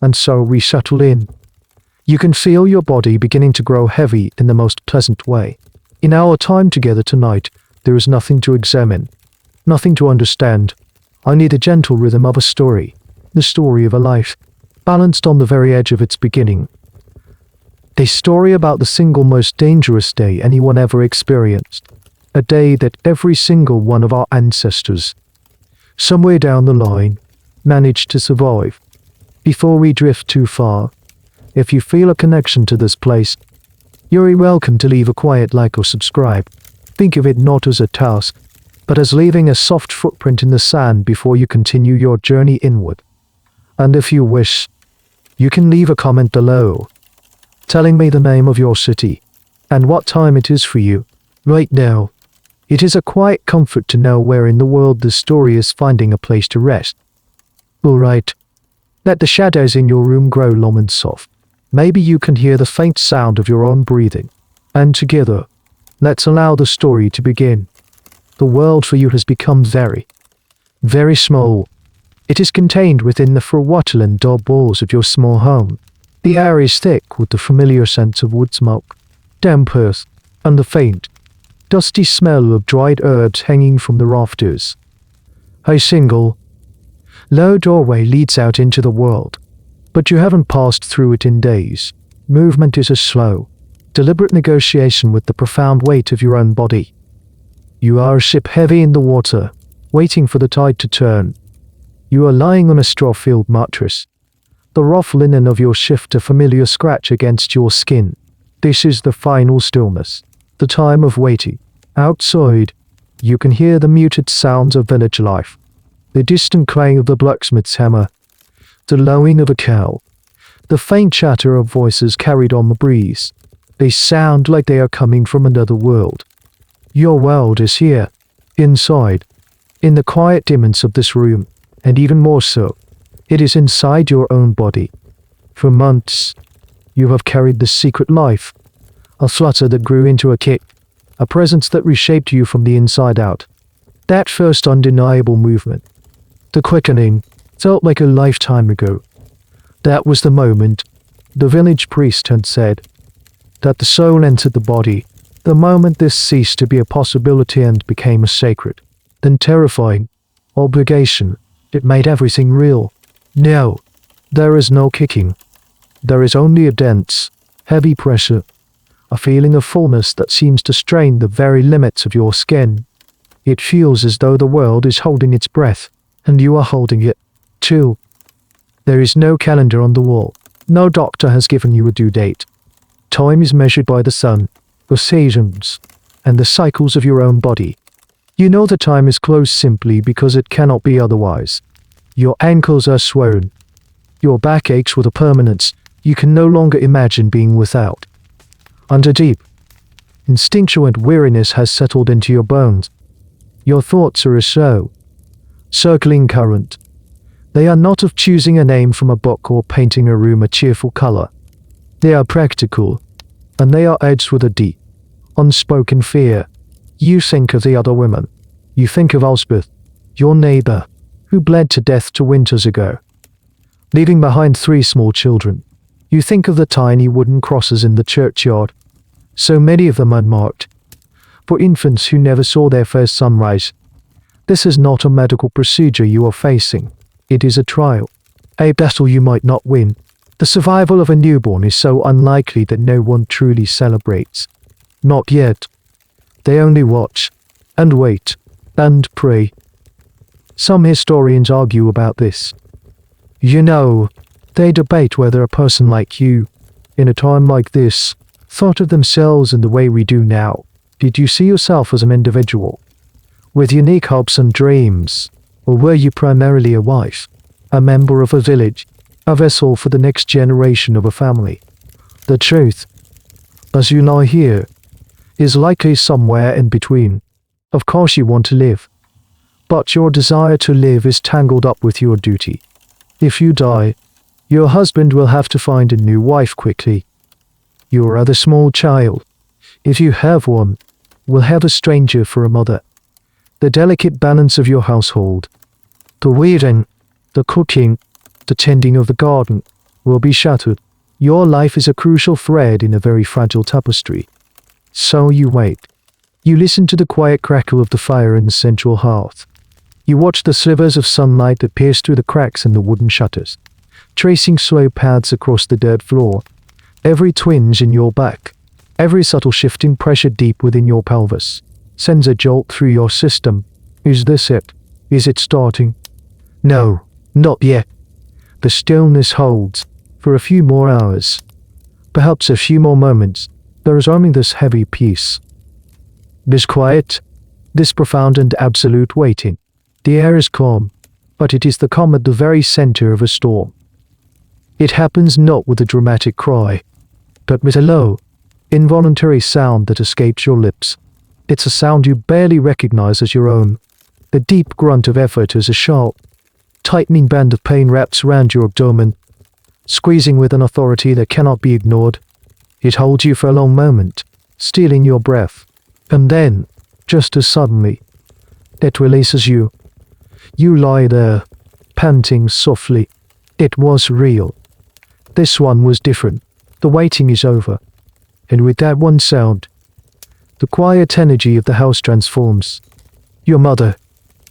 And so we settle in. You can feel your body beginning to grow heavy in the most pleasant way. In our time together tonight, there is nothing to examine, nothing to understand, only the gentle rhythm of a story, the story of a life, balanced on the very edge of its beginning. A story about the single most dangerous day anyone ever experienced, a day that every single one of our ancestors, somewhere down the line, managed to survive. Before we drift too far, if you feel a connection to this place, you're welcome to leave a quiet like or subscribe. Think of it not as a task, but as leaving a soft footprint in the sand before you continue your journey inward. And if you wish, you can leave a comment below, telling me the name of your city, and what time it is for you, right now. It is a quiet comfort to know where in the world this story is finding a place to rest. Alright, let the shadows in your room grow long and soft. Maybe you can hear the faint sound of your own breathing. And together, let's allow the story to begin. The world for you has become very, very small. It is contained within the forgotten dark walls of your small home. The air is thick with the familiar scent of wood smoke, damp earth, and the faint, dusty smell of dried herbs hanging from the rafters. A single, low doorway leads out into the world, but you haven't passed through it in days. Movement is a slow, deliberate negotiation with the profound weight of your own body. You are a ship heavy in the water, waiting for the tide to turn. You are lying on a straw-filled mattress. The rough linen of your shift a familiar scratch against your skin. This is the final stillness, the time of waiting. Outside, you can hear the muted sounds of village life, the distant clang of the blacksmith's hammer, the lowing of a cow, the faint chatter of voices carried on the breeze. They sound like they are coming from another world. Your world is here, inside, in the quiet dimness of this room, and even more so, it is inside your own body. For months, you have carried this secret life, a flutter that grew into a kick, a presence that reshaped you from the inside out. That first undeniable movement, the quickening, felt like a lifetime ago. That was the moment, the village priest had said, that the soul entered the body, the moment this ceased to be a possibility and became a sacred, then terrifying, obligation. It made everything real. Now, there is no kicking. There is only a dense, heavy pressure, a feeling of fullness that seems to strain the very limits of your skin. It feels as though the world is holding its breath, and you are holding it, too. There is no calendar on the wall. No doctor has given you a due date. Time is measured by the sun, the seasons, and the cycles of your own body. You know the time is close simply because it cannot be otherwise. Your ankles are swollen. Your back aches with a permanence you can no longer imagine being without. And a deep, instinctual weariness has settled into your bones. Your thoughts are a slow, circling current. They are not of choosing a name from a book or painting a room a cheerful color. They are practical, and they are edged with a deep, unspoken fear. You think of the other women. You think of Elspeth, your neighbor, who bled to death 2 winters ago, leaving behind 3 small children. You think of the tiny wooden crosses in the churchyard, so many of them unmarked, for infants who never saw their first sunrise. This is not a medical procedure you are facing. It is a trial, a battle you might not win. The survival of a newborn is so unlikely that no one truly celebrates. Not yet. They only watch, and wait, and pray. Some historians argue about this. You know, they debate whether a person like you, in a time like this, thought of themselves in the way we do now. Did you see yourself as an individual, with unique hopes and dreams, or were you primarily a wife, a member of a village, a vessel for the next generation of a family? The truth, as you lie here, is likely somewhere in between. Of course you want to live, but your desire to live is tangled up with your duty. If you die, your husband will have to find a new wife quickly. Your other small child, if you have one, will have a stranger for a mother. The delicate balance of your household, the weeding, the cooking, the tending of the garden, will be shattered. Your life is a crucial thread in a very fragile tapestry. So you wait. You listen to the quiet crackle of the fire in the central hearth. You watch the slivers of sunlight that pierce through the cracks in the wooden shutters, tracing slow paths across the dirt floor. Every twinge in your back, every subtle shift in pressure deep within your pelvis, sends a jolt through your system. Is this it? Is it starting? No, not yet. The stillness holds for a few more hours, perhaps a few more moments. There is only this heavy peace, this quiet, this profound and absolute waiting. The air is calm, but it is the calm at the very center of a storm. It happens not with a dramatic cry, but with a low, involuntary sound that escapes your lips. It's a sound you barely recognize as your own. The deep grunt of effort as a sharp, tightening band of pain wraps around your abdomen, squeezing with an authority that cannot be ignored. It holds you for a long moment, stealing your breath. And then, just as suddenly, it releases you. You lie there, panting softly. It was real. This one was different. The waiting is over. And with that one sound, the quiet energy of the house transforms. Your mother,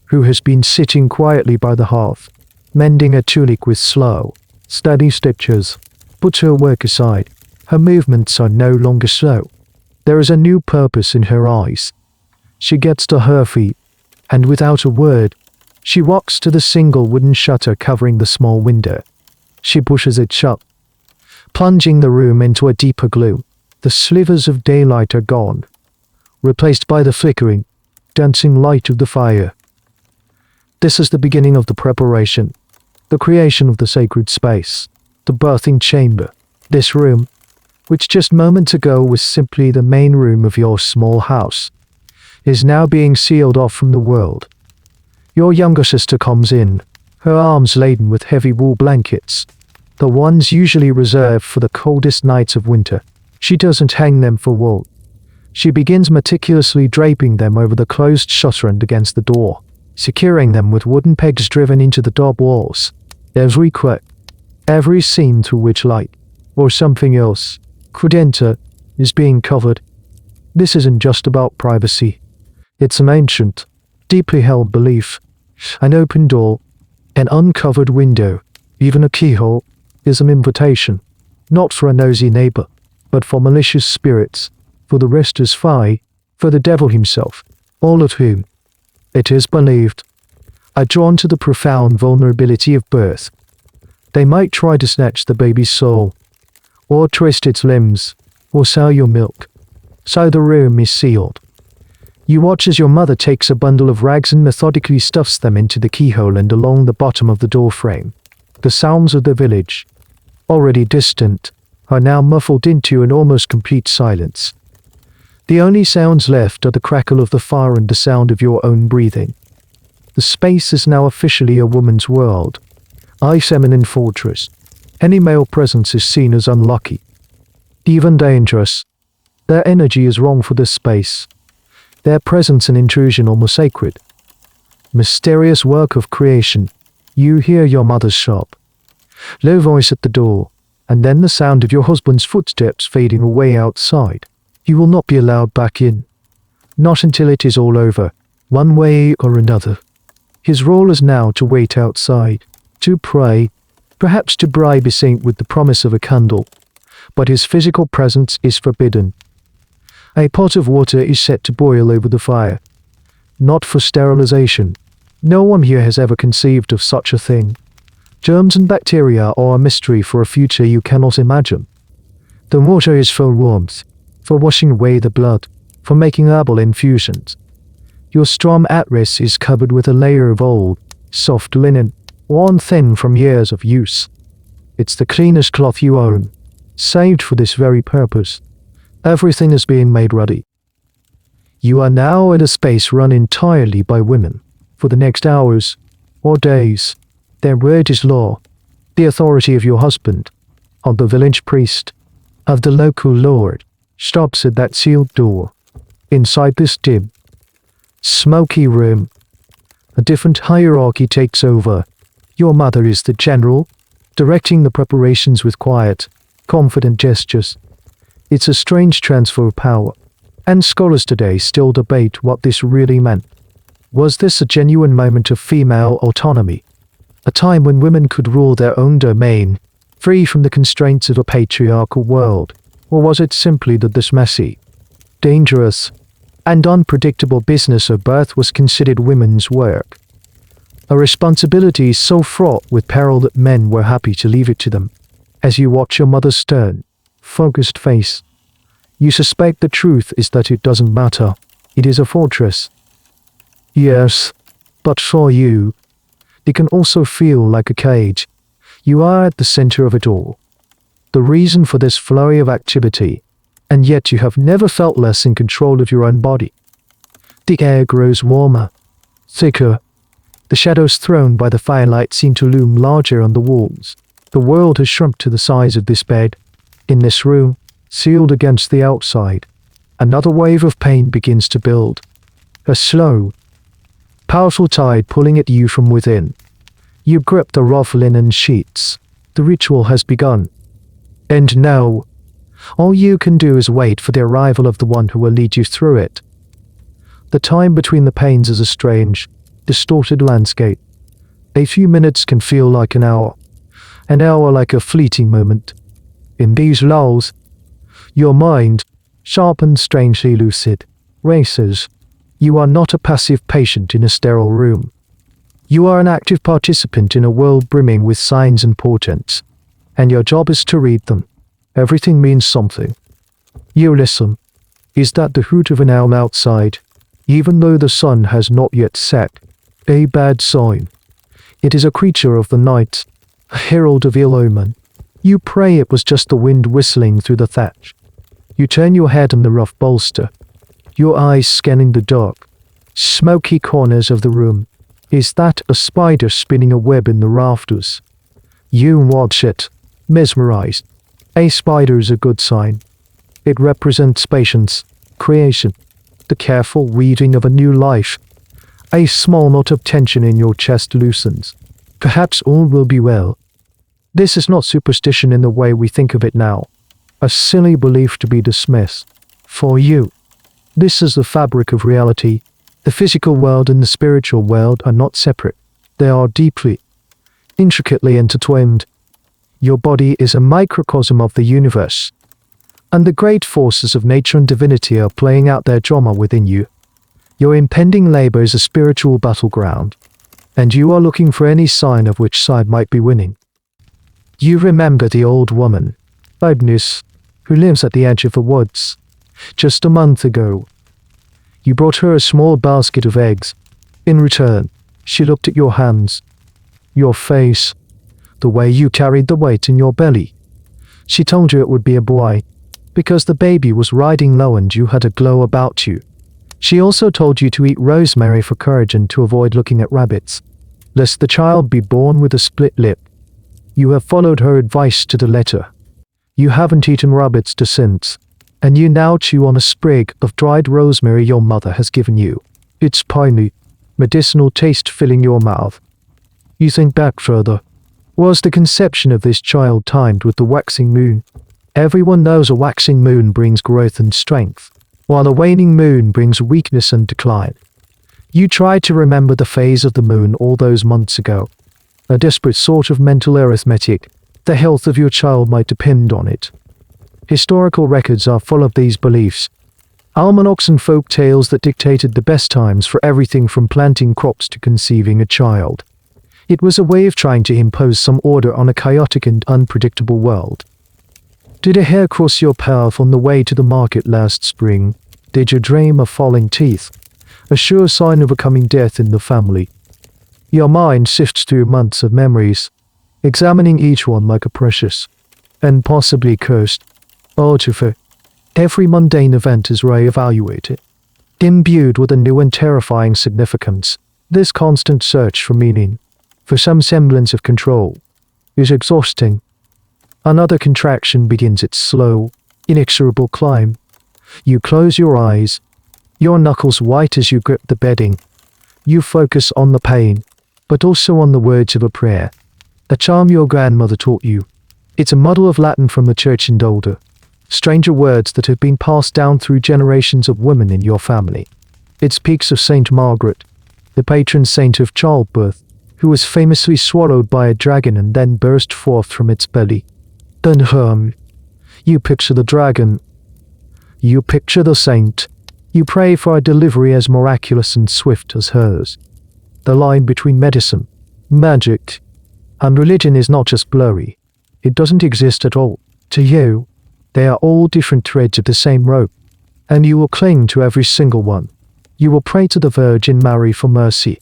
who has been sitting quietly by the hearth, mending a tunic with slow, steady stitches, puts her work aside. Her movements are no longer slow. There is a new purpose in her eyes. She gets to her feet, and without a word, she walks to the single wooden shutter covering the small window. She pushes it shut, plunging the room into a deeper gloom. The slivers of daylight are gone, replaced by the flickering, dancing light of the fire. This is the beginning of the preparation, the creation of the sacred space, the birthing chamber. This room, which just moments ago was simply the main room of your small house, is now being sealed off from the world. Your younger sister comes in, her arms laden with heavy wool blankets, the ones usually reserved for the coldest nights of winter. She doesn't hang them for wool. She begins meticulously draping them over the closed shutter and against the door, securing them with wooden pegs driven into the top walls. Every crack, every seam through which light, or something else, could enter, is being covered. This isn't just about privacy. It's an ancient, deeply held belief. An open door, an uncovered window, even a keyhole, is an invitation, not for a nosy neighbor, but for malicious spirits, for the restless fly, for the devil himself, all of whom, it is believed, are drawn to the profound vulnerability of birth. They might try to snatch the baby's soul, or twist its limbs, or sell your milk. So the room is sealed. You watch as your mother takes a bundle of rags and methodically stuffs them into the keyhole and along the bottom of the doorframe. The sounds of the village, already distant, are now muffled into an almost complete silence. The only sounds left are the crackle of the fire and the sound of your own breathing. The space is now officially a woman's world, a feminine fortress. Any male presence is seen as unlucky, even dangerous. Their energy is wrong for this space. Their presence an intrusion almost sacred. Mysterious work of creation. You hear your mother's sharp, low voice at the door, and then the sound of your husband's footsteps fading away outside. You will not be allowed back in. Not until it is all over, one way or another. His role is now to wait outside, to pray, perhaps to bribe a saint with the promise of a candle, but his physical presence is forbidden. A pot of water is set to boil over the fire, not for sterilization. No one here has ever conceived of such a thing. Germs and bacteria are a mystery for a future you cannot imagine. The water is for warmth, for washing away the blood, for making herbal infusions. Your strom atlas is covered with a layer of old, soft linen, worn thin from years of use. It's the cleanest cloth you own, saved for this very purpose. Everything is being made ready. You are now in a space run entirely by women. For the next hours, or days, their word is law, the authority of your husband, of the village priest, of the local lord, stops at that sealed door. Inside this dim, smoky room, a different hierarchy takes over. Your mother is the general, directing the preparations with quiet, confident gestures. It's a strange transfer of power, and scholars today still debate what this really meant. Was this a genuine moment of female autonomy? A time when women could rule their own domain, free from the constraints of a patriarchal world? Or was it simply that this messy, dangerous, and unpredictable business of birth was considered women's work? A responsibility so fraught with peril that men were happy to leave it to them. As you watch your mother's stern, focused face, you suspect the truth is that it doesn't matter. It is a fortress. Yes, but for you, it can also feel like a cage. You are at the center of it all, the reason for this flurry of activity, and yet you have never felt less in control of your own body. The air grows warmer, thicker. The shadows thrown by the firelight seem to loom larger on the walls. The world has shrunk to the size of this bed. In this room, sealed against the outside, another wave of pain begins to build. A slow, powerful tide pulling at you from within. You grip the rough linen sheets. The ritual has begun. And now, all you can do is wait for the arrival of the one who will lead you through it. The time between the pains is a strange, distorted landscape. A few minutes can feel like an hour like a fleeting moment. In these lulls, your mind, sharp and strangely lucid, races. You are not a passive patient in a sterile room. You are an active participant in a world brimming with signs and portents, and your job is to read them. Everything means something. You listen. Is that the hoot of an owl outside, even though the sun has not yet set? A bad sign. It is a creature of the night, a herald of ill omen. You pray it was just the wind whistling through the thatch. You turn your head on the rough bolster, your eyes scanning the dark, smoky corners of the room. Is that a spider spinning a web in the rafters? You watch it, mesmerized. A spider is a good sign. It represents patience, creation, the careful weaving of a new life. A small knot of tension in your chest loosens. Perhaps all will be well. This is not superstition in the way we think of it now, a silly belief to be dismissed. For you, this is the fabric of reality. The physical world and the spiritual world are not separate. They are deeply, intricately intertwined. Your body is a microcosm of the universe, and the great forces of nature and divinity are playing out their drama within you. Your impending labor is a spiritual battleground, and you are looking for any sign of which side might be winning. You remember the old woman, Agnes, who lives at the edge of the woods. Just a month ago, you brought her a small basket of eggs. In return, she looked at your hands, your face, the way you carried the weight in your belly. She told you it would be a boy, because the baby was riding low and you had a glow about you. She also told you to eat rosemary for courage and to avoid looking at rabbits, lest the child be born with a split lip. You have followed her advice to the letter. You haven't eaten rabbits since, and you now chew on a sprig of dried rosemary your mother has given you. Its piney, medicinal taste filling your mouth. You think back further. Was the conception of this child timed with the waxing moon? Everyone knows a waxing moon brings growth and strength, while a waning moon brings weakness and decline. You tried to remember the phase of the moon all those months ago. A desperate sort of mental arithmetic. The health of your child might depend on it. Historical records are full of these beliefs. Almanacs and folk tales that dictated the best times for everything from planting crops to conceiving a child. It was a way of trying to impose some order on a chaotic and unpredictable world. Did a hair cross your path on the way to the market last spring? Did you dream of falling teeth? A sure sign of a coming death in the family. Your mind sifts through months of memories, examining each one like a precious, and possibly cursed, artifact. Every mundane event is re-evaluated, imbued with a new and terrifying significance. This constant search for meaning, for some semblance of control, is exhausting. Another contraction begins its slow, inexorable climb. You close your eyes, your knuckles white as you grip the bedding. You focus on the pain, but also on the words of a prayer. A charm your grandmother taught you. It's a muddle of Latin from the church and older. Stranger words that have been passed down through generations of women in your family. It speaks of Saint Margaret, the patron saint of childbirth, who was famously swallowed by a dragon and then burst forth from its belly. Then you picture the dragon. You picture the saint. You pray for a delivery as miraculous and swift as hers. The line between medicine, magic, and religion is not just blurry. It doesn't exist at all. To you, they are all different threads of the same rope, and you will cling to every single one. You will pray to the Virgin Mary for mercy,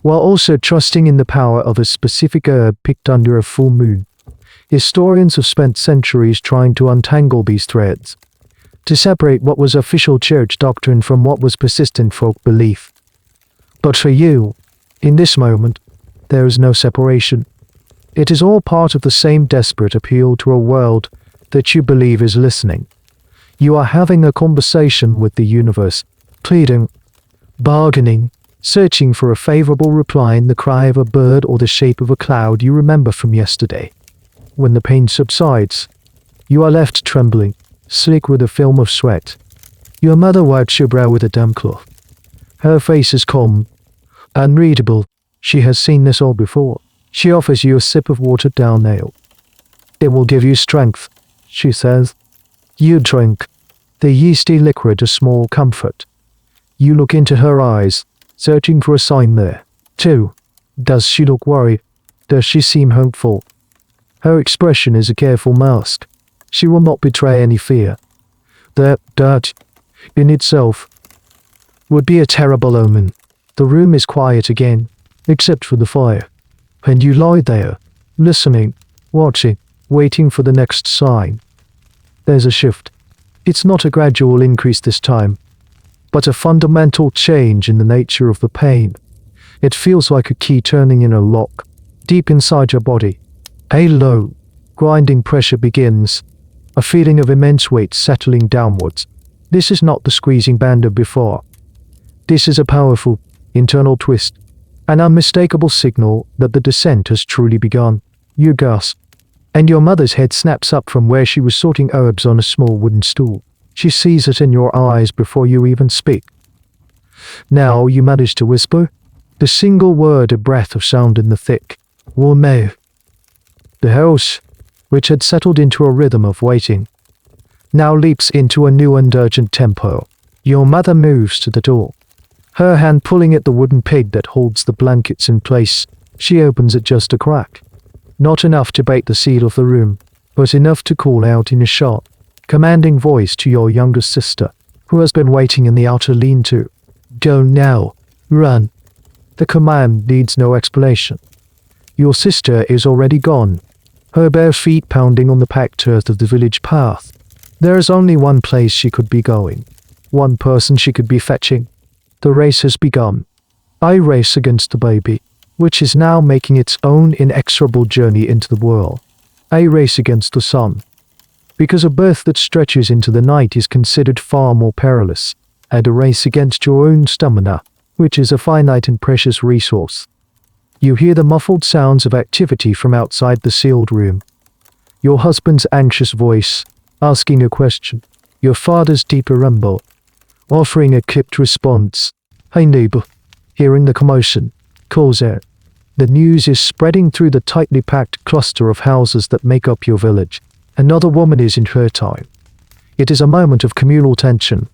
while also trusting in the power of a specific herb picked under a full moon. Historians have spent centuries trying to untangle these threads, to separate what was official church doctrine from what was persistent folk belief. But for you, in this moment, there is no separation. It is all part of the same desperate appeal to a world that you believe is listening. You are having a conversation with the universe, pleading, bargaining, searching for a favorable reply in the cry of a bird or the shape of a cloud you remember from yesterday. When the pain subsides, you are left trembling, slick with a film of sweat. Your mother wipes your brow with a damp cloth. Her face is calm, unreadable. She has seen this all before. She offers you a sip of watered-down ale. It will give you strength, she says. You drink. The yeasty liquid a small comfort. You look into her eyes, searching for a sign there. Too. Does she look worried? Does she seem hopeful? Her expression is a careful mask. She will not betray any fear. That, in itself, would be a terrible omen. The room is quiet again, except for the fire. And you lie there, listening, watching, waiting for the next sign. There's a shift. It's not a gradual increase this time, but a fundamental change in the nature of the pain. It feels like a key turning in a lock, deep inside your body. A low, grinding pressure begins, a feeling of immense weight settling downwards. This is not the squeezing band of before. This is a powerful, internal twist, an unmistakable signal that the descent has truly begun. You gasp, and your mother's head snaps up from where she was sorting herbs on a small wooden stool. She sees it in your eyes before you even speak. Now you manage to whisper, the single word a breath of sound in the thick, warm air. The house, which had settled into a rhythm of waiting, now leaps into a new and urgent tempo. Your mother moves to the door, her hand pulling at the wooden peg that holds the blankets in place. She opens it just a crack. Not enough to break the seal of the room, but enough to call out in a sharp, commanding voice to your younger sister, who has been waiting in the outer lean-to. Go now. Run. The command needs no explanation. Your sister is already gone, her bare feet pounding on the packed earth of the village path. There is only one place she could be going, one person she could be fetching. The race has begun. I race against the baby, which is now making its own inexorable journey into the world. I race against the sun, because a birth that stretches into the night is considered far more perilous, and a race against your own stamina, which is a finite and precious resource. You hear the muffled sounds of activity from outside the sealed room. Your husband's anxious voice, asking a question. Your father's deeper rumble, offering a clipped response. Hey neighbor, hearing the commotion, calls out. The news is spreading through the tightly packed cluster of houses that make up your village. Another woman is in her time. It is a moment of communal tension.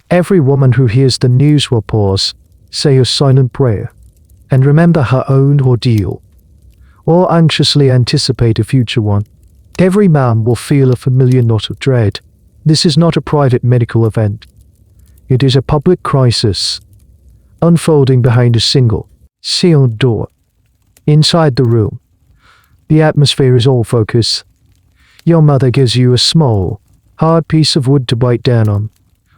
Every woman who hears the news will pause, say a silent prayer, and remember her own ordeal, or anxiously anticipate a future one. Every man will feel a familiar knot of dread. This is not a private medical event. It is a public crisis, unfolding behind a single, sealed door. Inside the room, the atmosphere is all focus. Your mother gives you a small, hard piece of wood to bite down on.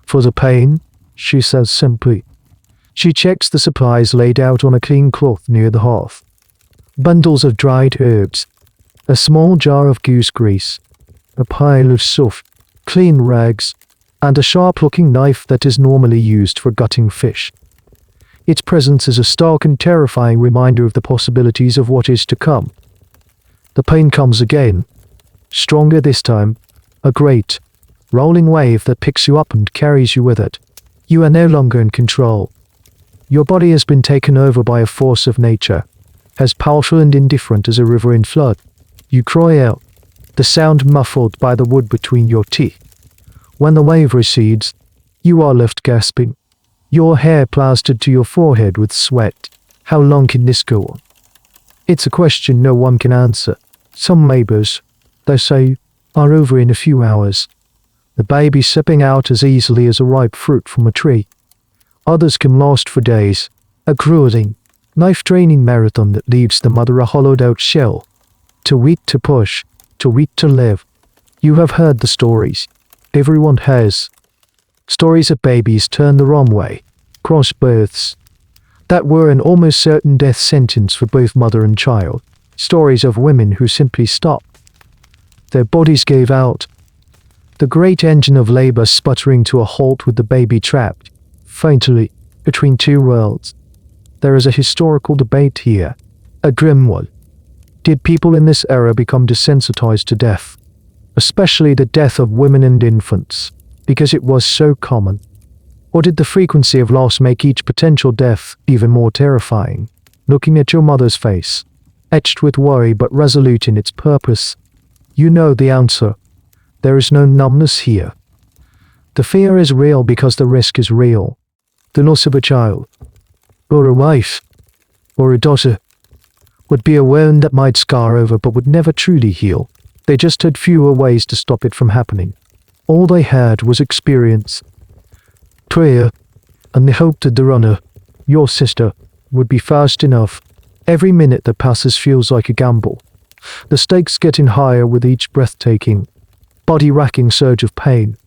For the pain, she says simply. She checks the supplies laid out on a clean cloth near the hearth. Bundles of dried herbs, a small jar of goose grease, a pile of soft, clean rags, and a sharp-looking knife that is normally used for gutting fish. Its presence is a stark and terrifying reminder of the possibilities of what is to come. The pain comes again. Stronger this time. A great, rolling wave that picks you up and carries you with it. You are no longer in control. Your body has been taken over by a force of nature, as powerful and indifferent as a river in flood. You cry out, the sound muffled by the wood between your teeth. When the wave recedes, you are left gasping, your hair plastered to your forehead with sweat. How long can this go on? It's a question no one can answer. Some neighbors, they say, are over in a few hours. The baby slipping out as easily as a ripe fruit from a tree. Others can last for days, a grueling, knife-draining marathon that leaves the mother a hollowed-out shell. Too weak to push, too weak to live. You have heard the stories. Everyone has. Stories of babies turned the wrong way, cross births, that were an almost certain death sentence for both mother and child. Stories of women who simply stopped. Their bodies gave out. The great engine of labor sputtering to a halt with the baby trapped, faintly, between two worlds. There is a historical debate here, a grim one. Did people in this era become desensitized to death? Especially the death of women and infants, because it was so common? Or did the frequency of loss make each potential death even more terrifying? Looking at your mother's face, etched with worry but resolute in its purpose, you know the answer. There is no numbness here. The fear is real because the risk is real. The loss of a child, or a wife, or a daughter, would be a wound that might scar over but would never truly heal. They just had fewer ways to stop it from happening. All they had was experience, prayer, and the hope that the runner, your sister, would be fast enough. Every minute that passes feels like a gamble. The stakes getting higher with each breathtaking, body-racking surge of pain.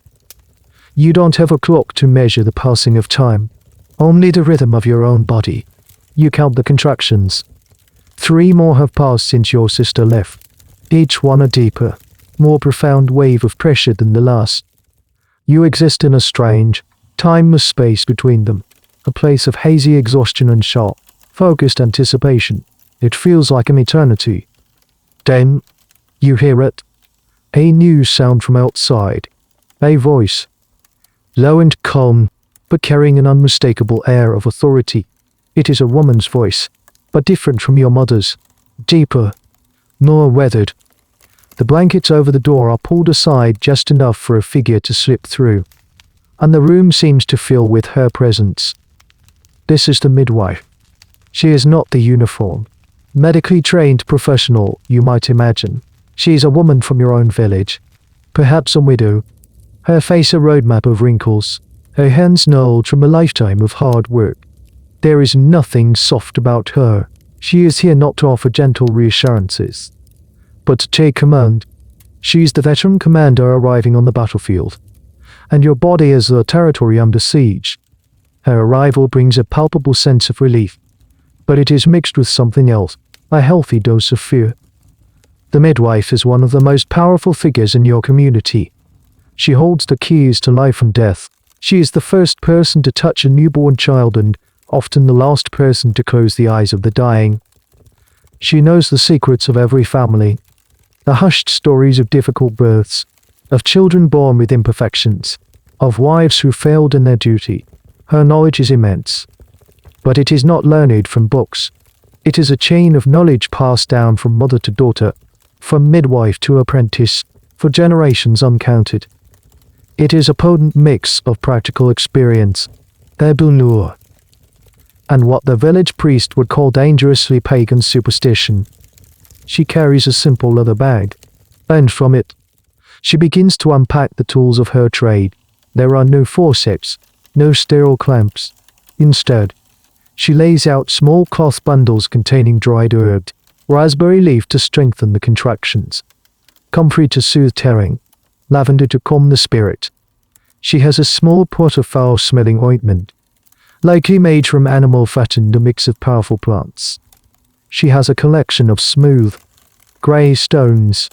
You don't have a clock to measure the passing of time, only the rhythm of your own body. You count the contractions. 3 more have passed since your sister left, each one a deeper, more profound wave of pressure than the last. You exist in a strange, timeless space between them, a place of hazy exhaustion and sharp, focused anticipation. It feels like an eternity. Then, you hear it. A new sound from outside. A voice. Low and calm, but carrying an unmistakable air of authority. It is a woman's voice, but different from your mother's. Deeper, more weathered. The blankets over the door are pulled aside just enough for a figure to slip through, and the room seems to fill with her presence. This is the midwife. She is not the uniform, medically trained professional you might imagine. She is a woman from your own village, perhaps a widow, her face a roadmap of wrinkles, her hands gnarled from a lifetime of hard work. There is nothing soft about her. She is here not to offer gentle reassurances, but to take command. She is the veteran commander arriving on the battlefield, and your body is the territory under siege. Her arrival brings a palpable sense of relief, but it is mixed with something else, a healthy dose of fear. The midwife is one of the most powerful figures in your community. She holds the keys to life and death. She is the first person to touch a newborn child and often the last person to close the eyes of the dying. She knows the secrets of every family, the hushed stories of difficult births, of children born with imperfections, of wives who failed in their duty. Her knowledge is immense, but it is not learned from books. It is a chain of knowledge passed down from mother to daughter, from midwife to apprentice, for generations uncounted. It is a potent mix of practical experience, taboo, and what the village priest would call dangerously pagan superstition. She carries a simple leather bag, and from it, she begins to unpack the tools of her trade. There are no forceps, no sterile clamps. Instead, she lays out small cloth bundles containing dried herb, raspberry leaf to strengthen the contractions, comfrey to soothe tearing, lavender to calm the spirit. She has a small pot of foul-smelling ointment, likely made from animal fat and a mix of powerful plants. She has a collection of smooth, grey stones,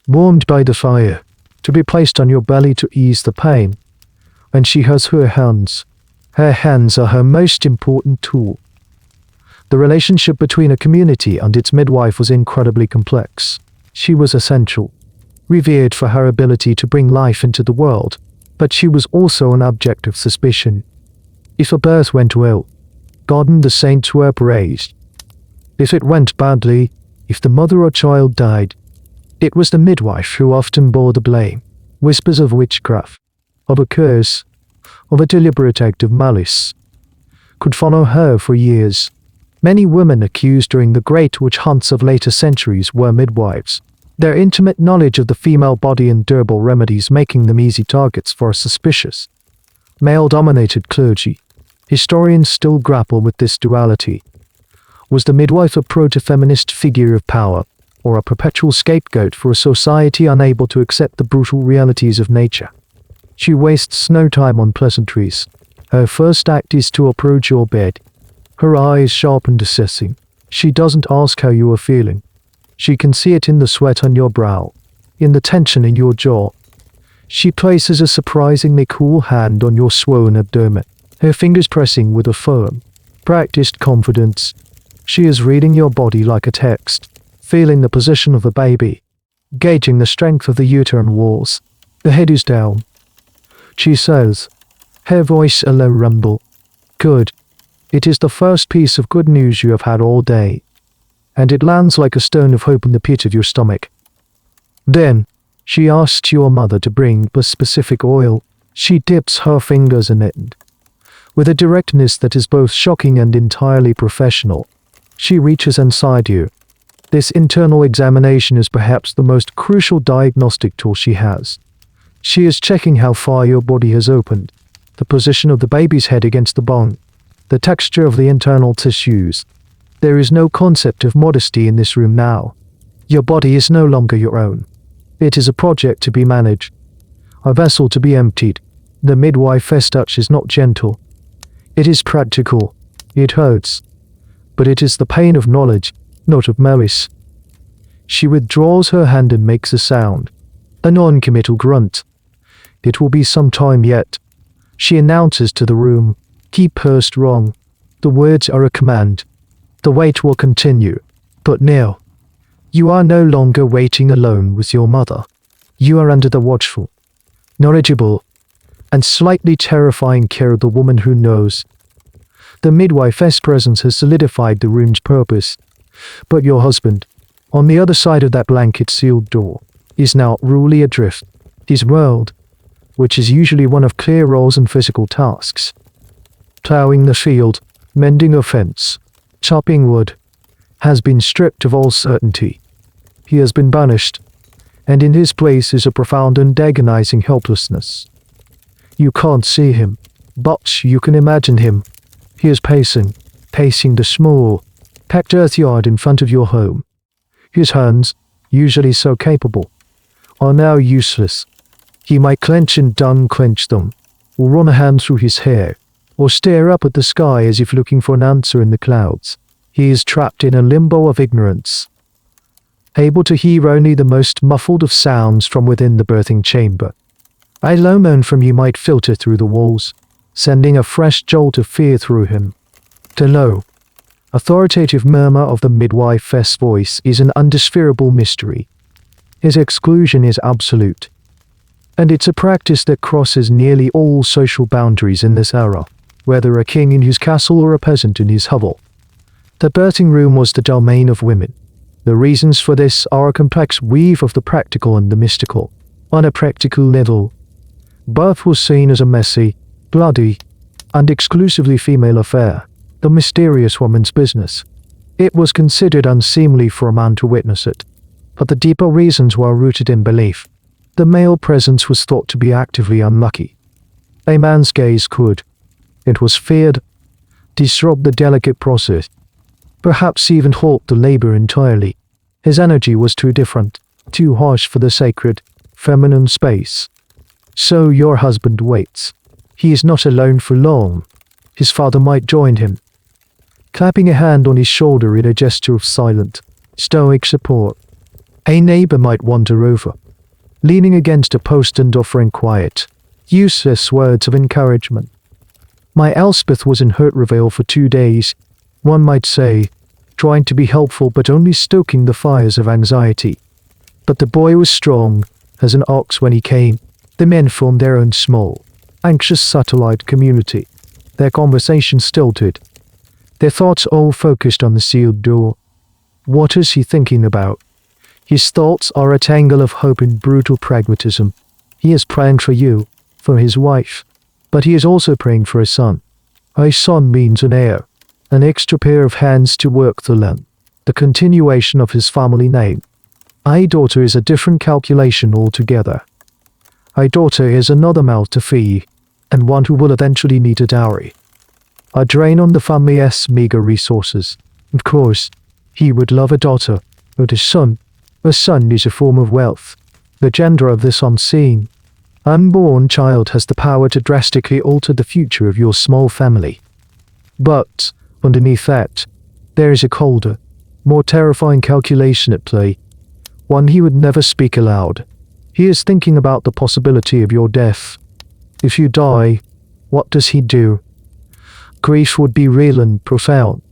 warmed by the fire, to be placed on your belly to ease the pain. And she has her hands. Her hands are her most important tool. The relationship between a community and its midwife was incredibly complex. She was essential, revered for her ability to bring life into the world, but she was also an object of suspicion. If a birth went well, God and the saints were praised. If it went badly, if the mother or child died, it was the midwife who often bore the blame. Whispers of witchcraft, of a curse, of a deliberate act of malice, could follow her for years. Many women accused during the great witch hunts of later centuries were midwives, their intimate knowledge of the female body and durable remedies making them easy targets for a suspicious, male-dominated clergy. Historians still grapple with this duality. Was the midwife a proto-feminist figure of power, or a perpetual scapegoat for a society unable to accept the brutal realities of nature? She wastes no time on pleasantries. Her first act is to approach your bed, her eyes sharp and assessing. She doesn't ask how you are feeling. She can see it in the sweat on your brow, in the tension in your jaw. She places a surprisingly cool hand on your swollen abdomen, her fingers pressing with a firm, practiced confidence. She is reading your body like a text, feeling the position of the baby, gauging the strength of the uterine walls. The head is down. She says, her voice a low rumble. Good. It is the first piece of good news you have had all day, and it lands like a stone of hope in the pit of your stomach. Then, she asks your mother to bring a specific oil. She dips her fingers in it, and, with a directness that is both shocking and entirely professional, she reaches inside you. This internal examination is perhaps the most crucial diagnostic tool she has. She is checking how far your body has opened, the position of the baby's head against the bone, the texture of the internal tissues. There is no concept of modesty in this room now. Your body is no longer your own. It is a project to be managed, a vessel to be emptied. The midwife's touch is not gentle. It is practical. It hurts. But it is the pain of knowledge, not of malice. She withdraws her hand and makes a sound, a non-committal grunt. It will be some time yet, she announces to the room. Keep her strong. The words are a command. The wait will continue. But now, you are no longer waiting alone with your mother. You are under the watchful, knowledgeable, and slightly terrifying care of the woman who knows. The midwife's presence has solidified the room's purpose. But your husband, on the other side of that blanket-sealed door, is now rudely adrift. His world, which is usually one of clear roles and physical tasks, plowing the field, mending a fence, chopping wood, has been stripped of all certainty. He has been banished, and in his place is a profound and agonizing helplessness. You can't see him, but you can imagine him. He is pacing the small, packed earthyard in front of your home. His hands, usually so capable, are now useless. He might clench and unclench them, or run a hand through his hair, or stare up at the sky as if looking for an answer in the clouds. He is trapped in a limbo of ignorance, able to hear only the most muffled of sounds from within the birthing chamber. A low moan from you might filter through the walls, sending a fresh jolt of fear through him. The low, authoritative murmur of the midwife's voice is an undescribable mystery. His exclusion is absolute, and it's a practice that crosses nearly all social boundaries in this era, whether a king in his castle or a peasant in his hovel. The birthing room was the domain of women. The reasons for this are a complex weave of the practical and the mystical. On a practical level, birth was seen as a messy, bloody, and exclusively female affair, the mysterious woman's business. It was considered unseemly for a man to witness it, but the deeper reasons were rooted in belief. The male presence was thought to be actively unlucky. A man's gaze could, it was feared, disrupt the delicate process, perhaps even halt the labor entirely. His energy was too different, too harsh for the sacred, feminine space. So your husband waits. He is not alone for long. His father might join him, clapping a hand on his shoulder in a gesture of silent, stoic support. A neighbor might wander over, leaning against a post and offering quiet, useless words of encouragement. My Elspeth was in hurt travail for 2 days. One might say, trying to be helpful but only stoking the fires of anxiety. But the boy was strong as an ox when he came. The men formed their own small, anxious satellite community. Their conversation stilted. Their thoughts all focused on the sealed door. What is he thinking about? His thoughts are a tangle of hope and brutal pragmatism. He is praying for you, for his wife, but he is also praying for a son. A son means an heir, an extra pair of hands to work the land, the continuation of his family name. A daughter is a different calculation altogether. A daughter is another mouth to feed, and one who will eventually need a dowry. A drain on the family's meager resources. Of course, he would love a daughter, but a son is a form of wealth. The gender of this unseen, unborn child has the power to drastically alter the future of your small family. But, underneath that, there is a colder, more terrifying calculation at play. One he would never speak aloud. He is thinking about the possibility of your death. If you die, what does he do? Grief would be real and profound.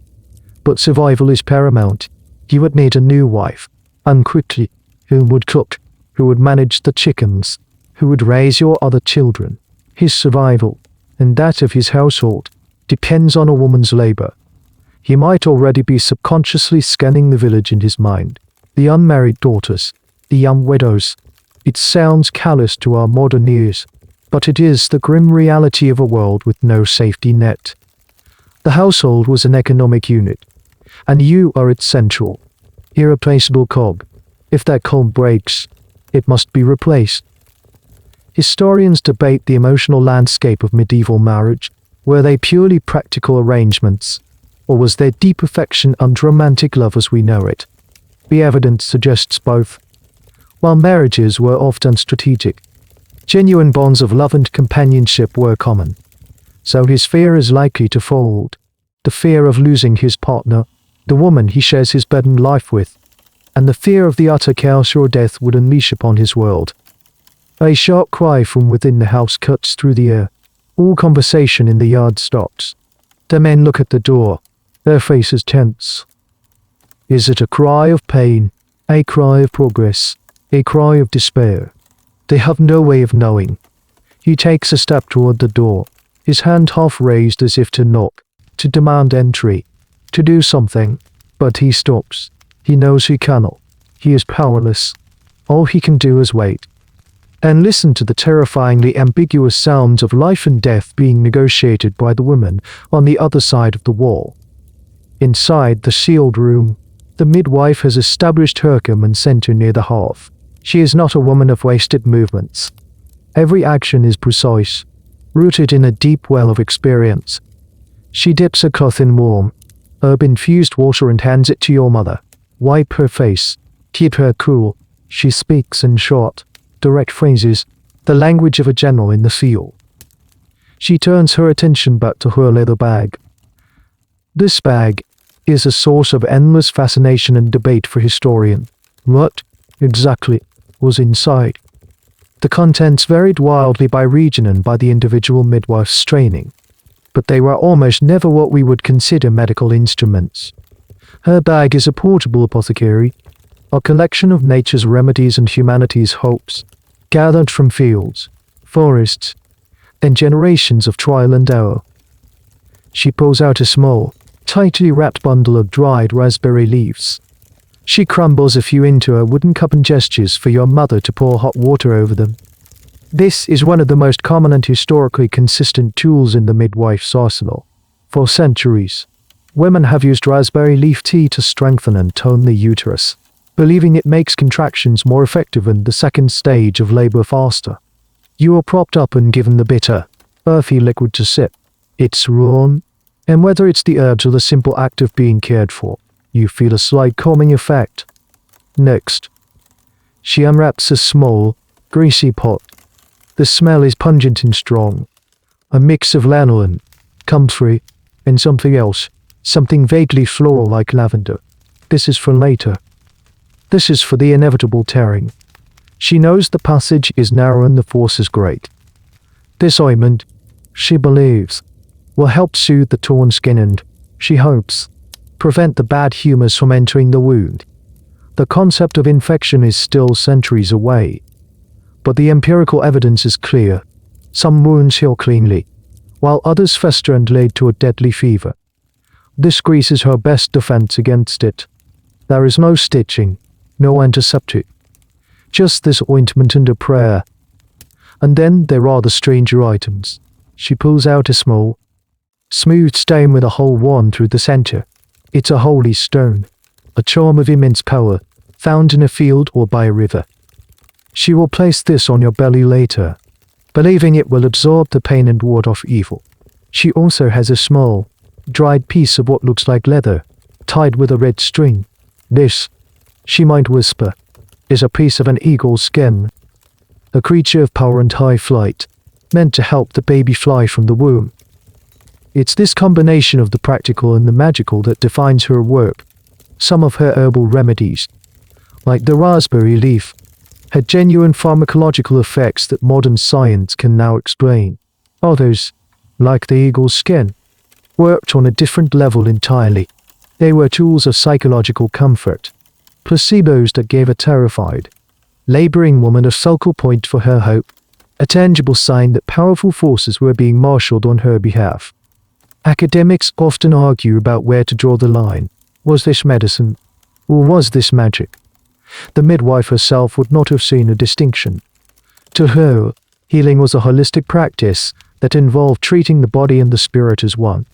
But survival is paramount. He would need a new wife, and quickly, who would cook, who would manage the chickens, who would raise your other children. His survival, and that of his household, depends on a woman's labor. He might already be subconsciously scanning the village in his mind. The unmarried daughters, the young widows. It sounds callous to our modern ears, but it is the grim reality of a world with no safety net. The household was an economic unit, and you are its central, irreplaceable cog. If that cog breaks, it must be replaced. Historians debate the emotional landscape of medieval marriage. Were they purely practical arrangements, or was there deep affection and romantic love as we know it? The evidence suggests both. While marriages were often strategic, genuine bonds of love and companionship were common. So his fear is likely to fold. The fear of losing his partner, the woman he shares his bed and life with, and the fear of the utter chaos or death would unleash upon his world. A sharp cry from within the house cuts through the air. All conversation in the yard stops. The men look at the door, their faces tense. Is it a cry of pain, a cry of progress, a cry of despair? They have no way of knowing. He takes a step toward the door, his hand half raised as if to knock, to demand entry, to do something, but he stops. He knows he cannot. He is powerless. All he can do is wait. And listen to the terrifyingly ambiguous sounds of life and death being negotiated by the woman on the other side of the wall. Inside the sealed room, the midwife has established her command center near the hearth. She is not a woman of wasted movements. Every action is precise, rooted in a deep well of experience. She dips a cloth in warm, herb-infused water and hands it to your mother. Wipe her face. Keep her cool. She speaks in short, direct phrases, the language of a general in the field. She turns her attention back to her leather bag. This bag is a source of endless fascination and debate for historians. What, exactly, was inside? The contents varied wildly by region and by the individual midwife's training, but they were almost never what we would consider medical instruments. Her bag is a portable apothecary, a collection of nature's remedies and humanity's hopes, gathered from fields, forests, and generations of trial and error. She pulls out a small, tightly wrapped bundle of dried raspberry leaves. She crumbles a few into a wooden cup and gestures for your mother to pour hot water over them. This is one of the most common and historically consistent tools in the midwife's arsenal. For centuries, women have used raspberry leaf tea to strengthen and tone the uterus, believing it makes contractions more effective and the second stage of labor faster. You are propped up and given the bitter, earthy liquid to sip. It's raw, and whether it's the herbs or the simple act of being cared for, you feel a slight calming effect. Next, she unwraps a small, greasy pot. The smell is pungent and strong. A mix of lanolin, comfrey, and something else, something vaguely floral like lavender. This is for later. This is for the inevitable tearing. She knows the passage is narrow and the force is great. This ointment, she believes, will help soothe the torn skin and, she hopes, prevent the bad humors from entering the wound. The concept of infection is still centuries away, but the empirical evidence is clear. Some wounds heal cleanly, while others fester and lead to a deadly fever. This grease is her best defense against it. There is no stitching, no antiseptic, just this ointment and a prayer. And then there are the stranger items. She pulls out a small, smooth stone with a hole worn through the center. It's a holy stone, a charm of immense power, found in a field or by a river. She will place this on your belly later, believing it will absorb the pain and ward off evil. She also has a small, dried piece of what looks like leather, tied with a red string. This, she might whisper, is a piece of an eagle's skin, a creature of power and high flight, meant to help the baby fly from the womb. It's this combination of the practical and the magical that defines her work. Some of her herbal remedies, like the raspberry leaf, had genuine pharmacological effects that modern science can now explain. Others, like the eagle's skin, worked on a different level entirely. They were tools of psychological comfort, placebos that gave a terrified, laboring woman a focal point for her hope, a tangible sign that powerful forces were being marshaled on her behalf. Academics often argue about where to draw the line. Was this medicine, or was this magic? The midwife herself would not have seen a distinction. To her, healing was a holistic practice that involved treating the body and the spirit as one.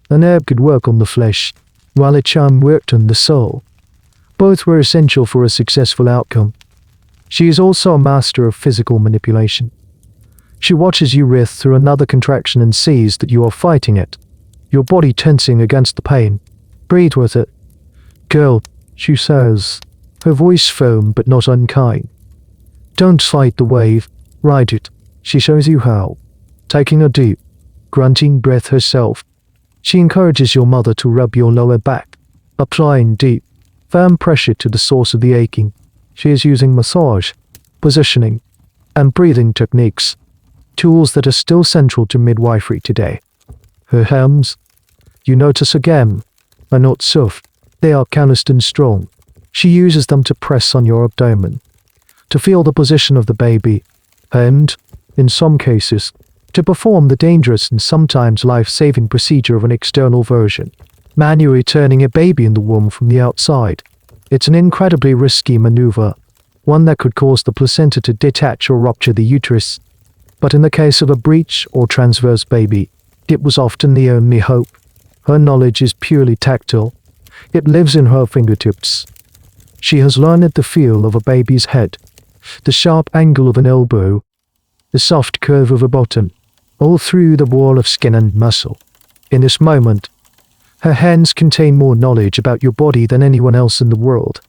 An herb could work on the flesh, while a charm worked on the soul. Both were essential for a successful outcome. She is also a master of physical manipulation. She watches you writhe through another contraction and sees that you are fighting it, your body tensing against the pain. Breathe with it. Girl, she says, her voice firm but not unkind. Don't fight the wave, ride it. She shows you how. Taking a deep, grunting breath herself, she encourages your mother to rub your lower back, applying deep, firm pressure to the source of the aching. She is using massage, positioning, and breathing techniques, tools that are still central to midwifery today. Her hands, you notice again, are not soft, they are calloused and strong. She uses them to press on your abdomen, to feel the position of the baby, and, in some cases, to perform the dangerous and sometimes life-saving procedure of an external version, manually turning a baby in the womb from the outside. It's an incredibly risky maneuver, one that could cause the placenta to detach or rupture the uterus. But in the case of a breech or transverse baby, it was often the only hope. Her knowledge is purely tactile. It lives in her fingertips. She has learned the feel of a baby's head, the sharp angle of an elbow, the soft curve of a bottom, all through the wall of skin and muscle. In this moment, her hands contain more knowledge about your body than anyone else in the world.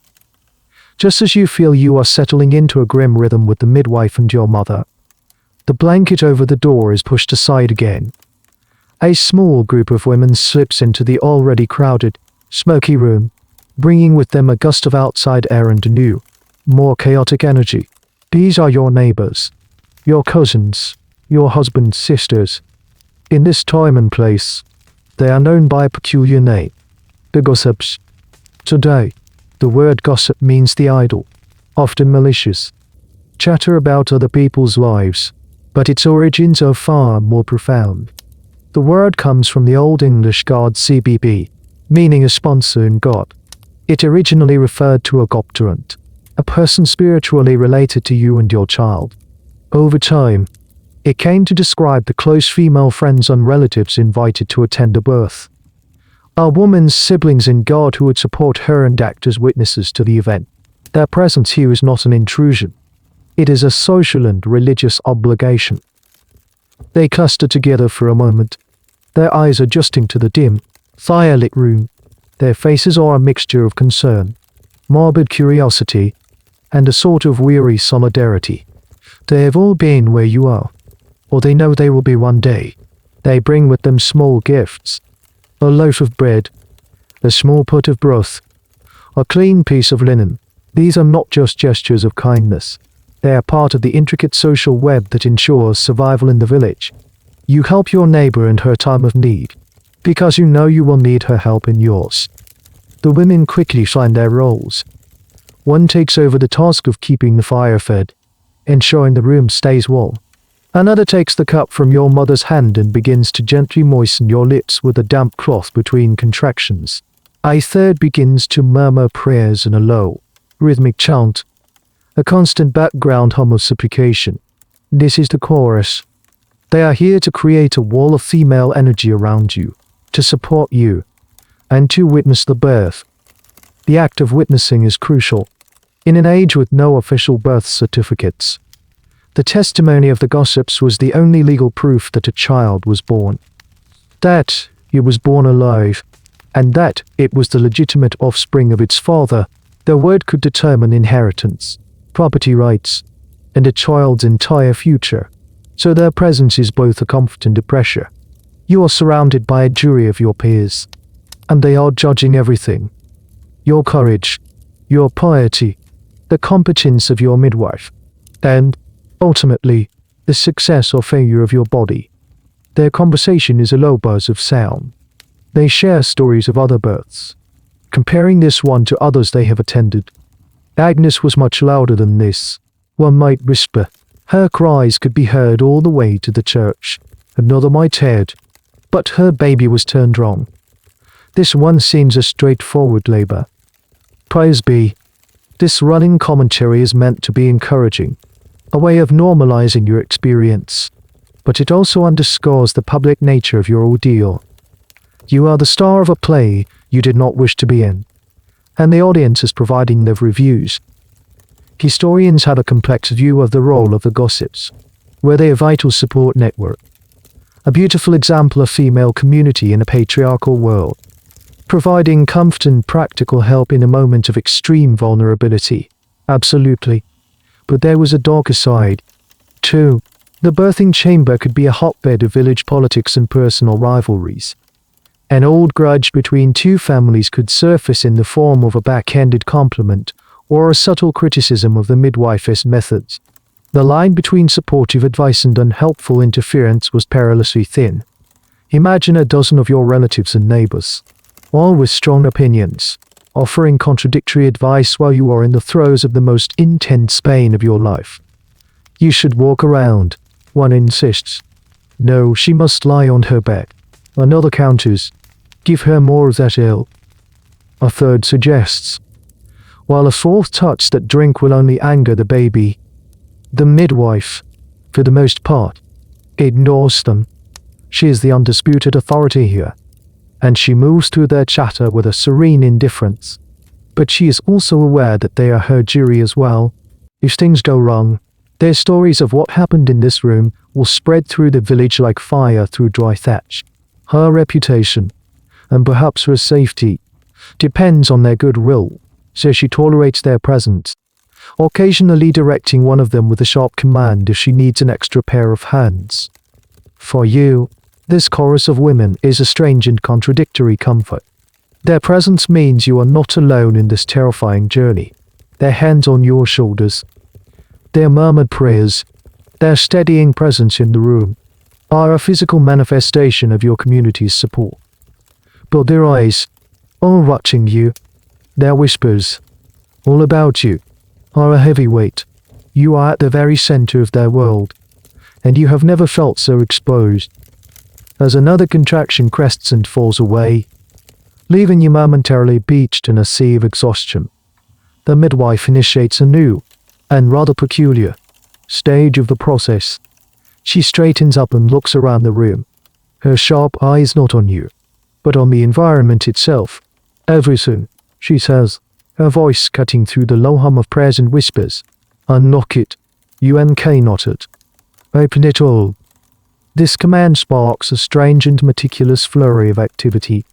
Just as you feel you are settling into a grim rhythm with the midwife and your mother, the blanket over the door is pushed aside again. A small group of women slips into the already crowded, smoky room, bringing with them a gust of outside air and a new, more chaotic energy. These are your neighbors, your cousins, your husband's sisters. In this time and place, they are known by a peculiar name, the gossips. Today, the word gossip means the idle, often malicious, chatter about other people's lives, but its origins are far more profound. The word comes from the Old English god CBB, meaning a sponsor in God. It originally referred to a godparent, a person spiritually related to you and your child. Over time, it came to describe the close female friends and relatives invited to attend a birth. A woman's siblings in God who would support her and act as witnesses to the event. Their presence here is not an intrusion. It is a social and religious obligation. They cluster together for a moment, their eyes adjusting to the dim, firelit room. Their faces are a mixture of concern, morbid curiosity, and a sort of weary solidarity. They have all been where you are, or they know they will be one day. They bring with them small gifts, a loaf of bread, a small pot of broth, a clean piece of linen. These are not just gestures of kindness. They are part of the intricate social web that ensures survival in the village. You help your neighbor in her time of need, because you know you will need her help in yours. The women quickly find their roles. One takes over the task of keeping the fire fed, ensuring the room stays warm. Another takes the cup from your mother's hand and begins to gently moisten your lips with a damp cloth between contractions. A third begins to murmur prayers in a low, rhythmic chant, a constant background hum of supplication. This is the chorus. They are here to create a wall of female energy around you, to support you, and to witness the birth. The act of witnessing is crucial. In an age with no official birth certificates, the testimony of the gossips was the only legal proof that a child was born, that it was born alive, and that it was the legitimate offspring of its father. Their word could determine inheritance, property rights, and a child's entire future, so their presence is both a comfort and a pressure. You are surrounded by a jury of your peers, and they are judging everything. Your courage, your piety, the competence of your midwife, and, ultimately, the success or failure of your body. Their conversation is a low buzz of sound. They share stories of other births, comparing this one to others they have attended. Agnes was much louder than this. One might whisper. Her cries could be heard all the way to the church. Another might heard, but her baby was turned wrong. This one seems a straightforward labor. Praise be. This running commentary is meant to be encouraging, a way of normalizing your experience, but it also underscores the public nature of your ordeal. You are the star of a play you did not wish to be in, and the audience is providing their reviews. Historians have a complex view of the role of the gossips, where they are a vital support network, a beautiful example of female community in a patriarchal world, providing comfort and practical help in a moment of extreme vulnerability. Absolutely. But there was a darker side, too. The birthing chamber could be a hotbed of village politics and personal rivalries. An old grudge between two families could surface in the form of a back-handed compliment or a subtle criticism of the midwife's methods. The line between supportive advice and unhelpful interference was perilously thin. Imagine a dozen of your relatives and neighbors, all with strong opinions, offering contradictory advice while you are in the throes of the most intense pain of your life. You should walk around, one insists. No, she must lie on her back. Another counters. Give her more of that ale. A third suggests. While a fourth touts that drink will only anger the baby. The midwife, for the most part, ignores them. She is the undisputed authority here, and she moves through their chatter with a serene indifference. But she is also aware that they are her jury as well. If things go wrong, their stories of what happened in this room will spread through the village like fire through dry thatch. Her reputation, and perhaps her safety, depends on their goodwill, so she tolerates their presence, occasionally directing one of them with a sharp command if she needs an extra pair of hands. For you, this chorus of women is a strange and contradictory comfort. Their presence means you are not alone in this terrifying journey. Their hands on your shoulders, their murmured prayers, their steadying presence in the room, are a physical manifestation of your community's support. But their eyes, all watching you, their whispers, all about you, are a heavy weight. You are at the very center of their world, and you have never felt so exposed. As another contraction crests and falls away, leaving you momentarily beached in a sea of exhaustion, the midwife initiates a new, and rather peculiar, stage of the process. She straightens up and looks around the room, her sharp eyes not on you, but on the environment itself. Everything, she says, her voice cutting through the low hum of prayers and whispers. Unlock it. UNK not it. Open it all. This command sparks a strange and meticulous flurry of activity.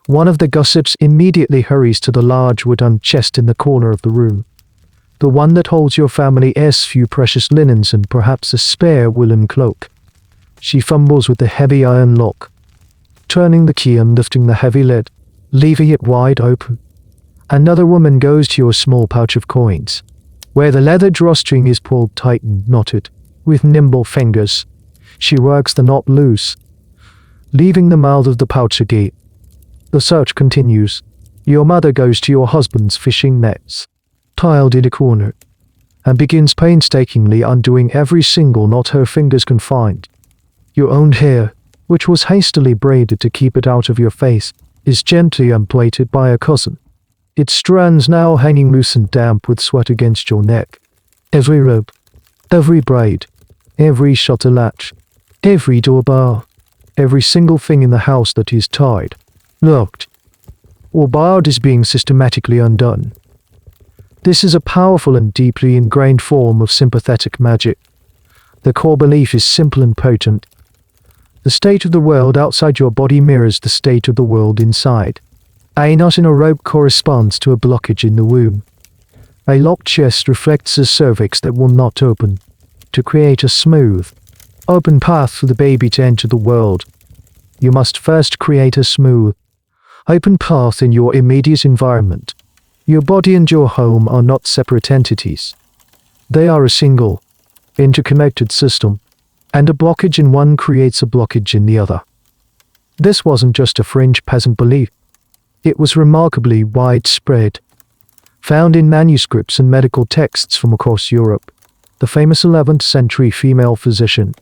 One of the gossips immediately hurries to the large wooden chest in the corner of the room, the one that holds your family's few precious linens and perhaps a spare woolen cloak. She fumbles with the heavy iron lock, turning the key and lifting the heavy lid, leaving it wide open. Another woman goes to your small pouch of coins, where the leather drawstring is pulled tight and knotted. With nimble fingers, she works the knot loose, leaving the mouth of the pouch agape. The search continues. Your mother goes to your husband's fishing nets, tiled in a corner, and begins painstakingly undoing every single knot her fingers can find. Your own hair, which was hastily braided to keep it out of your face, is gently unplaited by a cousin, its strands now hanging loose and damp with sweat against your neck. Every rope, every braid, every shutter latch, every door bar, every single thing in the house that is tied, locked, or barred is being systematically undone. This is a powerful and deeply ingrained form of sympathetic magic. The core belief is simple and potent. The state of the world outside your body mirrors the state of the world inside. A knot in a rope corresponds to a blockage in the womb. A locked chest reflects a cervix that will not open. To create a smooth, open path for the baby to enter the world, you must first create a smooth, open path in your immediate environment. Your body and your home are not separate entities. They are a single, interconnected system, and a blockage in one creates a blockage in the other. This wasn't just a fringe peasant belief. It was remarkably widespread, found in manuscripts and medical texts from across Europe. The famous 11th century female physician,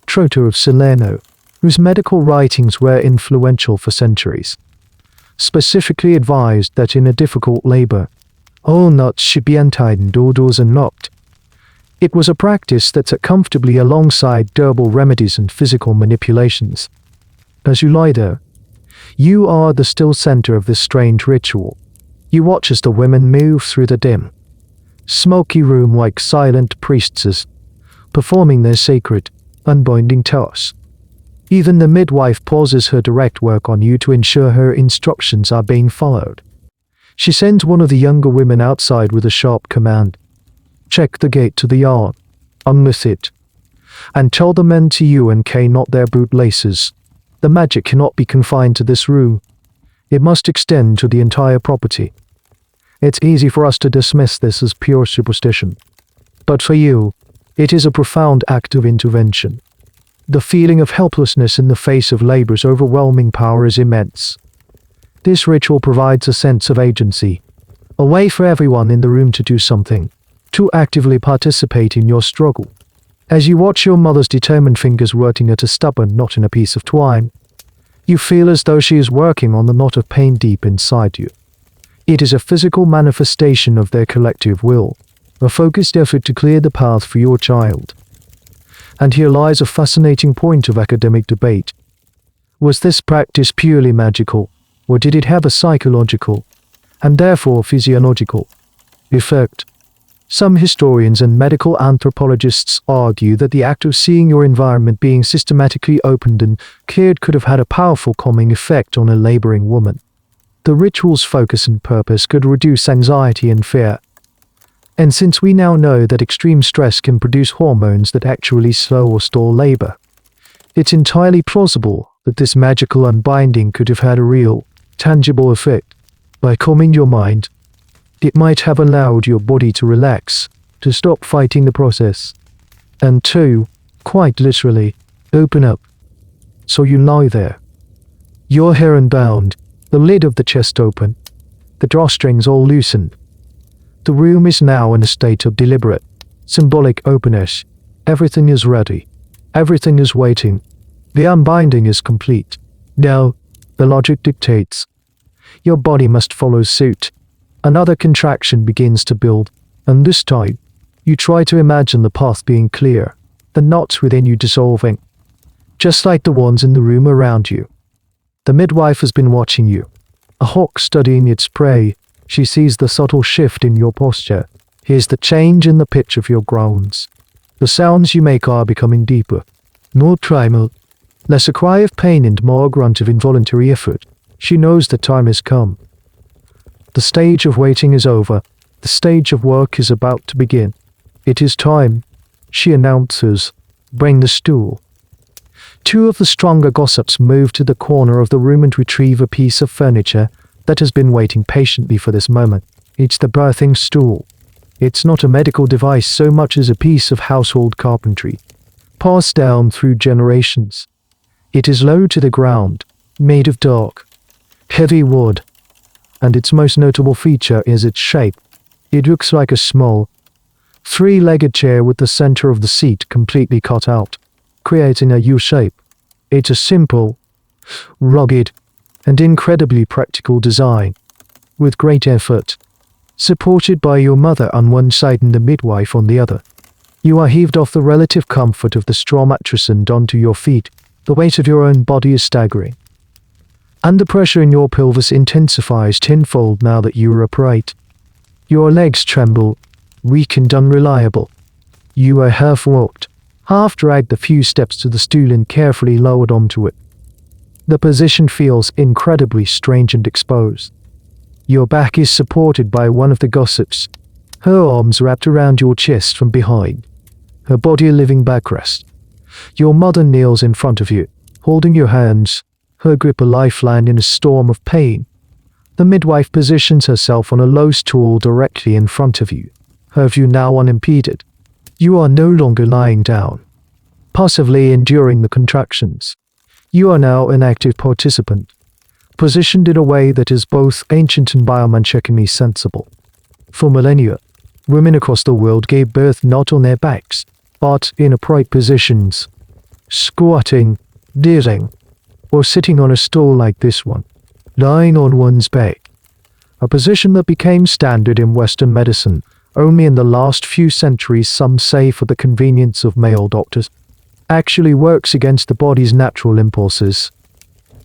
Trota of Salerno, whose medical writings were influential for centuries, specifically advised that in a difficult labor, all knots should be untied and all doors unlocked. It was a practice that sat comfortably alongside herbal remedies and physical manipulations. As you lie there, you are the still center of this strange ritual. You watch as the women move through the dim, smoky room like silent priestesses, performing their sacred, unbinding tasks. Even the midwife pauses her direct work on you to ensure her instructions are being followed. She sends one of the younger women outside with a sharp command. Check the gate to the yard, unloose it, and tell the men to you and knot their bootlaces. The magic cannot be confined to this room. It must extend to the entire property. It's easy for us to dismiss this as pure superstition, but for you, it is a profound act of intervention. The feeling of helplessness in the face of labor's overwhelming power is immense. This ritual provides a sense of agency, a way for everyone in the room to do something, to actively participate in your struggle. As you watch your mother's determined fingers working at a stubborn knot in a piece of twine, you feel as though she is working on the knot of pain deep inside you. It is a physical manifestation of their collective will, a focused effort to clear the path for your child. And here lies a fascinating point of academic debate. Was this practice purely magical, or did it have a psychological, and therefore physiological, effect? Some historians and medical anthropologists argue that the act of seeing your environment being systematically opened and cleared could have had a powerful calming effect on a laboring woman. The ritual's focus and purpose could reduce anxiety and fear. And since we now know that extreme stress can produce hormones that actually slow or stall labor, it's entirely plausible that this magical unbinding could have had a real, tangible effect. By calming your mind, it might have allowed your body to relax, to stop fighting the process, and to, quite literally, open up. So you lie there, your hair unbound, the lid of the chest open, the drawstrings all loosened. The room is now in a state of deliberate, symbolic openness. Everything is ready. Everything is waiting. The unbinding is complete. Now, the logic dictates. Your body must follow suit. Another contraction begins to build, and this time, you try to imagine the path being clear, the knots within you dissolving, just like the ones in the room around you. The midwife has been watching you, a hawk studying its prey. She sees the subtle shift in your posture, hears the change in the pitch of your groans. The sounds you make are becoming deeper, more primal, less a cry of pain and more a grunt of involuntary effort. She knows the time has come. The stage of waiting is over. The stage of work is about to begin. It is time, she announces. Bring the stool. Two of the stronger gossips move to the corner of the room and retrieve a piece of furniture that has been waiting patiently for this moment. It's the birthing stool. It's not a medical device so much as a piece of household carpentry, passed down through generations. It is low to the ground, made of dark, heavy wood, and its most notable feature is its shape. It looks like a small, three-legged chair with the center of the seat completely cut out, creating a U shape. It's a simple, rugged, and incredibly practical design, with great effort. Supported by your mother on one side and the midwife on the other, you are heaved off the relative comfort of the straw mattress and onto your feet. The weight of your own body is staggering, and the pressure in your pelvis intensifies tenfold now that you are upright. Your legs tremble, weak and unreliable. You are half walked, half dragged the few steps to the stool and carefully lowered onto it. The position feels incredibly strange and exposed. Your back is supported by one of the gossips, her arms wrapped around your chest from behind, her body a living backrest. Your mother kneels in front of you, holding your hands, her grip a lifeline in a storm of pain. The midwife positions herself on a low stool directly in front of you, her view now unimpeded. You are no longer lying down, passively enduring the contractions. You are now an active participant, positioned in a way that is both ancient and biomechanically sensible. For millennia, women across the world gave birth not on their backs, but in upright positions, squatting, kneeling, or sitting on a stool like this one, lying on one's back. A position that became standard in Western medicine only in the last few centuries, some say for the convenience of male doctors, actually works against the body's natural impulses.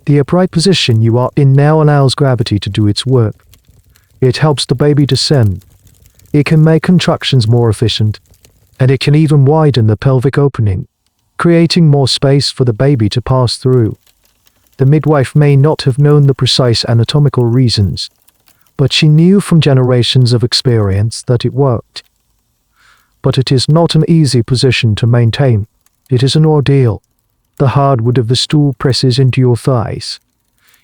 The upright position you are in now allows gravity to do its work. It helps the baby descend. It can make contractions more efficient, and it can even widen the pelvic opening, creating more space for the baby to pass through. The midwife may not have known the precise anatomical reasons, but she knew from generations of experience that it worked. But it is not an easy position to maintain. It is an ordeal. The hardwood of the stool presses into your thighs.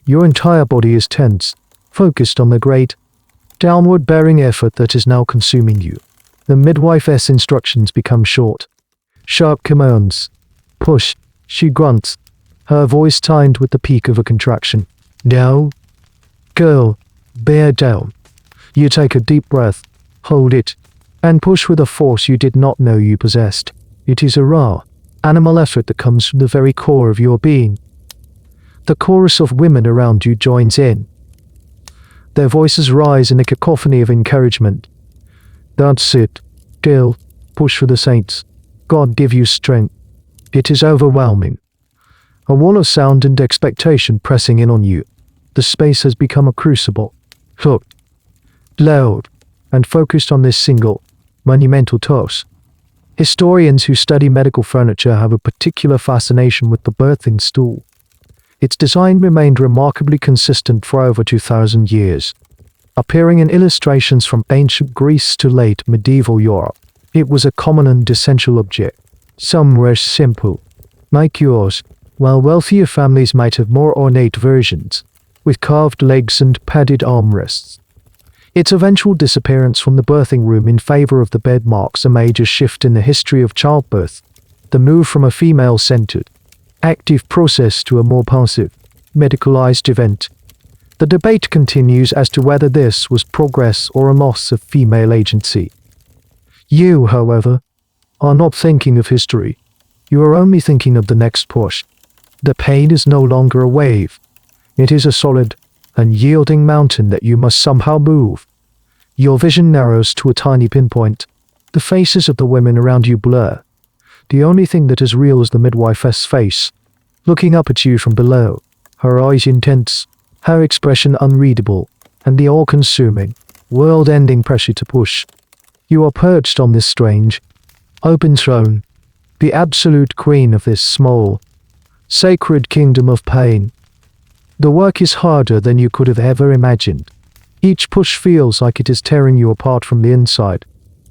Your entire body is tense, focused on the great, downward-bearing effort that is now consuming you. The midwife's instructions become short, sharp commands. Push, she grunts, her voice timed with the peak of a contraction. Now, girl, bear down. You take a deep breath, hold it, and push with a force you did not know you possessed. It is a raw, animal effort that comes from the very core of your being. The chorus of women around you joins in. Their voices rise in a cacophony of encouragement. That's it, girl, push for the saints. God give you strength. It is overwhelming. A wall of sound and expectation pressing in on you. The space has become a crucible, hooked, loud, and focused on this single, monumental task. Historians who study medical furniture have a particular fascination with the birthing stool. Its design remained remarkably consistent for over 2,000 years, appearing in illustrations from ancient Greece to late medieval Europe. It was a common and essential object. Some were simple, like yours, while wealthier families might have more ornate versions, with carved legs and padded armrests. Its eventual disappearance from the birthing room in favor of the bed marks a major shift in the history of childbirth, the move from a female-centered, active process to a more passive, medicalized event. The debate continues as to whether this was progress or a loss of female agency. You, however, are not thinking of history. You are only thinking of the next push. The pain is no longer a wave. It is a solid, unyielding mountain that you must somehow move. Your vision narrows to a tiny pinpoint. The faces of the women around you blur. The only thing that is real is the midwife's face, looking up at you from below, her eyes intense, her expression unreadable, and the all-consuming, world-ending pressure to push. You are perched on this strange, open throne, the absolute queen of this small, sacred kingdom of pain. The work is harder than you could have ever imagined. Each push feels like it is tearing you apart from the inside,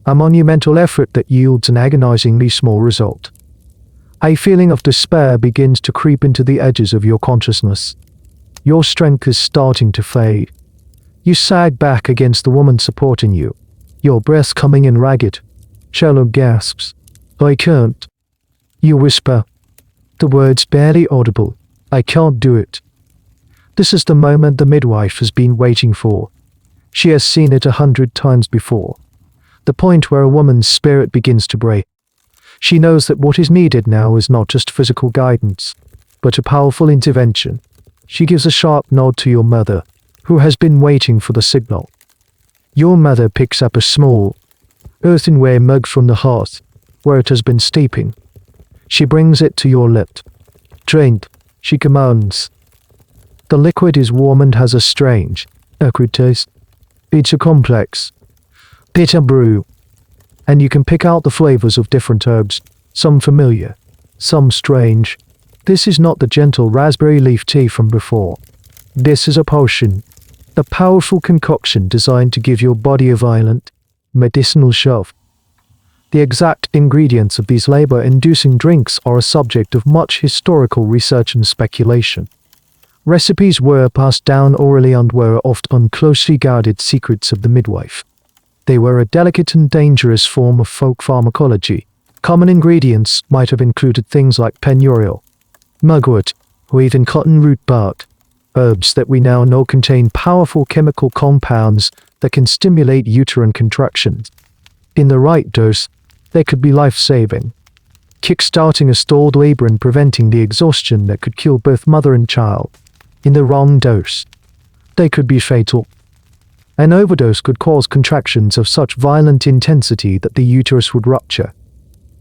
a monumental effort that yields an agonizingly small result. A feeling of despair begins to creep into the edges of your consciousness. Your strength is starting to fade. You sag back against the woman supporting you, your breath coming in ragged, shallow gasps. I can't. You whisper, the words barely audible. I can't do it. This is the moment the midwife has been waiting for. She has seen it 100 times before. The point where a woman's spirit begins to break. She knows that what is needed now is not just physical guidance, but a powerful intervention. She gives a sharp nod to your mother, who has been waiting for the signal. Your mother picks up a small, earthenware mug from the hearth, where it has been steeping. She brings it to your lips. "Drink," she commands. The liquid is warm and has a strange, acrid taste. It's a complex, bitter brew, and you can pick out the flavors of different herbs, some familiar, some strange. This is not the gentle raspberry leaf tea from before. This is a potion, a powerful concoction designed to give your body a violent, medicinal shove. The exact ingredients of these labor-inducing drinks are a subject of much historical research and speculation. Recipes were passed down orally and were often closely guarded secrets of the midwife. They were a delicate and dangerous form of folk pharmacology. Common ingredients might have included things like penurial, mugwort, or even cotton root bark, herbs that we now know contain powerful chemical compounds that can stimulate uterine contractions. In the right dose, they could be life-saving, kick-starting a stalled labor and preventing the exhaustion that could kill both mother and child. In the wrong dose, they could be fatal. An overdose could cause contractions of such violent intensity that the uterus would rupture,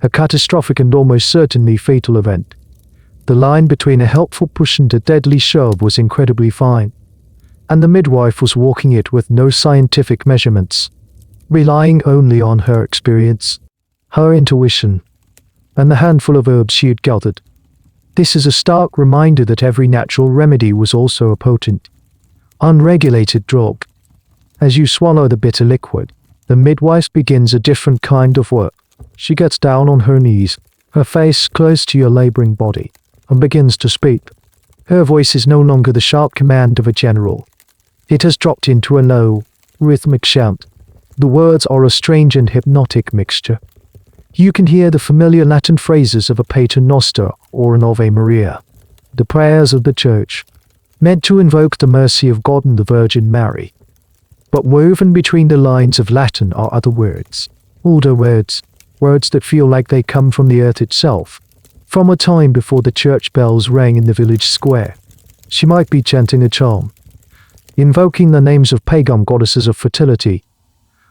a catastrophic and almost certainly fatal event. The line between a helpful push and a deadly shove was incredibly fine, and the midwife was walking it with no scientific measurements, relying only on her experience, her intuition, and the handful of herbs she had gathered. This is a stark reminder that every natural remedy was also a potent, unregulated drug. As you swallow the bitter liquid, the midwife begins a different kind of work. She gets down on her knees, her face close to your laboring body, and begins to speak. Her voice is no longer the sharp command of a general. It has dropped into a low, rhythmic chant. The words are a strange and hypnotic mixture. You can hear the familiar Latin phrases of a Pater Noster or an Ave Maria, the prayers of the Church, meant to invoke the mercy of God and the Virgin Mary. But woven between the lines of Latin are other words, older words, words that feel like they come from the earth itself, from a time before the church bells rang in the village square. She might be chanting a charm, invoking the names of pagan goddesses of fertility,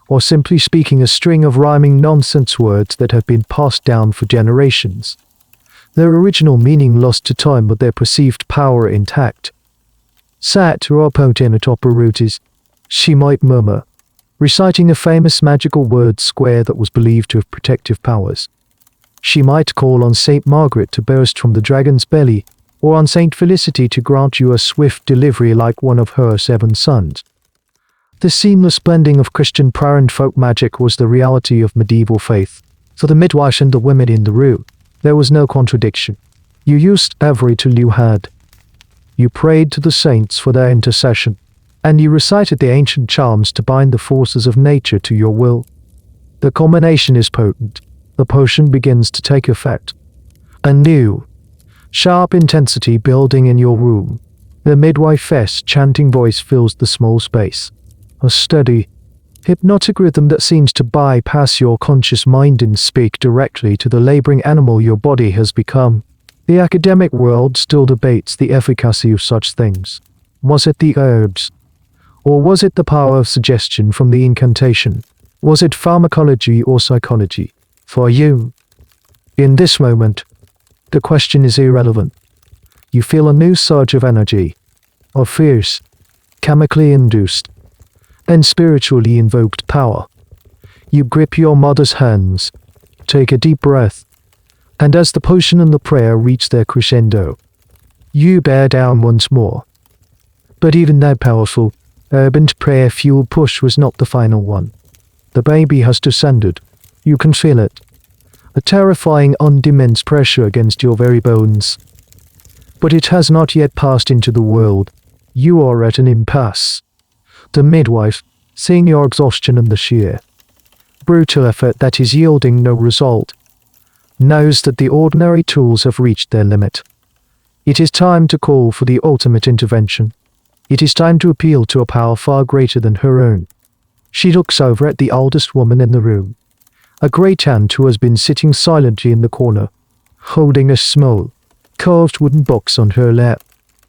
or simply speaking a string of rhyming nonsense words that have been passed down for generations, their original meaning lost to time but their perceived power intact. Sat or potent operutis, she might murmur, reciting a famous magical word square that was believed to have protective powers. She might call on Saint Margaret to burst from the dragon's belly, or on Saint Felicity to grant you a swift delivery like one of her 7 sons. The seamless blending of Christian prayer and folk magic was the reality of medieval faith. For the midwife and the women in the room, there was no contradiction. You used every tool you had. You prayed to the saints for their intercession, and you recited the ancient charms to bind the forces of nature to your will. The combination is potent. The potion begins to take effect. A new, sharp intensity building in your room. The midwife's chanting voice fills the small space. A steady, hypnotic rhythm that seems to bypass your conscious mind and speak directly to the laboring animal your body has become. The academic world still debates the efficacy of such things. Was it the herbs? Or was it the power of suggestion from the incantation? Was it pharmacology or psychology? For you, in this moment, the question is irrelevant. You feel a new surge of energy, of fierce, chemically induced, and spiritually invoked power. You grip your mother's hands, take a deep breath, and as the potion and the prayer reach their crescendo, you bear down once more. But even that powerful, urban prayer-fueled push was not the final one. The baby has descended. You can feel it. A terrifying, immense pressure against your very bones. But it has not yet passed into the world. You are at an impasse. The midwife, seeing your exhaustion and the sheer, brutal effort that is yielding no result, knows that the ordinary tools have reached their limit. It is time to call for the ultimate intervention. It is time to appeal to a power far greater than her own. She looks over at the oldest woman in the room, a great aunt who has been sitting silently in the corner, holding a small, carved wooden box on her lap.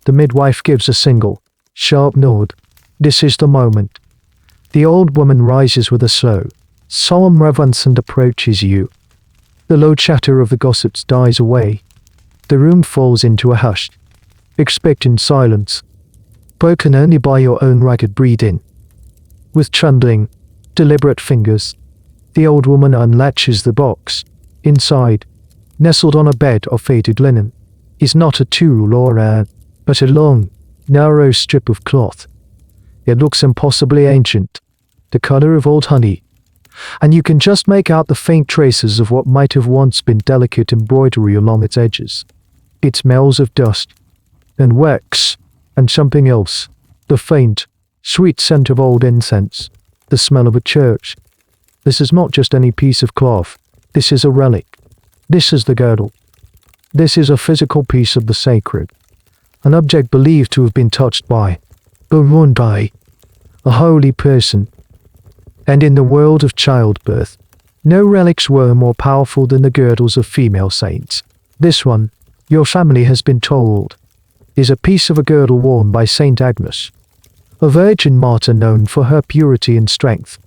The midwife gives a single, sharp nod. This is the moment. The old woman rises with a slow, solemn reverence and approaches you. The low chatter of the gossips dies away. The room falls into a hushed, expectant silence, broken only by your own ragged breathing. With trembling, deliberate fingers, the old woman unlatches the box. Inside, nestled on a bed of faded linen, is not a tool or but a long, narrow strip of cloth. It looks impossibly ancient, the color of old honey, and you can just make out the faint traces of what might have once been delicate embroidery along its edges. It smells of dust, and wax, and something else, the faint, sweet scent of old incense, the smell of a church. This is not just any piece of cloth. This is a relic. This is the girdle. This is a physical piece of the sacred, an object believed to have been touched by, but worn by, a holy person. And in the world of childbirth, no relics were more powerful than the girdles of female saints. This one, your family has been told, is a piece of a girdle worn by Saint Agnes, a virgin martyr known for her purity and strength.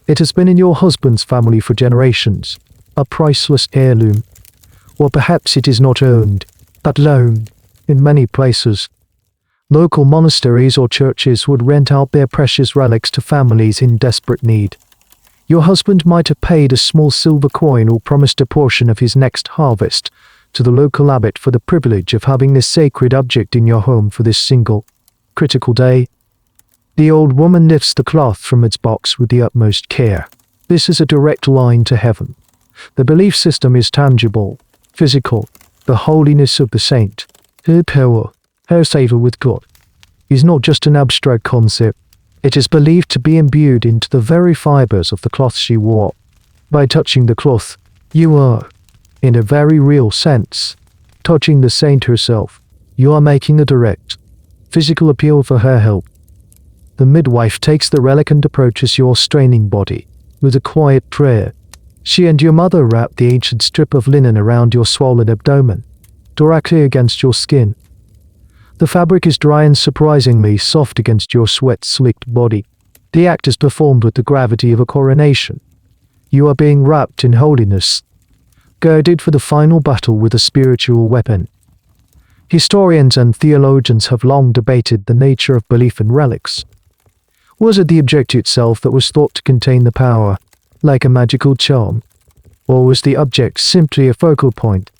It has been in your husband's family for generations, a priceless heirloom. Or perhaps it is not owned, but loaned. In many places, local monasteries or churches would rent out their precious relics to families in desperate need. Your husband might have paid a small silver coin or promised a portion of his next harvest to the local abbot for the privilege of having this sacred object in your home for this single, critical day. The old woman lifts the cloth from its box with the utmost care. This is a direct line to heaven. The belief system is tangible, physical. The holiness of the saint, her power, her favor with God, is not just an abstract concept. It is believed to be imbued into the very fibers of the cloth she wore. By touching the cloth, you are, in a very real sense, touching the saint herself. You are making a direct, physical appeal for her help. The midwife takes the relic and approaches your straining body with a quiet prayer. She and your mother wrap the ancient strip of linen around your swollen abdomen, directly against your skin. The fabric is dry and surprisingly soft against your sweat-slicked body. The act is performed with the gravity of a coronation. You are being wrapped in holiness, girded for the final battle with a spiritual weapon. Historians and theologians have long debated the nature of belief in relics. Was it the object itself that was thought to contain the power, like a magical charm? Or was the object simply a focal point,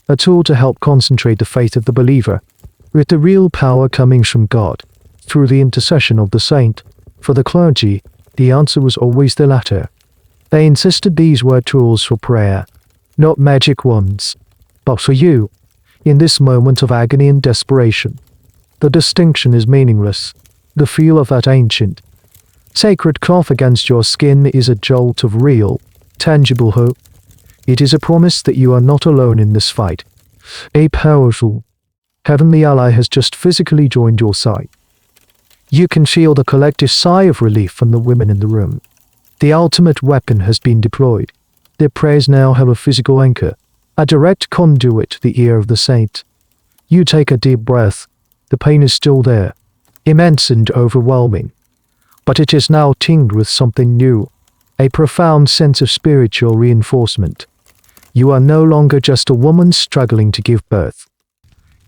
a tool to help concentrate the faith of the believer, with the real power coming from God, through the intercession of the saint? For the clergy, the answer was always the latter. They insisted these were tools for prayer, not magic wands. But for you, in this moment of agony and desperation, the distinction is meaningless. The feel of that ancient, sacred cloth against your skin is a jolt of real, tangible hope. It is a promise that you are not alone in this fight. A powerful, heavenly ally has just physically joined your side. You can feel the collective sigh of relief from the women in the room. The ultimate weapon has been deployed. Their prayers now have a physical anchor, a direct conduit to the ear of the saint. You take a deep breath. The pain is still there, immense and overwhelming, but it is now tinged with something new, a profound sense of spiritual reinforcement. You are no longer just a woman struggling to give birth.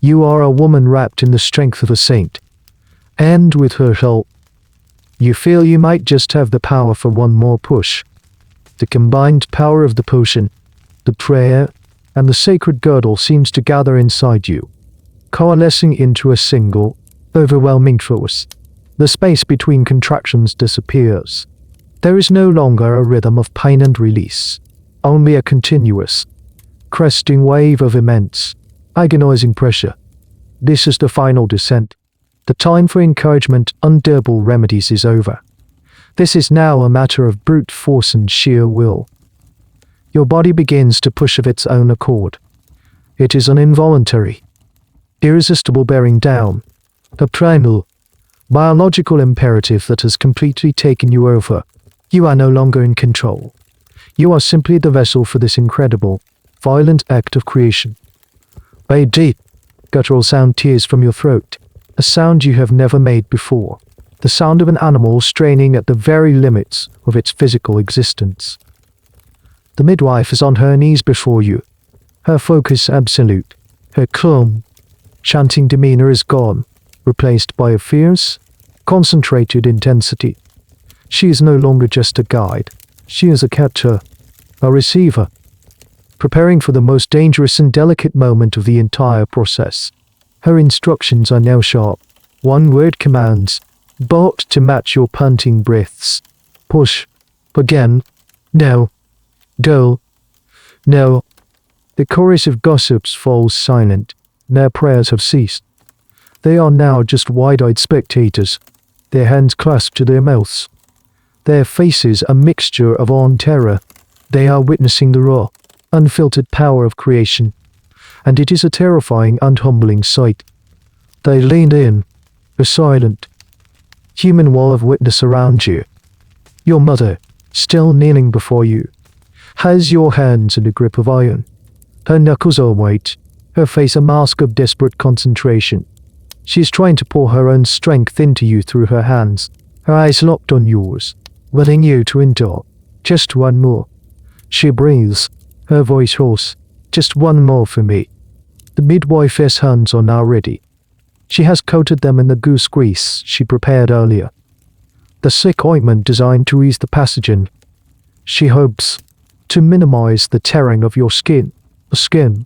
You are a woman wrapped in the strength of a saint, and with her help, you feel you might just have the power for one more push. The combined power of the potion, the prayer, and the sacred girdle seems to gather inside you, coalescing into a single, overwhelming force. The space between contractions disappears. There is no longer a rhythm of pain and release, only a continuous, cresting wave of immense, agonizing pressure. This is the final descent. The time for encouragement, undurable remedies is over. This is now a matter of brute force and sheer will. Your body begins to push of its own accord. It is an involuntary, irresistible bearing down, a primal, Biological imperative that has completely taken you over. You are no longer in control. You are simply the vessel for this incredible, violent act of creation. A deep, guttural sound tears from your throat, a sound you have never made before, the sound of an animal straining at the very limits of its physical existence. The midwife is on her knees before you, her focus absolute, her calm, chanting demeanor is gone, replaced by a fierce, concentrated intensity. She is no longer just a guide, she is a catcher, a receiver, preparing for the most dangerous and delicate moment of the entire process. Her instructions are now sharp, one-word commands, bought to match your panting breaths. Push. Again. No. Go. No. The chorus of gossips falls silent. Their prayers have ceased. They are now just wide-eyed spectators, their hands clasped to their mouths. Their faces a mixture of awe and terror. They are witnessing the raw, unfiltered power of creation, and it is a terrifying and humbling sight. They lean in, a silent, human wall of witness around you. Your mother, still kneeling before you, has your hands in a grip of iron. Her knuckles are white, her face a mask of desperate concentration. She is trying to pour her own strength into you through her hands, her eyes locked on yours, willing you to endure. Just one more. She breathes, her voice hoarse. Just one more for me. The midwife's hands are now ready. She has coated them in the goose grease she prepared earlier, the sick ointment designed to ease the pathogen. She hopes to minimize the tearing of your skin. The skin,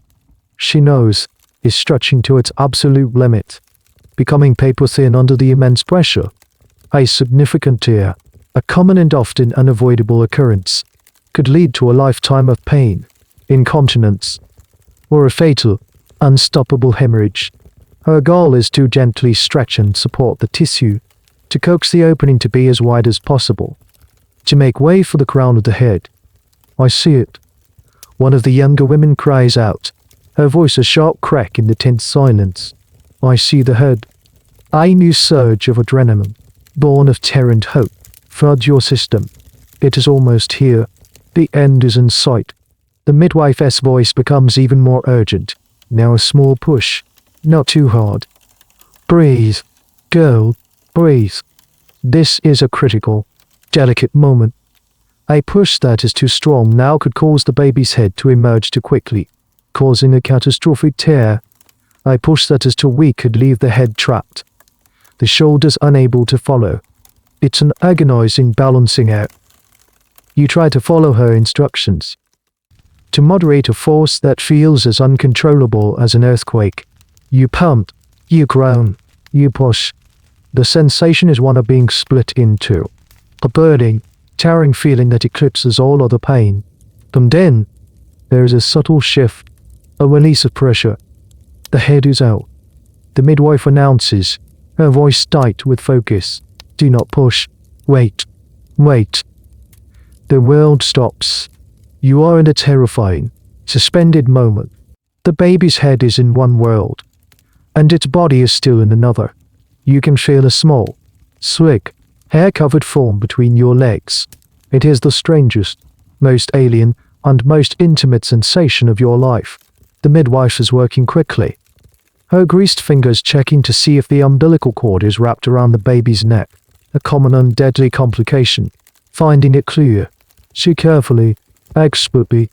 she knows, is stretching to its absolute limit, becoming paper thin under the immense pressure. A significant tear, a common and often unavoidable occurrence, could lead to a lifetime of pain, incontinence, or a fatal, unstoppable hemorrhage. Her goal is to gently stretch and support the tissue, to coax the opening to be as wide as possible, to make way for the crown of the head. I see it. One of the younger women cries out, her voice a sharp crack in the tense silence. I see the head. A new surge of adrenaline, born of terror and hope, floods your system. It is almost here. The end is in sight. The midwife's voice becomes even more urgent. Now a small push. Not too hard. Breathe. Girl, breathe. This is a critical, delicate moment. A push that is too strong now could cause the baby's head to emerge too quickly, causing a catastrophic tear. A push that is too weak could leave the head trapped, the shoulders unable to follow. It's an agonizing balancing act. You try to follow her instructions, to moderate a force that feels as uncontrollable as an earthquake. You pump, you groan, you push. The sensation is one of being split in two, a burning, tearing feeling that eclipses all other pain. And then, there is a subtle shift, a release of pressure. The head is out. The midwife announces, her voice tight with focus. Do not push. Wait. Wait. The world stops. You are in a terrifying, suspended moment. The baby's head is in one world, and its body is still in another. You can feel a small, slick, hair-covered form between your legs. It is the strangest, most alien, and most intimate sensation of your life. The midwife is working quickly, her greased fingers checking to see if the umbilical cord is wrapped around the baby's neck, a common and deadly complication. Finding it clear, she carefully, expertly,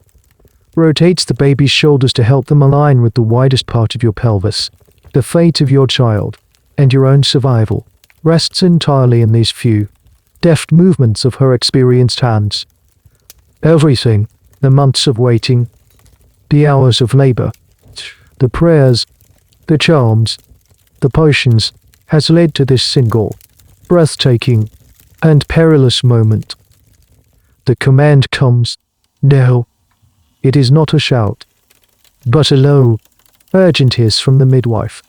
rotates the baby's shoulders to help them align with the widest part of your pelvis. The fate of your child, and your own survival, rests entirely in these few, deft movements of her experienced hands. Everything, the months of waiting, the hours of labor, the prayers, the charms, the potions, has led to this single, breathtaking, and perilous moment. The command comes, no. It is not a shout, but a low, urgent hiss from the midwife.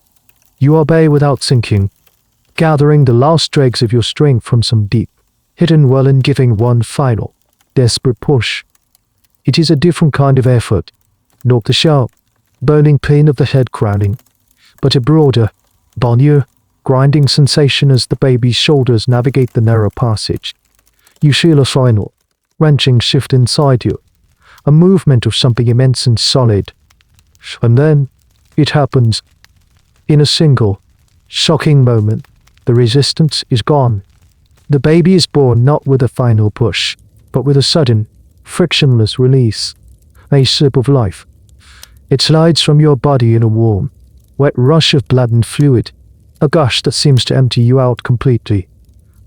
You obey without thinking, gathering the last dregs of your strength from some deep, hidden well and giving one final, desperate push. It is a different kind of effort, not the sharp, burning pain of the head crowning, but a broader, bonnier, grinding sensation as the baby's shoulders navigate the narrow passage. You feel a final, wrenching shift inside you, a movement of something immense and solid. And then, it happens. In a single, shocking moment, the resistance is gone. The baby is born not with a final push, but with a sudden, frictionless release. A sip of life. It slides from your body in a warm, wet rush of blood and fluid, a gush that seems to empty you out completely.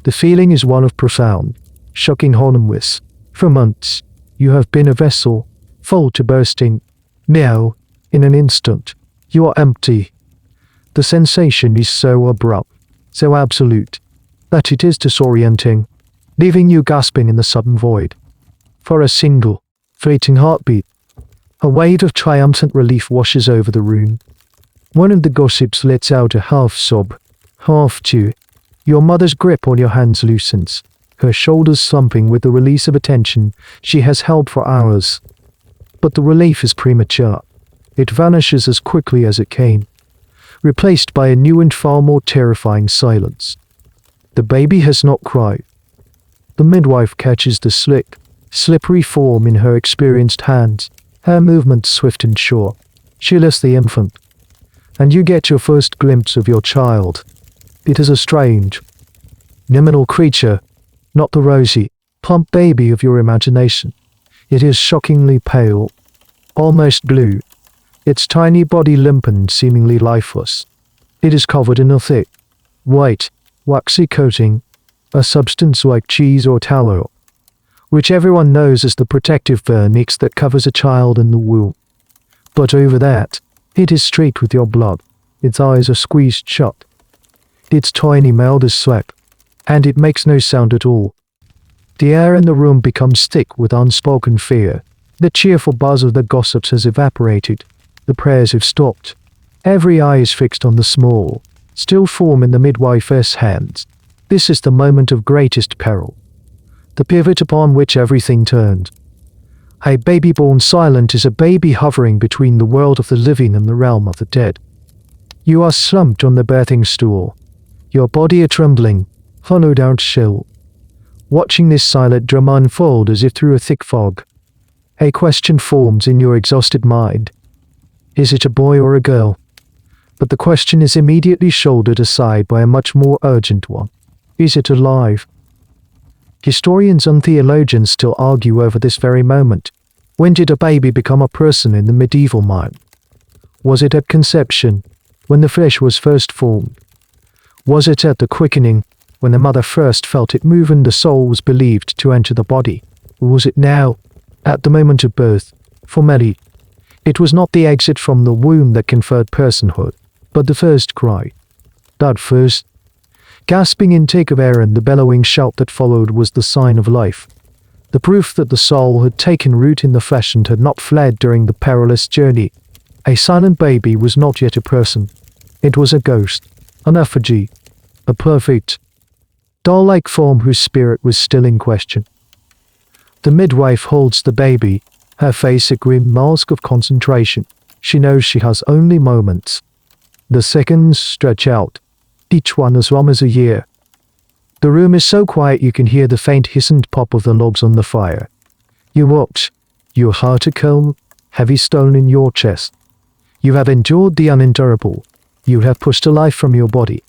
The feeling is one of profound, shocking wholeness. For months, you have been a vessel, full to bursting. Now, in an instant, you are empty. The sensation is so abrupt, so absolute, that it is disorienting, leaving you gasping in the sudden void. For a single, fleeting heartbeat, a wave of triumphant relief washes over the room. One of the gossips lets out a half sob, half chew. Your mother's grip on your hands loosens, her shoulders slumping with the release of a tension she has held for hours. But the relief is premature. It vanishes as quickly as it came, replaced by a new and far more terrifying silence. The baby has not cried. The midwife catches the slick, slippery form in her experienced hands, her movements swift and sure. She lifts the infant, and you get your first glimpse of your child. It is a strange, liminal creature, not the rosy, plump baby of your imagination. It is shockingly pale, almost blue, its tiny body limp and seemingly lifeless. It is covered in a thick, white, waxy coating, a substance like cheese or tallow, which everyone knows is the protective vernix that covers a child in the womb. But over that, it is streaked with your blood. Its eyes are squeezed shut. Its tiny mouth is slack, and it makes no sound at all. The air in the room becomes thick with unspoken fear. The cheerful buzz of the gossips has evaporated. The prayers have stopped. Every eye is fixed on the small, still form in the midwife's hands. This is the moment of greatest peril, the pivot upon which everything turned. A baby born silent is a baby hovering between the world of the living and the realm of the dead. You are slumped on the birthing stool, your body a trembling, hollowed out shell, watching this silent drama unfold as if through a thick fog. A question forms in your exhausted mind. Is it a boy or a girl? But the question is immediately shouldered aside by a much more urgent one. Is it alive? Historians and theologians still argue over this very moment. When did a baby become a person in the medieval mind? Was it at conception, when the flesh was first formed? Was it at the quickening, when the mother first felt it move and the soul was believed to enter the body? Or was it now, at the moment of birth? For many, it was not the exit from the womb that conferred personhood, but the first cry. That first, gasping intake of air and the bellowing shout that followed was the sign of life, the proof that the soul had taken root in the flesh and had not fled during the perilous journey. A silent baby was not yet a person. It was a ghost, an effigy, a perfect, doll-like form whose spirit was still in question. The midwife holds the baby, her face a grim mask of concentration. She knows she has only moments. The seconds stretch out, each one as long as a year. The room is so quiet you can hear the faint hiss and pop of the logs on the fire. You watch, your heart a cold, heavy stone in your chest. You have endured the unendurable. You have pushed a life from your body.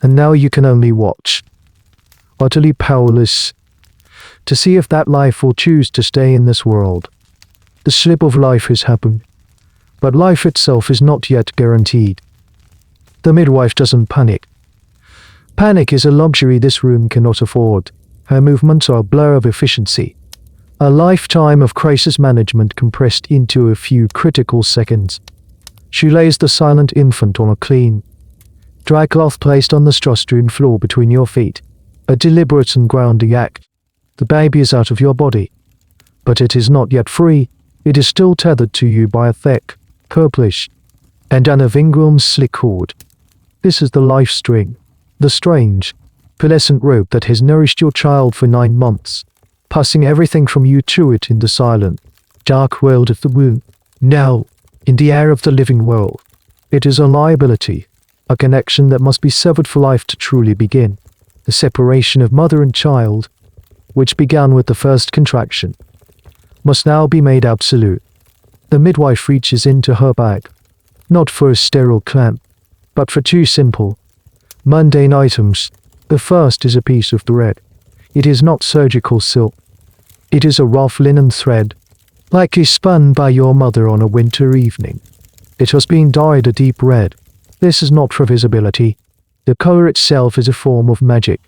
And now you can only watch, utterly powerless, to see if that life will choose to stay in this world. The slip of life has happened, but life itself is not yet guaranteed. The midwife doesn't panic. Panic is a luxury this room cannot afford. Her movements are a blur of efficiency, a lifetime of crisis management compressed into a few critical seconds. She lays the silent infant on a clean, dry cloth placed on the straw-strewn floor between your feet. A deliberate and grounding act. The baby is out of your body, but it is not yet free. It is still tethered to you by a thick, purplish, and Anna slick cord. This is the life string, the strange, pearlescent rope that has nourished your child for 9 months, passing everything from you to it in the silent, dark world of the womb. Now, in the air of the living world, it is a liability, a connection that must be severed for life to truly begin. The separation of mother and child, which began with the first contraction, must now be made absolute. The midwife reaches into her bag, not for a sterile clamp, but for two simple, mundane items. The first is a piece of thread. It is not surgical silk. It is a rough linen thread, likely spun by your mother on a winter evening. It has been dyed a deep red. This is not for visibility. The color itself is a form of magic,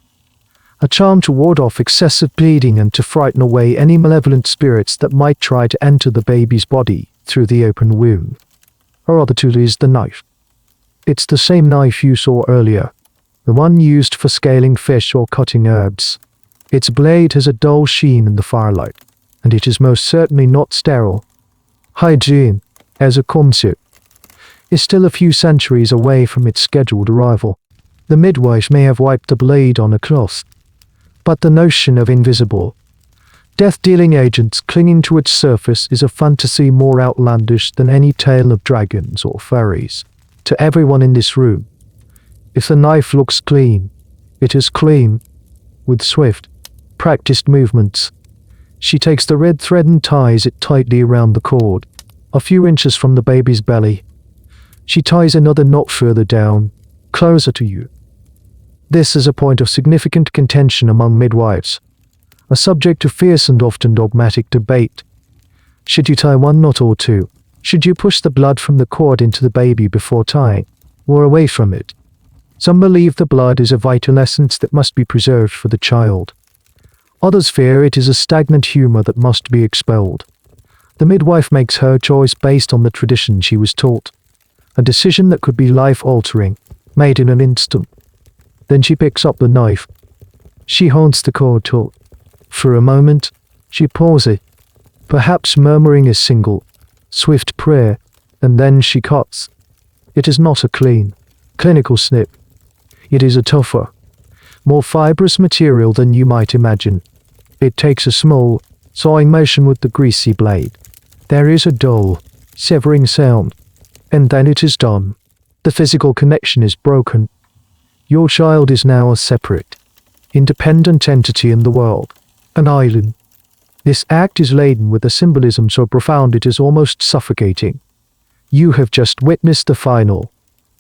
a charm to ward off excessive bleeding and to frighten away any malevolent spirits that might try to enter the baby's body through the open wound. Our other tool is the knife. It's the same knife you saw earlier, the one used for scaling fish or cutting herbs. Its blade has a dull sheen in the firelight, and it is most certainly not sterile. Hygiene, as a concept, is still a few centuries away from its scheduled arrival. The midwife may have wiped the blade on a cloth, but the notion of invisible, death-dealing agents clinging to its surface is a fantasy more outlandish than any tale of dragons or fairies. To everyone in this room, if the knife looks clean, it is clean. With swift, practiced movements, she takes the red thread and ties it tightly around the cord, a few inches from the baby's belly. She ties another knot further down, closer to you. This is a point of significant contention among midwives, a subject of fierce and often dogmatic debate. Should you tie one knot or two? Should you push the blood from the cord into the baby before tying, or away from it? Some believe the blood is a vital essence that must be preserved for the child. Others fear it is a stagnant humor that must be expelled. The midwife makes her choice based on the tradition she was taught, a decision that could be life-altering, made in an instant. Then she picks up the knife. She holds the cord taut. For a moment, she pauses, perhaps murmuring a single, swift prayer, and then she cuts. It is not a clean, clinical snip. It is a tougher, more fibrous material than you might imagine. It takes a small, sawing motion with the greasy blade. There is a dull, severing sound, and then it is done. The physical connection is broken. Your child is now a separate, independent entity in the world, an island. This act is laden with a symbolism so profound it is almost suffocating. You have just witnessed the final,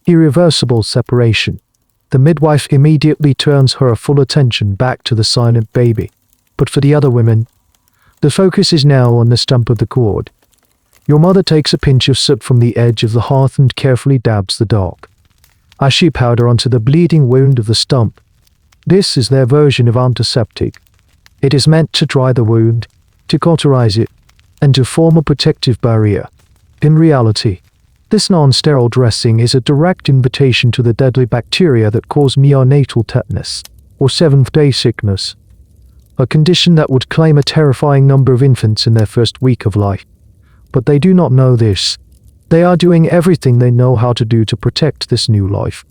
irreversible separation. The midwife immediately turns her full attention back to the silent baby. But for the other women, the focus is now on the stump of the cord. Your mother takes a pinch of soot from the edge of the hearth and carefully dabs the dark, ashy powder onto the bleeding wound of the stump. This is their version of antiseptic. It is meant to dry the wound, to cauterize it, and to form a protective barrier. In reality, this non-sterile dressing is a direct invitation to the deadly bacteria that cause neonatal tetanus, or seventh-day sickness, a condition that would claim a terrifying number of infants in their first week of life. But they do not know this. They are doing everything they know how to do to protect this new life.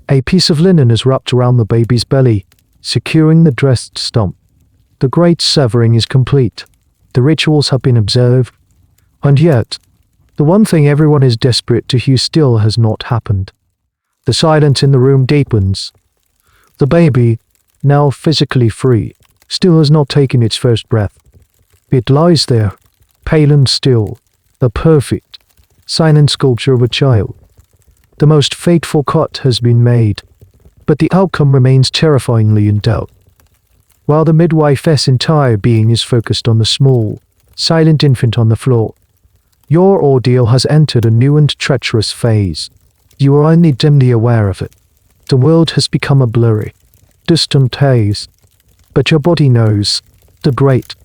A piece of linen is wrapped around the baby's belly, securing the dressed stump. The great severing is complete. The rituals have been observed. And yet, the one thing everyone is desperate to hear still has not happened. The silence in the room deepens. The baby, now physically free, still has not taken its first breath. It lies there, pale and still, a perfect, silent sculpture of a child. The most fateful cut has been made, but the outcome remains terrifyingly in doubt. While the midwife's entire being is focused on the small, silent infant on the floor, your ordeal has entered a new and treacherous phase. You are only dimly aware of it. The world has become a blurry, distant haze. But your body knows. The great,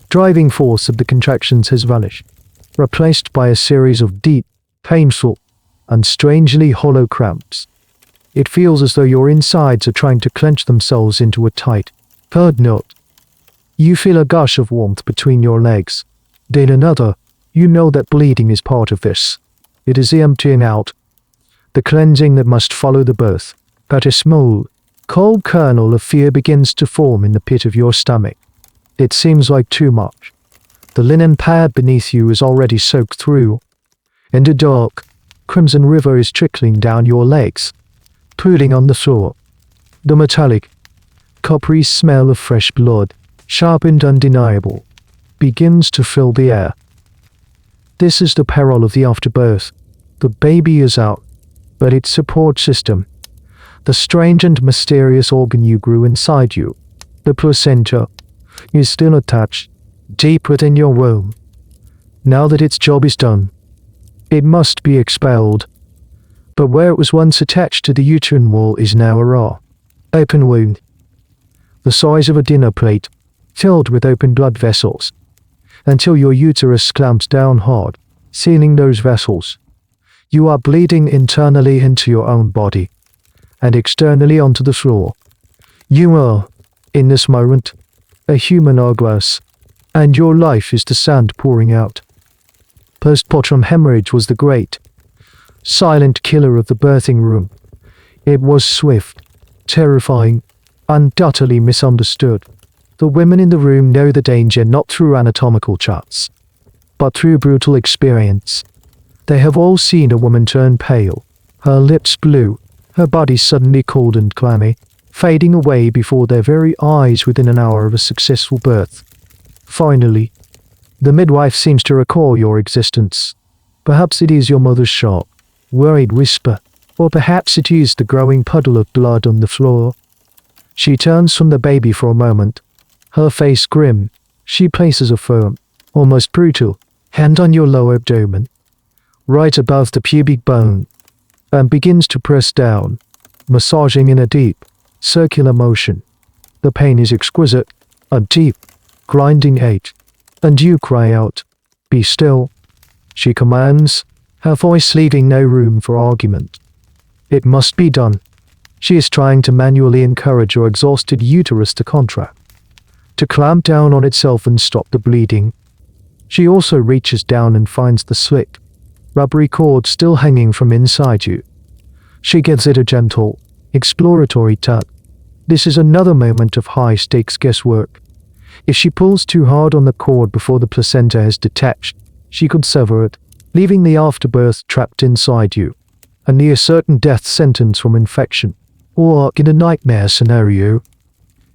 driving force of the contractions has vanished, replaced by a series of deep, painful, and strangely hollow cramps. It feels as though your insides are trying to clench themselves into a tight, hard knot. You feel a gush of warmth between your legs. Then another. You know that bleeding is part of this. It is the emptying out, the cleansing that must follow the birth. But a small, cold kernel of fear begins to form in the pit of your stomach. It seems like too much. The linen pad beneath you is already soaked through, and a dark, crimson river is trickling down your legs, pooling on the floor. The metallic, coppery smell of fresh blood, sharp and undeniable, begins to fill the air. This is the peril of the afterbirth. The baby is out, but its support system, the strange and mysterious organ you grew inside you, the placenta, is still attached, deep within your womb. Now that its job is done, it must be expelled. But where it was once attached to the uterine wall is now a raw, open wound, the size of a dinner plate, filled with open blood vessels, until your uterus clamps down hard, sealing those vessels. You are bleeding internally into your own body, and externally onto the floor. You are, in this moment, a human hourglass, and your life is the sand pouring out. Postpartum hemorrhage was the great, silent killer of the birthing room. It was swift, terrifying, undoubtedly misunderstood. The women in the room know the danger not through anatomical charts, but through brutal experience. They have all seen a woman turn pale, her lips blue, her body suddenly cold and clammy, fading away before their very eyes within an hour of a successful birth. Finally, the midwife seems to recall your existence. Perhaps it is your mother's sharp, worried whisper, or perhaps it is the growing puddle of blood on the floor. She turns from the baby for a moment, her face grim. She places a firm, almost brutal, hand on your lower abdomen, right above the pubic bone, and begins to press down, massaging in a deep, circular motion. The pain is exquisite, a deep, grinding ache, and you cry out, "Be still," she commands, her voice leaving no room for argument. It must be done. She is trying to manually encourage your exhausted uterus to contract, to clamp down on itself and stop the bleeding. She also reaches down and finds the slick, rubbery cord still hanging from inside you. She gives it a gentle, exploratory tug. This is another moment of high-stakes guesswork. If she pulls too hard on the cord before the placenta has detached, she could sever it, leaving the afterbirth trapped inside you, a near-certain death sentence from infection. Or, in a nightmare scenario,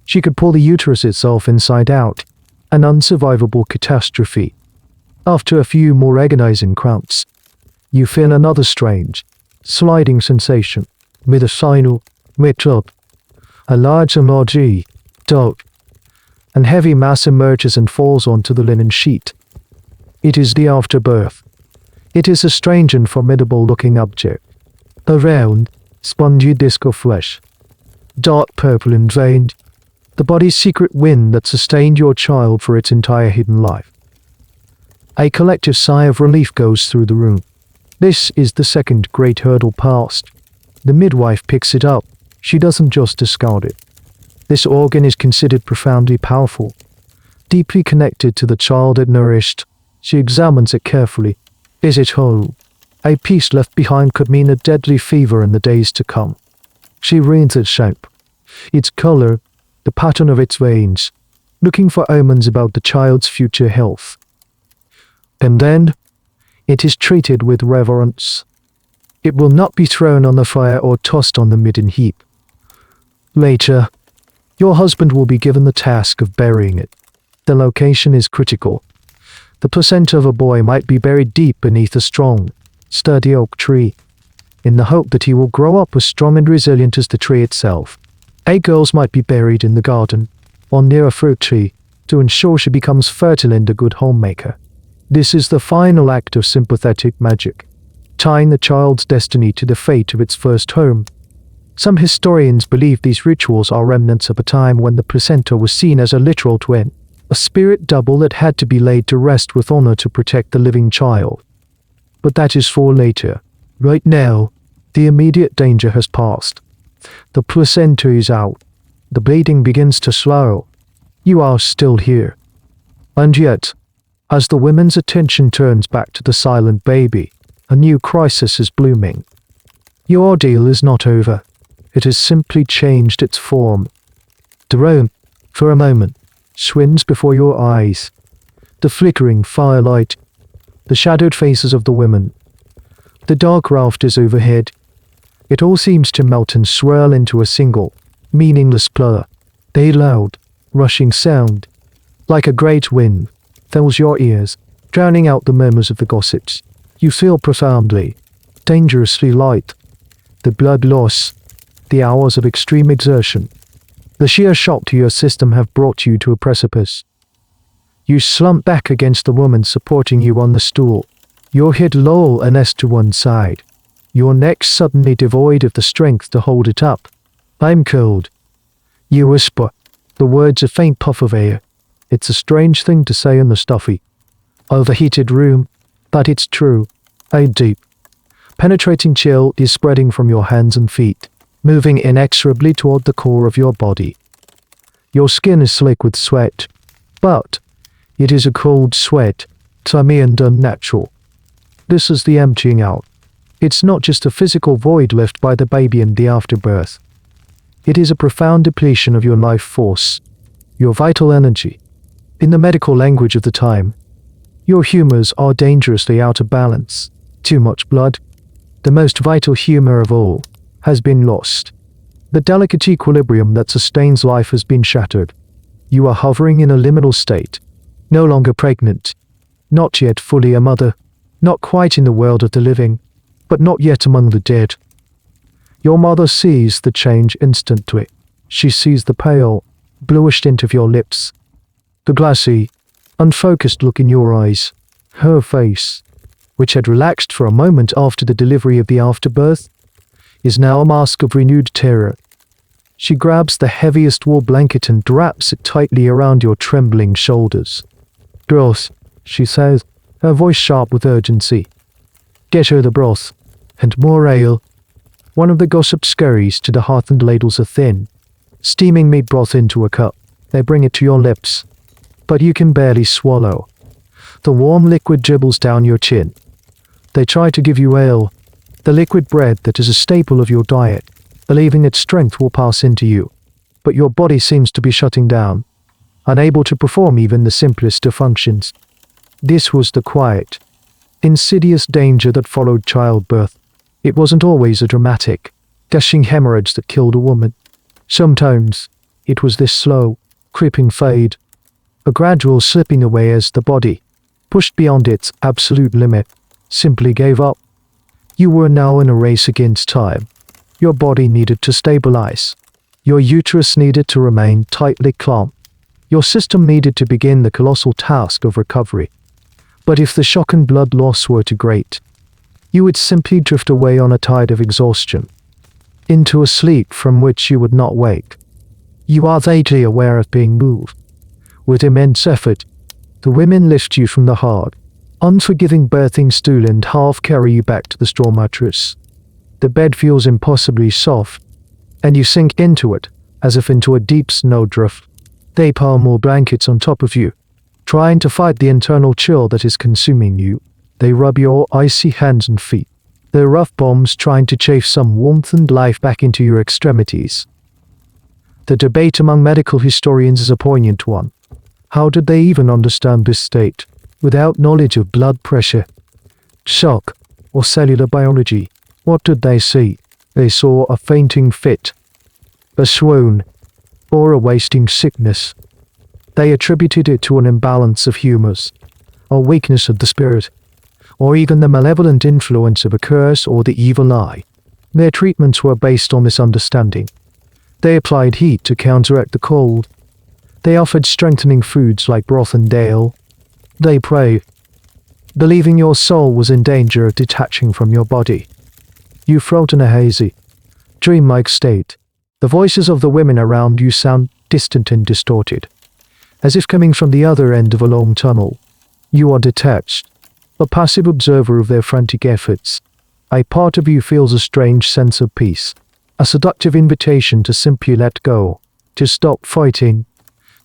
she could pull the uterus itself inside out, an unsurvivable catastrophe. After a few more agonizing cramps, you feel another strange, sliding sensation, mediastinal, mid-top. A large MRG, dark, and heavy mass emerges and falls onto the linen sheet. It is the afterbirth. It is a strange and formidable-looking object. A round, spongy disc of flesh, dark purple and veined, the body's secret wind that sustained your child for its entire hidden life. A collective sigh of relief goes through the room. This is the second great hurdle passed. The midwife picks it up. She doesn't just discard it. This organ is considered profoundly powerful, deeply connected to the child it nourished. She examines it carefully. Is it whole? A piece left behind could mean a deadly fever in the days to come. She reads its shape, its color, the pattern of its veins, looking for omens about the child's future health. And then, it is treated with reverence. It will not be thrown on the fire or tossed on the midden heap. Later, your husband will be given the task of burying it. The location is critical. The placenta of a boy might be buried deep beneath a strong, sturdy oak tree, in the hope that he will grow up as strong and resilient as the tree itself. A girl's might be buried in the garden, or near a fruit tree, to ensure she becomes fertile and a good homemaker. This is the final act of sympathetic magic, tying the child's destiny to the fate of its first home. Some historians believe these rituals are remnants of a time when the placenta was seen as a literal twin, a spirit double that had to be laid to rest with honor to protect the living child. But that is for later. Right now, the immediate danger has passed. The placenta is out. The bleeding begins to slow. You are still here. And yet, as the women's attention turns back to the silent baby, a new crisis is blooming. Your ordeal is not over. It has simply changed its form. The room, for a moment, swims before your eyes. The flickering firelight, the shadowed faces of the women, The dark rafters overhead. It all seems to melt and swirl into a single, meaningless blur. A loud, rushing sound, like a great wind, fills your ears, drowning out the murmurs of the gossips. You feel profoundly, dangerously light. The blood loss, the hours of extreme exertion, the sheer shock to your system have brought you to a precipice. You slump back against the woman supporting you on the stool. Your head low and S to one side. Your neck suddenly devoid of the strength to hold it up. I'm cold. You whisper, the words a faint puff of air. It's a strange thing to say in the stuffy, overheated room, but it's true. A deep, penetrating chill is spreading from your hands and feet, moving inexorably toward the core of your body. Your skin is slick with sweat, but it is a cold sweat, tummy and unnatural. This is the emptying out. It's not just a physical void left by the baby in the afterbirth. It is a profound depletion of your life force, your vital energy. In the medical language of the time, your humors are dangerously out of balance. Too much blood, the most vital humor of all, has been lost. The delicate equilibrium that sustains life has been shattered. You are hovering in a liminal state, no longer pregnant, not yet fully a mother, not quite in the world of the living, but not yet among the dead. Your mother sees the change instantly. She sees the pale, bluish tint of your lips, the glassy, unfocused look in your eyes. Her face, which had relaxed for a moment after the delivery of the afterbirth, is now a mask of renewed terror. She grabs the heaviest wool blanket and wraps it tightly around your trembling shoulders. "Broth," she says, her voice sharp with urgency. "Get her the broth, and more ale." One of the gossips scurries to the hearth and ladles a thin, steaming meat broth into a cup. They bring it to your lips, but you can barely swallow. The warm liquid dribbles down your chin. They try to give you ale, the liquid bread that is a staple of your diet, believing its strength will pass into you, but your body seems to be shutting down, unable to perform even the simplest of functions. This was the quiet, insidious danger that followed childbirth. It wasn't always a dramatic, gushing hemorrhage that killed a woman. Sometimes it was this slow, creeping fade, a gradual slipping away as the body, pushed beyond its absolute limit, simply gave up. You were now in a race against time. Your body needed to stabilize. Your uterus needed to remain tightly clamped. Your system needed to begin the colossal task of recovery. But if the shock and blood loss were too great, you would simply drift away on a tide of exhaustion, into a sleep from which you would not wake. You are vaguely aware of being moved. With immense effort, the women lift you from the hard, unforgiving birthing stool and half carry you back to the straw mattress. The bed feels impossibly soft, and you sink into it, as if into a deep snowdrift. They pile more blankets on top of you, trying to fight the internal chill that is consuming you. They rub your icy hands and feet, their rough palms trying to chafe some warmth and life back into your extremities. The debate among medical historians is a poignant one. How did they even understand this state, without knowledge of blood pressure, shock, or cellular biology? What did they see? They saw a fainting fit, a swoon, or a wasting sickness. They attributed it to an imbalance of humors, a weakness of the spirit, or even the malevolent influence of a curse or the evil eye. Their treatments were based on this understanding. They applied heat to counteract the cold. They offered strengthening foods like broth and ale. They prayed, believing your soul was in danger of detaching from your body. You float in a hazy, dreamlike state. The voices of the women around you sound distant and distorted, as if coming from the other end of a long tunnel. You are detached, a passive observer of their frantic efforts. A part of you feels a strange sense of peace, a seductive invitation to simply let go, to stop fighting,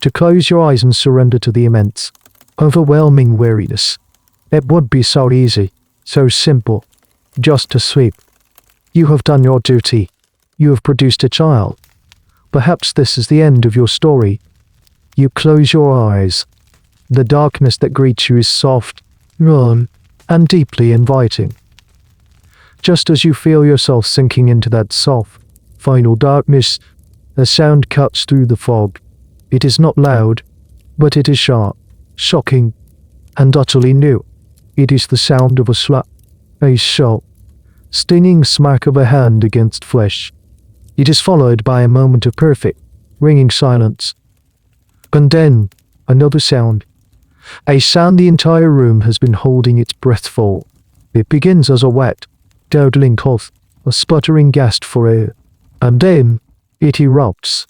to close your eyes and surrender to the immense, overwhelming weariness. It would be so easy, so simple, just to sleep. You have done your duty. You have produced a child. Perhaps this is the end of your story. You close your eyes. The darkness that greets you is soft, warm, and deeply inviting. Just as you feel yourself sinking into that soft, final darkness, a sound cuts through the fog. It is not loud, but it is sharp, shocking, and utterly new. It is the sound of a slap, a sharp, stinging smack of a hand against flesh. It is followed by a moment of perfect, ringing silence. And then, another sound. A sound the entire room has been holding its breath for. It begins as a wet, gurgling cough, a sputtering gasp for air. And then, it erupts.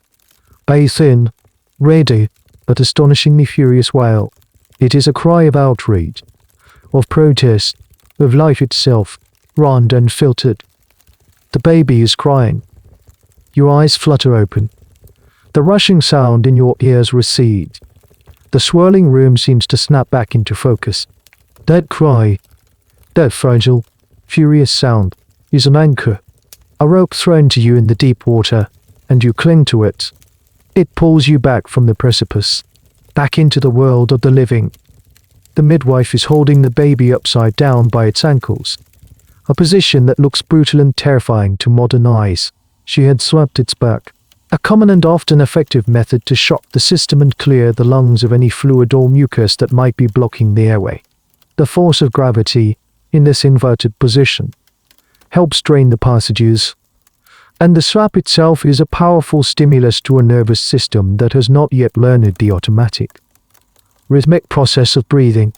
A thin, ready, but astonishingly furious wail. It is a cry of outrage, of protest, of life itself, raw and unfiltered. The baby is crying. Your eyes flutter open. The rushing sound in your ears recedes. The swirling room seems to snap back into focus. That cry, that fragile, furious sound, is an anchor, a rope thrown to you in the deep water, and you cling to it. It pulls you back from the precipice, back into the world of the living. The midwife is holding the baby upside down by its ankles, a position that looks brutal and terrifying to modern eyes. She had swept its back, a common and often effective method to shock the system and clear the lungs of any fluid or mucus that might be blocking the airway. The force of gravity, in this inverted position, helps drain the passages, and the slap itself is a powerful stimulus to a nervous system that has not yet learned the automatic, rhythmic process of breathing.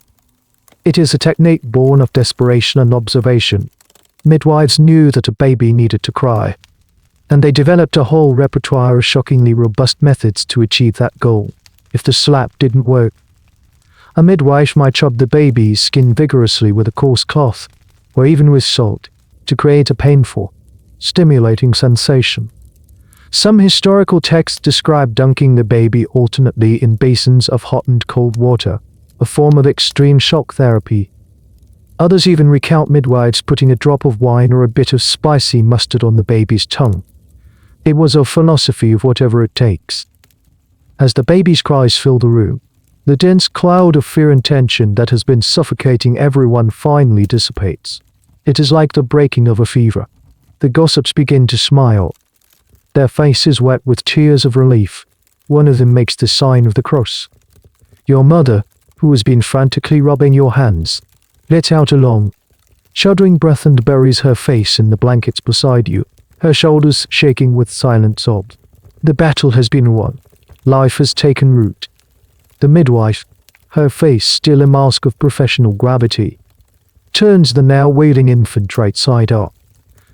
It is a technique born of desperation and observation. Midwives knew that a baby needed to cry, and they developed a whole repertoire of shockingly robust methods to achieve that goal. If the slap didn't work, a midwife might chop the baby's skin vigorously with a coarse cloth, or even with salt, to create a painful, stimulating sensation. Some historical texts describe dunking the baby alternately in basins of hot and cold water, a form of extreme shock therapy. Others even recount midwives putting a drop of wine or a bit of spicy mustard on the baby's tongue. It was a philosophy of whatever it takes. As the baby's cries fill the room, the dense cloud of fear and tension that has been suffocating everyone finally dissipates. It is like the breaking of a fever. The gossips begin to smile, their faces wet with tears of relief. One of them makes the sign of the cross. Your mother, who has been frantically rubbing your hands, lets out a long, shuddering breath and buries her face in the blankets beside you, her shoulders shaking with silent sobs. The battle has been won. Life has taken root. The midwife, her face still a mask of professional gravity, turns the now wailing infant right side up.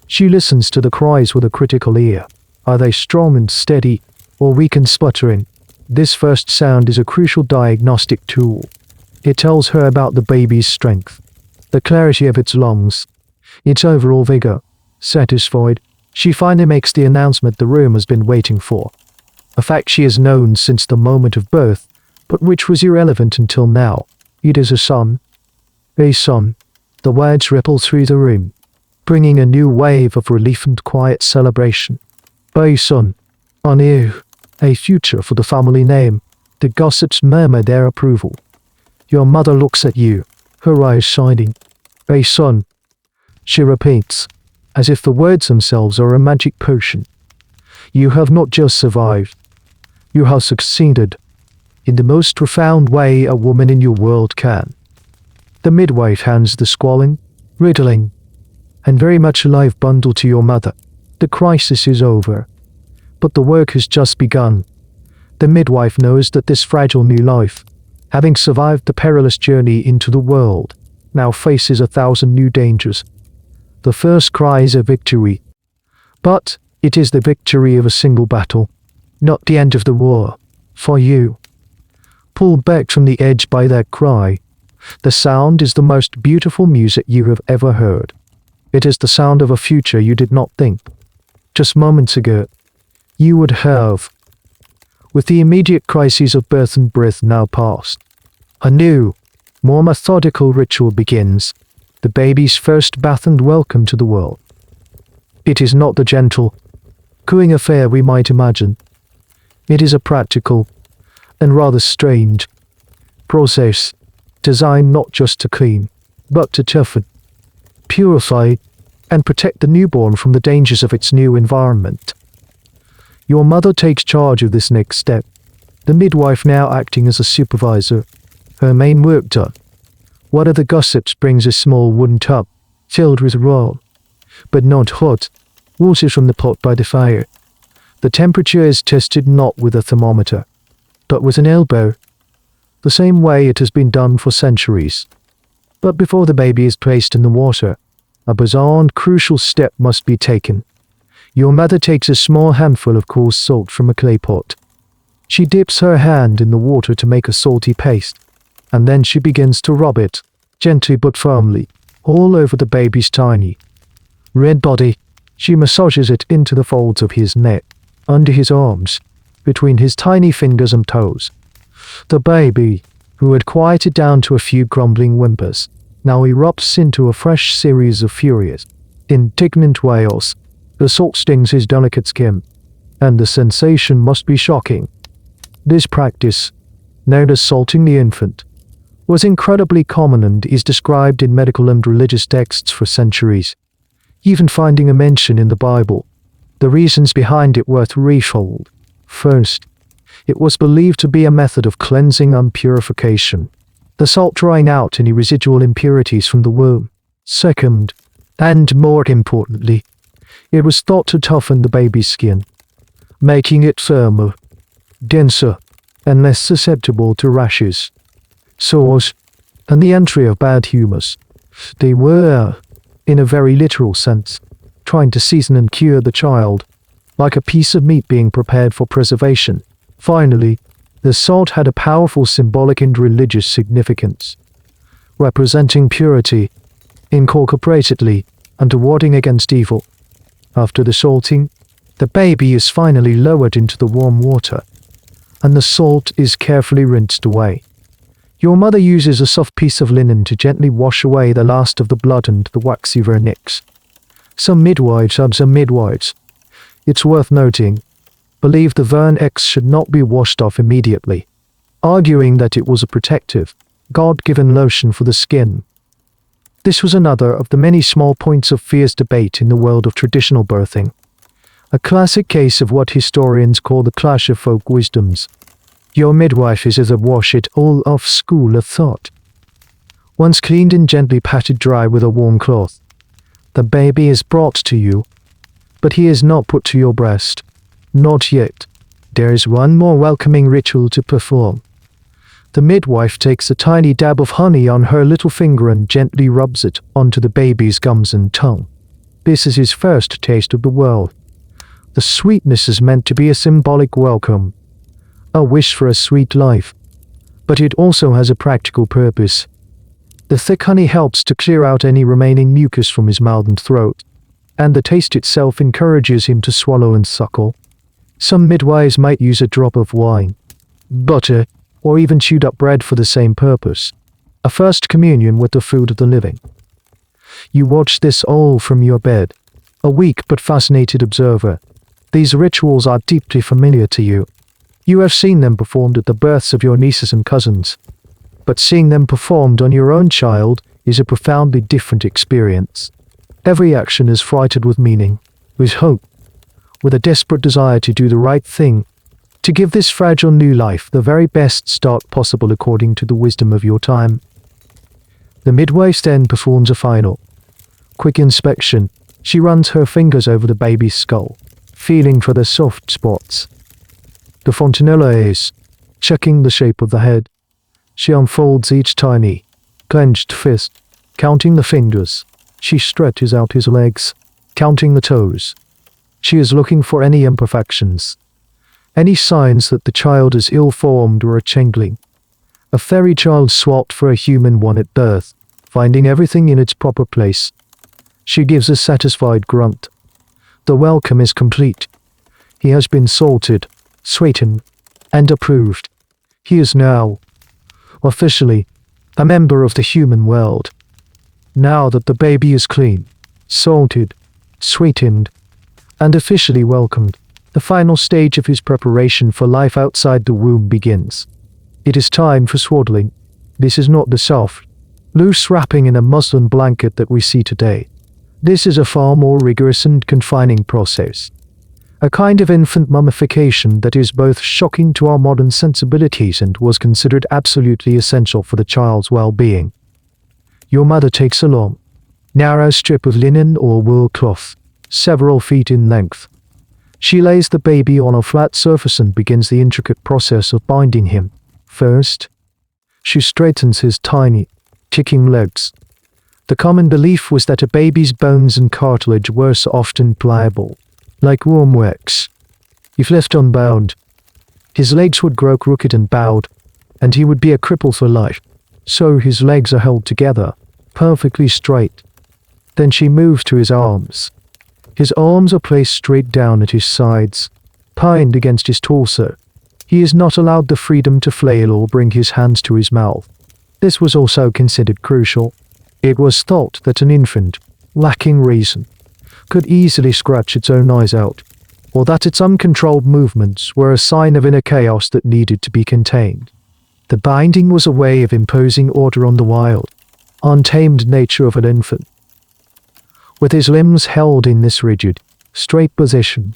She listens to the cries with a critical ear. Are they strong and steady, or weak and sputtering? This first sound is a crucial diagnostic tool. It tells her about the baby's strength, the clarity of its lungs, its overall vigor. Satisfied, she finally makes the announcement the room has been waiting for. A fact she has known since the moment of birth, but which was irrelevant until now. It is a son. A son. The words ripple through the room, bringing a new wave of relief and quiet celebration. A son. On you. A future for the family name. The gossips murmur their approval. Your mother looks at you, her eyes shining. A son. She repeats, as if the words themselves are a magic potion. You have not just survived. You have succeeded, in the most profound way a woman in your world can. The midwife hands the squalling, riddling, and very much alive bundle to your mother. The crisis is over, but the work has just begun. The midwife knows that this fragile new life, having survived the perilous journey into the world, now faces 1,000 new dangers. The first cry is a victory, but it is the victory of a single battle, not the end of the war. For you, pulled back from the edge by that cry, the sound is the most beautiful music you have ever heard. It is the sound of a future you did not think, just moments ago, you would have. With the immediate crises of birth and breath now past, a new, more methodical ritual begins, the baby's first bath and welcome to the world. It is not the gentle, cooing affair we might imagine. It is a practical, and rather strange, process, designed not just to clean, but to toughen, purify, and protect the newborn from the dangers of its new environment. Your mother takes charge of this next step, the midwife now acting as a supervisor. Her main work done. One of the gossips brings a small wooden tub, filled with raw, but not hot, water from the pot by the fire. The temperature is tested not with a thermometer, but with an elbow, the same way it has been done for centuries. But before the baby is placed in the water, a bizarre and crucial step must be taken. Your mother takes a small handful of coarse salt from a clay pot. She dips her hand in the water to make a salty paste, and then she begins to rub it, gently but firmly, all over the baby's tiny, red body. She massages it into the folds of his neck, under his arms, between his tiny fingers and toes. The baby, who had quieted down to a few grumbling whimpers, now erupts into a fresh series of furious, indignant wails. The salt stings his delicate skin, and the sensation must be shocking. This practice, known as salting the infant, was incredibly common and is described in medical and religious texts for centuries, even finding a mention in the Bible. The reasons behind it were threefold. First, it was believed to be a method of cleansing and purification, the salt drying out any residual impurities from the womb. Second, and more importantly, it was thought to toughen the baby's skin, making it firmer, denser, and less susceptible to rashes, sores, and the entry of bad humors. They were, in a very literal sense, trying to season and cure the child, like a piece of meat being prepared for preservation. Finally, the salt had a powerful symbolic and religious significance, representing purity, incorporatedly, and warding against evil. After the salting, the baby is finally lowered into the warm water, and the salt is carefully rinsed away. Your mother uses a soft piece of linen to gently wash away the last of the blood and the waxy vernix. Some midwives, it's worth noting, believe the vernix should not be washed off immediately, arguing that it was a protective, God-given lotion for the skin. This was another of the many small points of fierce debate in the world of traditional birthing, a classic case of what historians call the clash of folk wisdoms. Your midwife is as a wash it all off school of thought. Once cleaned and gently patted dry with a warm cloth, the baby is brought to you, but he is not put to your breast. Not yet. There is one more welcoming ritual to perform. The midwife takes a tiny dab of honey on her little finger and gently rubs it onto the baby's gums and tongue. This is his first taste of the world. The sweetness is meant to be a symbolic welcome, a wish for a sweet life, but it also has a practical purpose. The thick honey helps to clear out any remaining mucus from his mouth and throat, and the taste itself encourages him to swallow and suckle. Some midwives might use a drop of wine, butter, or even chewed up bread for the same purpose, a first communion with the food of the living. You watch this all from your bed, a weak but fascinated observer. These rituals are deeply familiar to you. You have seen them performed at the births of your nieces and cousins, but seeing them performed on your own child is a profoundly different experience. Every action is freighted with meaning, with hope, with a desperate desire to do the right thing, to give this fragile new life the very best start possible according to the wisdom of your time. The midwife then performs a final, quick inspection. She runs her fingers over the baby's skull, feeling for the soft spots. The fontanella is checking the shape of the head. She unfolds each tiny, clenched fist, counting the fingers. She stretches out his legs, counting the toes. She is looking for any imperfections, any signs that the child is ill-formed or a changeling. A fairy child swapped for a human one at birth, finding everything in its proper place. She gives a satisfied grunt. The welcome is complete. He has been salted, sweetened, and approved. He is now, officially, a member of the human world. Now that the baby is clean, salted, sweetened, and officially welcomed, the final stage of his preparation for life outside the womb begins. It is time for swaddling. This is not the soft, loose wrapping in a muslin blanket that we see today. This is a far more rigorous and confining process. A kind of infant mummification that is both shocking to our modern sensibilities and was considered absolutely essential for the child's well-being. Your mother takes a long, narrow strip of linen or wool cloth, several feet in length. She lays the baby on a flat surface and begins the intricate process of binding him. First, she straightens his tiny, kicking legs. The common belief was that a baby's bones and cartilage were so often pliable, like warm wax. If left unbound, his legs would grow crooked and bowed, and he would be a cripple for life. So his legs are held together, perfectly straight. Then she moves to his arms. His arms are placed straight down at his sides, pinned against his torso. He is not allowed the freedom to flail or bring his hands to his mouth. This was also considered crucial. It was thought that an infant, lacking reason, could easily scratch its own eyes out, or that its uncontrolled movements were a sign of inner chaos that needed to be contained. The binding was a way of imposing order on the wild, untamed nature of an infant. With his limbs held in this rigid, straight position,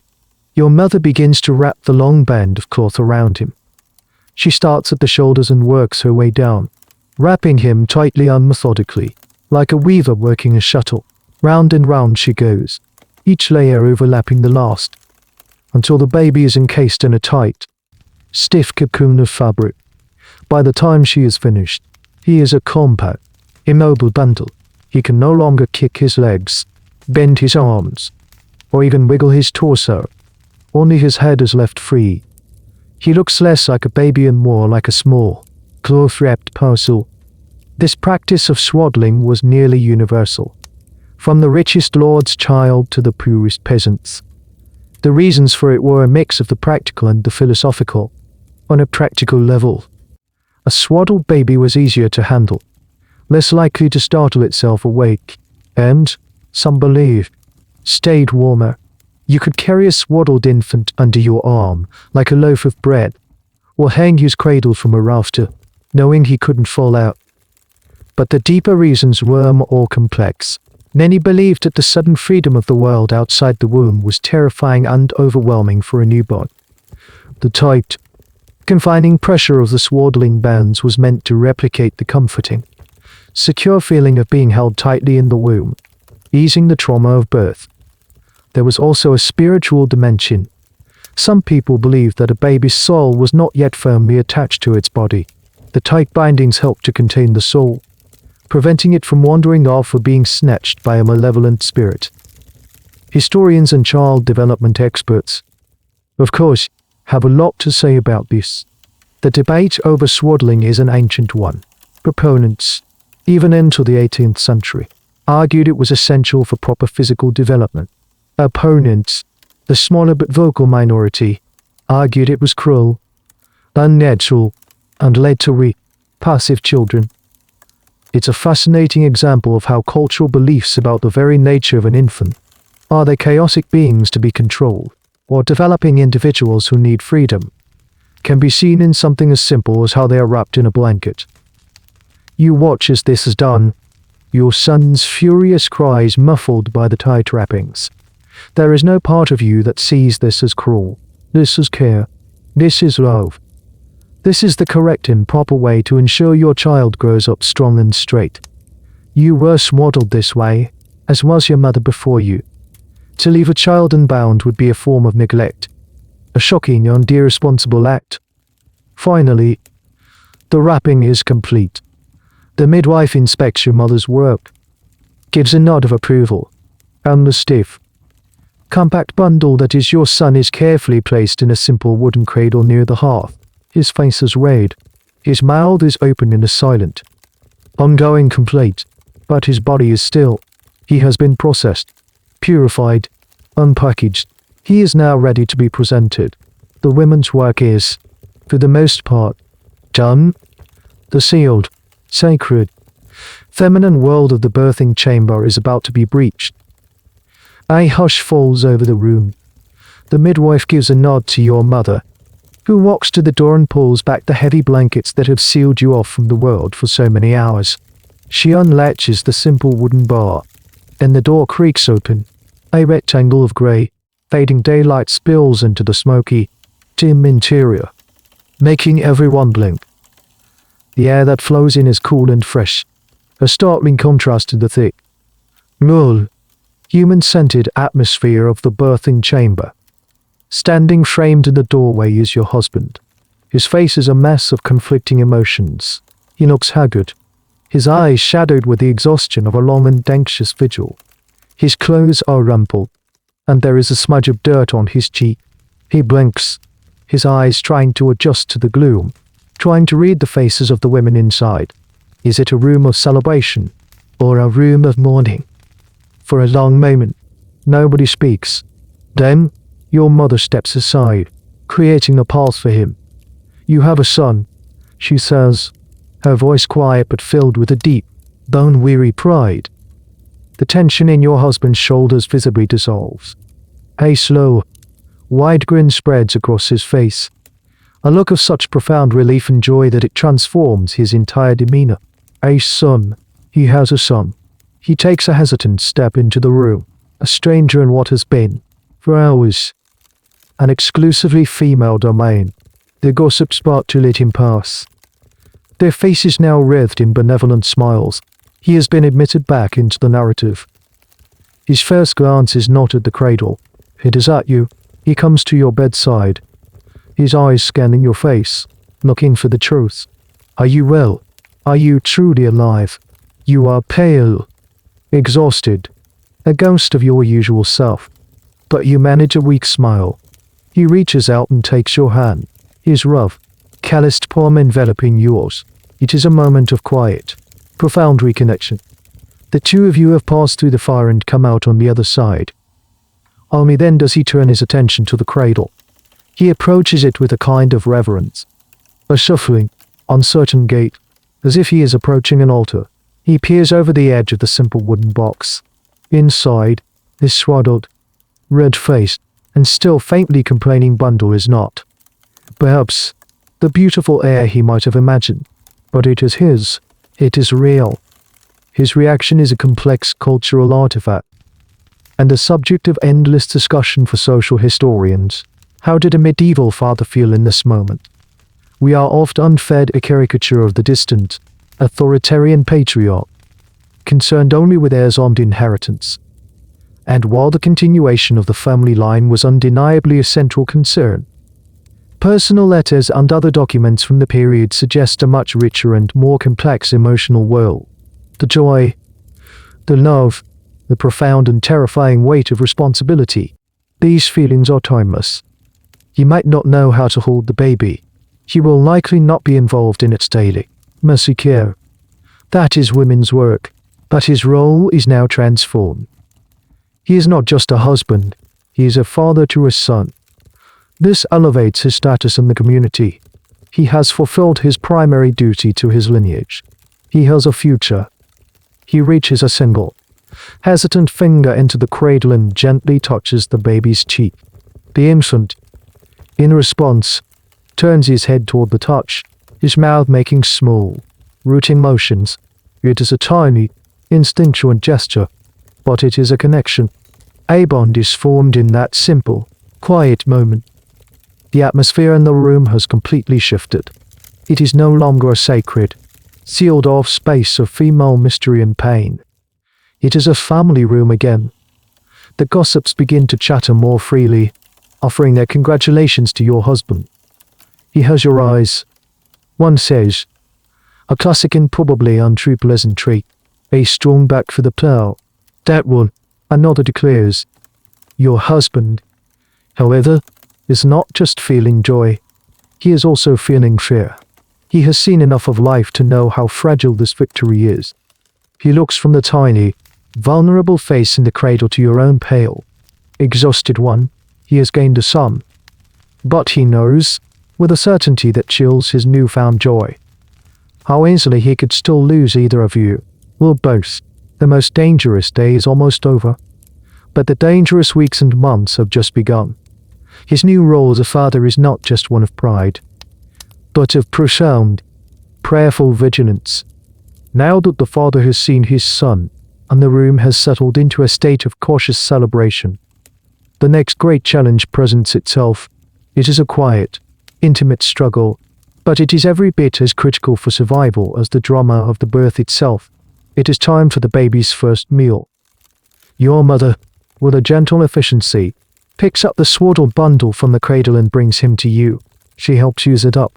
your mother begins to wrap the long band of cloth around him. She starts at the shoulders and works her way down, wrapping him tightly and methodically, like a weaver working a shuttle. Round and round she goes, each layer overlapping the last, until the baby is encased in a tight, stiff cocoon of fabric. By the time she is finished, he is a compact, immobile bundle. He can no longer kick his legs, bend his arms, or even wiggle his torso. Only his head is left free. He looks less like a baby and more like a small, cloth-wrapped parcel. This practice of swaddling was nearly universal, from the richest lord's child to the poorest peasants. The reasons for it were a mix of the practical and the philosophical. On a practical level, a swaddled baby was easier to handle, less likely to startle itself awake, and, some believed, stayed warmer. You could carry a swaddled infant under your arm, like a loaf of bread, or hang his cradle from a rafter, knowing he couldn't fall out. But the deeper reasons were more complex. Many believed that the sudden freedom of the world outside the womb was terrifying and overwhelming for a newborn. The tight, confining pressure of the swaddling bands was meant to replicate the comforting, secure feeling of being held tightly in the womb, easing the trauma of birth. There was also a spiritual dimension. Some people believed that a baby's soul was not yet firmly attached to its body. The tight bindings helped to contain the soul, preventing it from wandering off or being snatched by a malevolent spirit. Historians and child development experts, of course, have a lot to say about this. The debate over swaddling is an ancient one. Proponents, even into the 18th century, argued it was essential for proper physical development. Opponents, the smaller but vocal minority, argued it was cruel, unnatural, and led to weak, passive children. It's a fascinating example of how cultural beliefs about the very nature of an infant, are they chaotic beings to be controlled, or developing individuals who need freedom, can be seen in something as simple as how they are wrapped in a blanket. You watch as this is done, your son's furious cries muffled by the tight wrappings. There is no part of you that sees this as cruel. This is care. This is love. This is the correct and proper way to ensure your child grows up strong and straight. You were swaddled this way, as was your mother before you. To leave a child unbound would be a form of neglect, a shocking and irresponsible act. Finally, the wrapping is complete. The midwife inspects your mother's work, gives a nod of approval, and the stiff, compact bundle that is your son is carefully placed in a simple wooden cradle near the hearth. His face is red, his mouth is open in a silent, ongoing complaint, but his body is still. He has been processed, purified, unpackaged. He is now ready to be presented. The women's work is, for the most part, done. The sealed, sacred, feminine world of the birthing chamber is about to be breached. A hush falls over the room. The midwife gives a nod to your mother, who walks to the door and pulls back the heavy blankets that have sealed you off from the world for so many hours. She unlatches the simple wooden bar, and the door creaks open. A rectangle of grey, fading daylight spills into the smoky, dim interior, making everyone blink. The air that flows in is cool and fresh, a startling contrast to the thick, mull, human-scented atmosphere of the birthing chamber. Standing framed in the doorway is your husband. His face is a mess of conflicting emotions. He looks haggard, his eyes shadowed with the exhaustion of a long and anxious vigil. His clothes are rumpled, and there is a smudge of dirt on his cheek. He blinks, his eyes trying to adjust to the gloom, trying to read the faces of the women inside. Is it a room of celebration, or a room of mourning? For a long moment, nobody speaks. Then, your mother steps aside, creating a path for him. "You have a son," she says, her voice quiet but filled with a deep, bone-weary pride. The tension in your husband's shoulders visibly dissolves. A slow, wide grin spreads across his face, a look of such profound relief and joy that it transforms his entire demeanor. A son. He has a son. He takes a hesitant step into the room, a stranger in what has been, for hours, an exclusively female domain. The gossips start to let him pass, their faces now wreathed in benevolent smiles. He has been admitted back into the narrative. His first glance is not at the cradle. It is at you. He comes to your bedside, his eyes scanning your face, looking for the truth. Are you well? Are you truly alive? You are pale, exhausted, a ghost of your usual self. But you manage a weak smile. He reaches out and takes your hand, his rough, calloused palm enveloping yours. It is a moment of quiet, profound reconnection. The two of you have passed through the fire and come out on the other side. Only then does he turn his attention to the cradle. He approaches it with a kind of reverence, a shuffling, uncertain gait, as if he is approaching an altar. He peers over the edge of the simple wooden box. Inside, this swaddled, red-faced, and still faintly complaining bundle is not, perhaps, the beautiful heir he might have imagined, but it is his. It is real. His reaction is a complex cultural artifact, and the subject of endless discussion for social historians. How did a medieval father feel in this moment? We are often fed a caricature of the distant, authoritarian patriarch, concerned only with heirs and inheritance. And while the continuation of the family line was undeniably a central concern, personal letters and other documents from the period suggest a much richer and more complex emotional world. The joy, the love, the profound and terrifying weight of responsibility. These feelings are timeless. He might not know how to hold the baby. He will likely not be involved in its daily, messy care. That is women's work, but his role is now transformed. He is not just a husband, he is a father to a son. This elevates his status in the community. He has fulfilled his primary duty to his lineage. He has a future. He reaches a single, hesitant finger into the cradle and gently touches the baby's cheek. The infant, in response, turns his head toward the touch, his mouth making small, rooting motions. It is a tiny, instinctual gesture, but it is a connection. A bond is formed in that simple, quiet moment. The atmosphere in the room has completely shifted. It is no longer a sacred, sealed-off space of female mystery and pain. It is a family room again. The gossips begin to chatter more freely, offering their congratulations to your husband. He has your eyes. One says, a classic and probably untrue pleasantry, a strong back for the plow. That one, another declares. Your husband, however, is not just feeling joy. He is also feeling fear. He has seen enough of life to know how fragile this victory is. He looks from the tiny, vulnerable face in the cradle to your own pale, exhausted one. He has gained a son. But he knows, with a certainty that chills his newfound joy, how easily he could still lose either of you, or both. The most dangerous day is almost over, but the dangerous weeks and months have just begun. His new role as a father is not just one of pride, but of profound, prayerful vigilance. Now that the father has seen his son, and the room has settled into a state of cautious celebration. The next great challenge presents itself. It is a quiet, intimate struggle, but it is every bit as critical for survival as the drama of the birth itself. It is time for the baby's first meal. Your mother, with a gentle efficiency, picks up the swaddled bundle from the cradle and brings him to you. She helps use it up,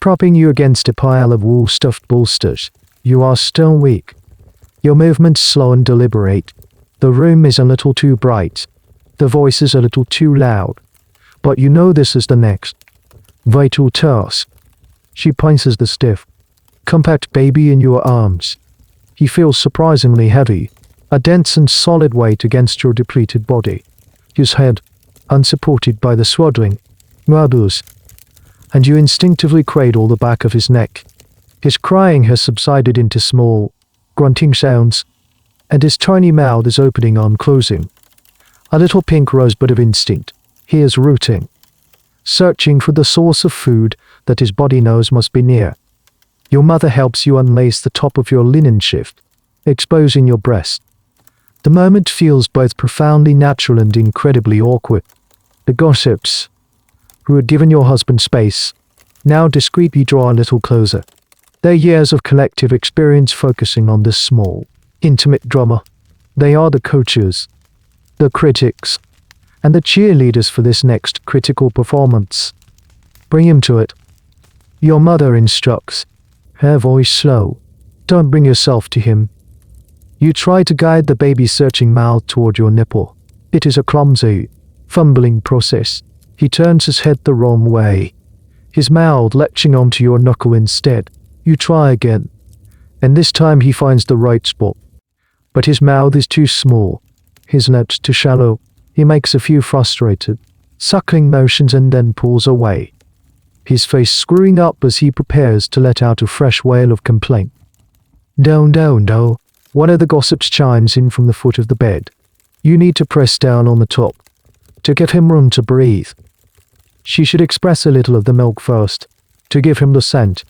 propping you against a pile of wool-stuffed bolsters. You are still weak. Your movements slow and deliberate. The room is a little too bright. The voices a little too loud. But you know this is the next vital task. She places the stiff, compact baby in your arms. He feels surprisingly heavy, a dense and solid weight against your depleted body. His head, unsupported by the swaddling, wobbles, and you instinctively cradle the back of his neck. His crying has subsided into small, grunting sounds, and his tiny mouth is opening and closing. A little pink rosebud of instinct. He is rooting, searching for the source of food that his body knows must be near. Your mother helps you unlace the top of your linen shift, exposing your breast. The moment feels both profoundly natural and incredibly awkward. The gossips, who had given your husband space, now discreetly draw a little closer. Their years of collective experience focusing on this small, intimate drama. They are the coaches, the critics, and the cheerleaders for this next critical performance. Bring him to it. Your mother instructs, her voice slow. Don't bring yourself to him. You try to guide the baby's searching mouth toward your nipple. It is a clumsy, fumbling process. He turns his head the wrong way, his mouth latching onto your knuckle instead. You try again, and this time he finds the right spot. But his mouth is too small, his lips too shallow. He makes a few frustrated, suckling motions and then pulls away, his face screwing up as he prepares to let out a fresh wail of complaint. No. One of the gossips chimes in from the foot of the bed. You need to press down on the top, to give him room to breathe. She should express a little of the milk first, to give him the scent.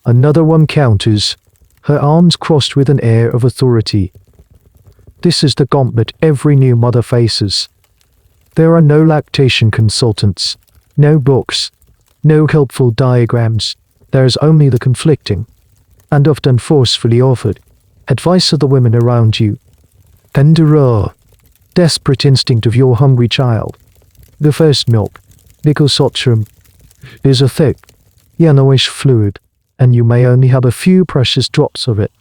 Another one counters, her arms crossed with an air of authority. This is the gauntlet every new mother faces. There are no lactation consultants, no books, no helpful diagrams. There is only the conflicting, and often forcefully offered, advice of the women around you. And the raw, desperate instinct of your hungry child. The first milk, nicosotrum, is a thick, yellowish fluid, and you may only have a few precious drops of it.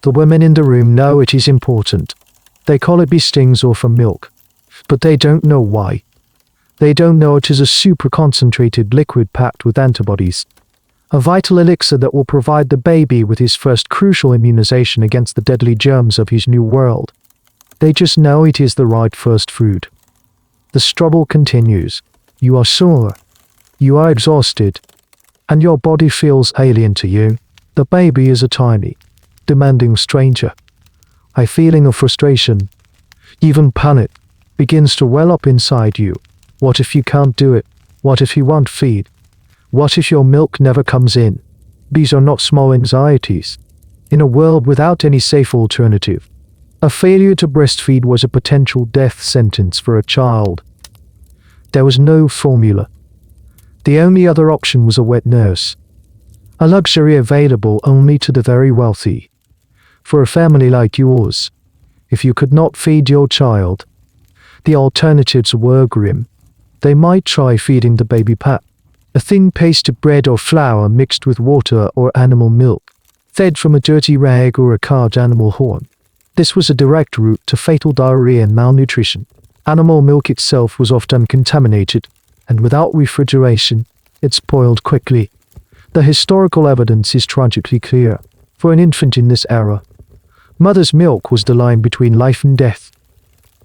The women in the room know it is important. They call it bee stings or from milk, but they don't know why. They don't know it is a super-concentrated liquid packed with antibodies, a vital elixir that will provide the baby with his first crucial immunization against the deadly germs of his new world. They just know it is the right first food. The struggle continues. You are sore. You are exhausted. And your body feels alien to you. The baby is a tiny, demanding stranger. A feeling of frustration, even panic, begins to well up inside you. What if you can't do it? What if he won't feed? What if your milk never comes in? These are not small anxieties. In a world without any safe alternative, a failure to breastfeed was a potential death sentence for a child. There was no formula. The only other option was a wet nurse, a luxury available only to the very wealthy. For a family like yours, if you could not feed your child, the alternatives were grim. They might try feeding the baby pap, a thin paste of bread or flour mixed with water or animal milk, fed from a dirty rag or a carved animal horn. This was a direct route to fatal diarrhea and malnutrition. Animal milk itself was often contaminated, and without refrigeration, it spoiled quickly. The historical evidence is tragically clear. For an infant in this era, mother's milk was the line between life and death.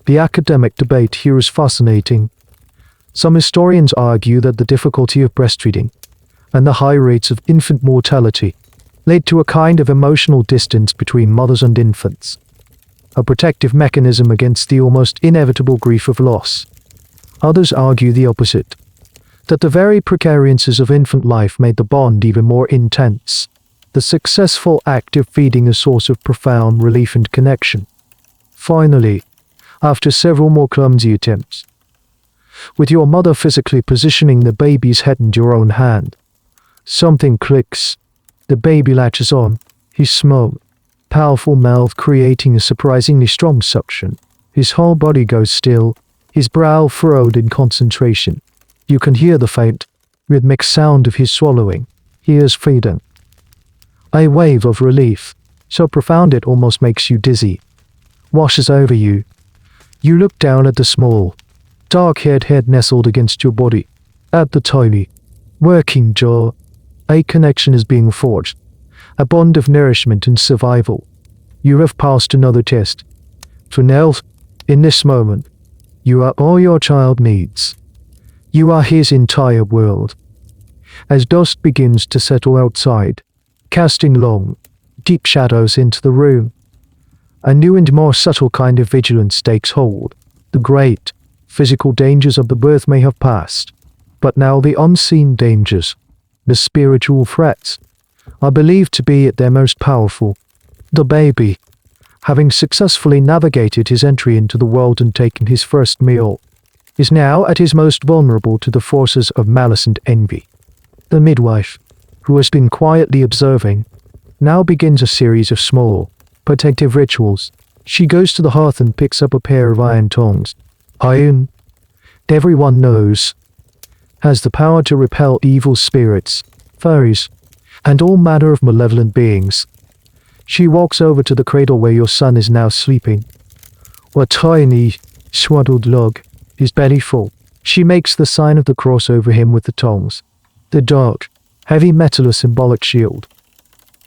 The academic debate here is fascinating. Some historians argue that the difficulty of breastfeeding and the high rates of infant mortality led to a kind of emotional distance between mothers and infants, a protective mechanism against the almost inevitable grief of loss. Others argue the opposite, that the very precariances of infant life made the bond even more intense. the successful act of feeding a source of profound relief and connection. Finally, after several more clumsy attempts, with your mother physically positioning the baby's head in your own hand, something clicks. The baby latches on, his small, powerful mouth creating a surprisingly strong suction. His whole body goes still, his brow furrowed in concentration. You can hear the faint, rhythmic sound of his swallowing. He is feeding. A wave of relief, so profound it almost makes you dizzy, washes over you. You look down at the small, dark-haired head nestled against your body, at the tiny, working jaw. A connection is being forged, a bond of nourishment and survival. You have passed another test. For now, in this moment, you are all your child needs. You are his entire world. As dusk begins to settle outside, casting long, deep shadows into the room, a new and more subtle kind of vigilance takes hold. The great, physical dangers of the birth may have passed, but now the unseen dangers, the spiritual threats, are believed to be at their most powerful. The baby, having successfully navigated his entry into the world and taken his first meal, is now at his most vulnerable to the forces of malice and envy. The midwife, who has been quietly observing, now begins a series of small, protective rituals. She goes to the hearth and picks up a pair of iron tongs. Iron, everyone knows, has the power to repel evil spirits, fairies, and all manner of malevolent beings. She walks over to the cradle where your son is now sleeping. A tiny, swaddled log, his belly full. She makes the sign of the cross over him with the tongs, the dark, heavy metal symbolic shield.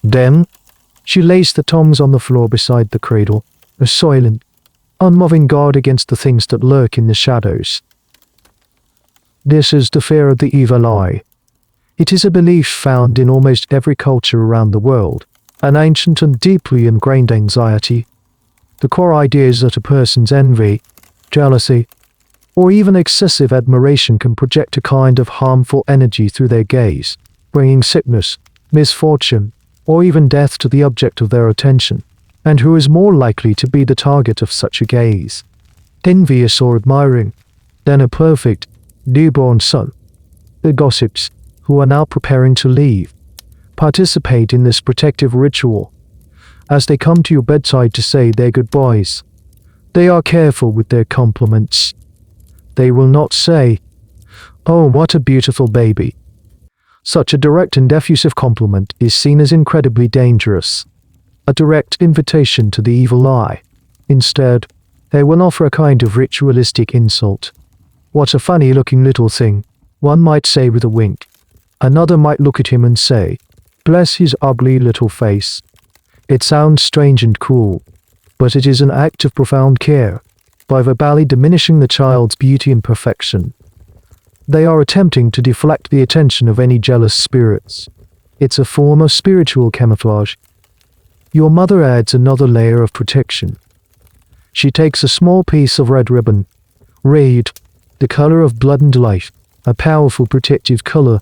Then, she lays the tongs on the floor beside the cradle, a silent, unmoving guard against the things that lurk in the shadows. This is the fear of the evil eye. It is a belief found in almost every culture around the world, an ancient and deeply ingrained anxiety. The core idea is that a person's envy, jealousy, or even excessive admiration can project a kind of harmful energy through their gaze, bringing sickness, misfortune, or even death to the object of their attention. And who is more likely to be the target of such a gaze? Envious or admiring, than a perfect, newborn son. The gossips, who are now preparing to leave, participate in this protective ritual. As they come to your bedside to say their goodbyes, they are careful with their compliments. They will not say, "Oh, what a beautiful baby." Such a direct and effusive compliment is seen as incredibly dangerous, a direct invitation to the evil eye. Instead, they will offer a kind of ritualistic insult. "What a funny-looking little thing," one might say with a wink. Another might look at him and say, "Bless his ugly little face." It sounds strange and cruel, but it is an act of profound care. By verbally diminishing the child's beauty and perfection, they are attempting to deflect the attention of any jealous spirits. It's a form of spiritual camouflage. Your mother adds another layer of protection. She takes a small piece of red ribbon, red, the color of blood and life, a powerful protective color,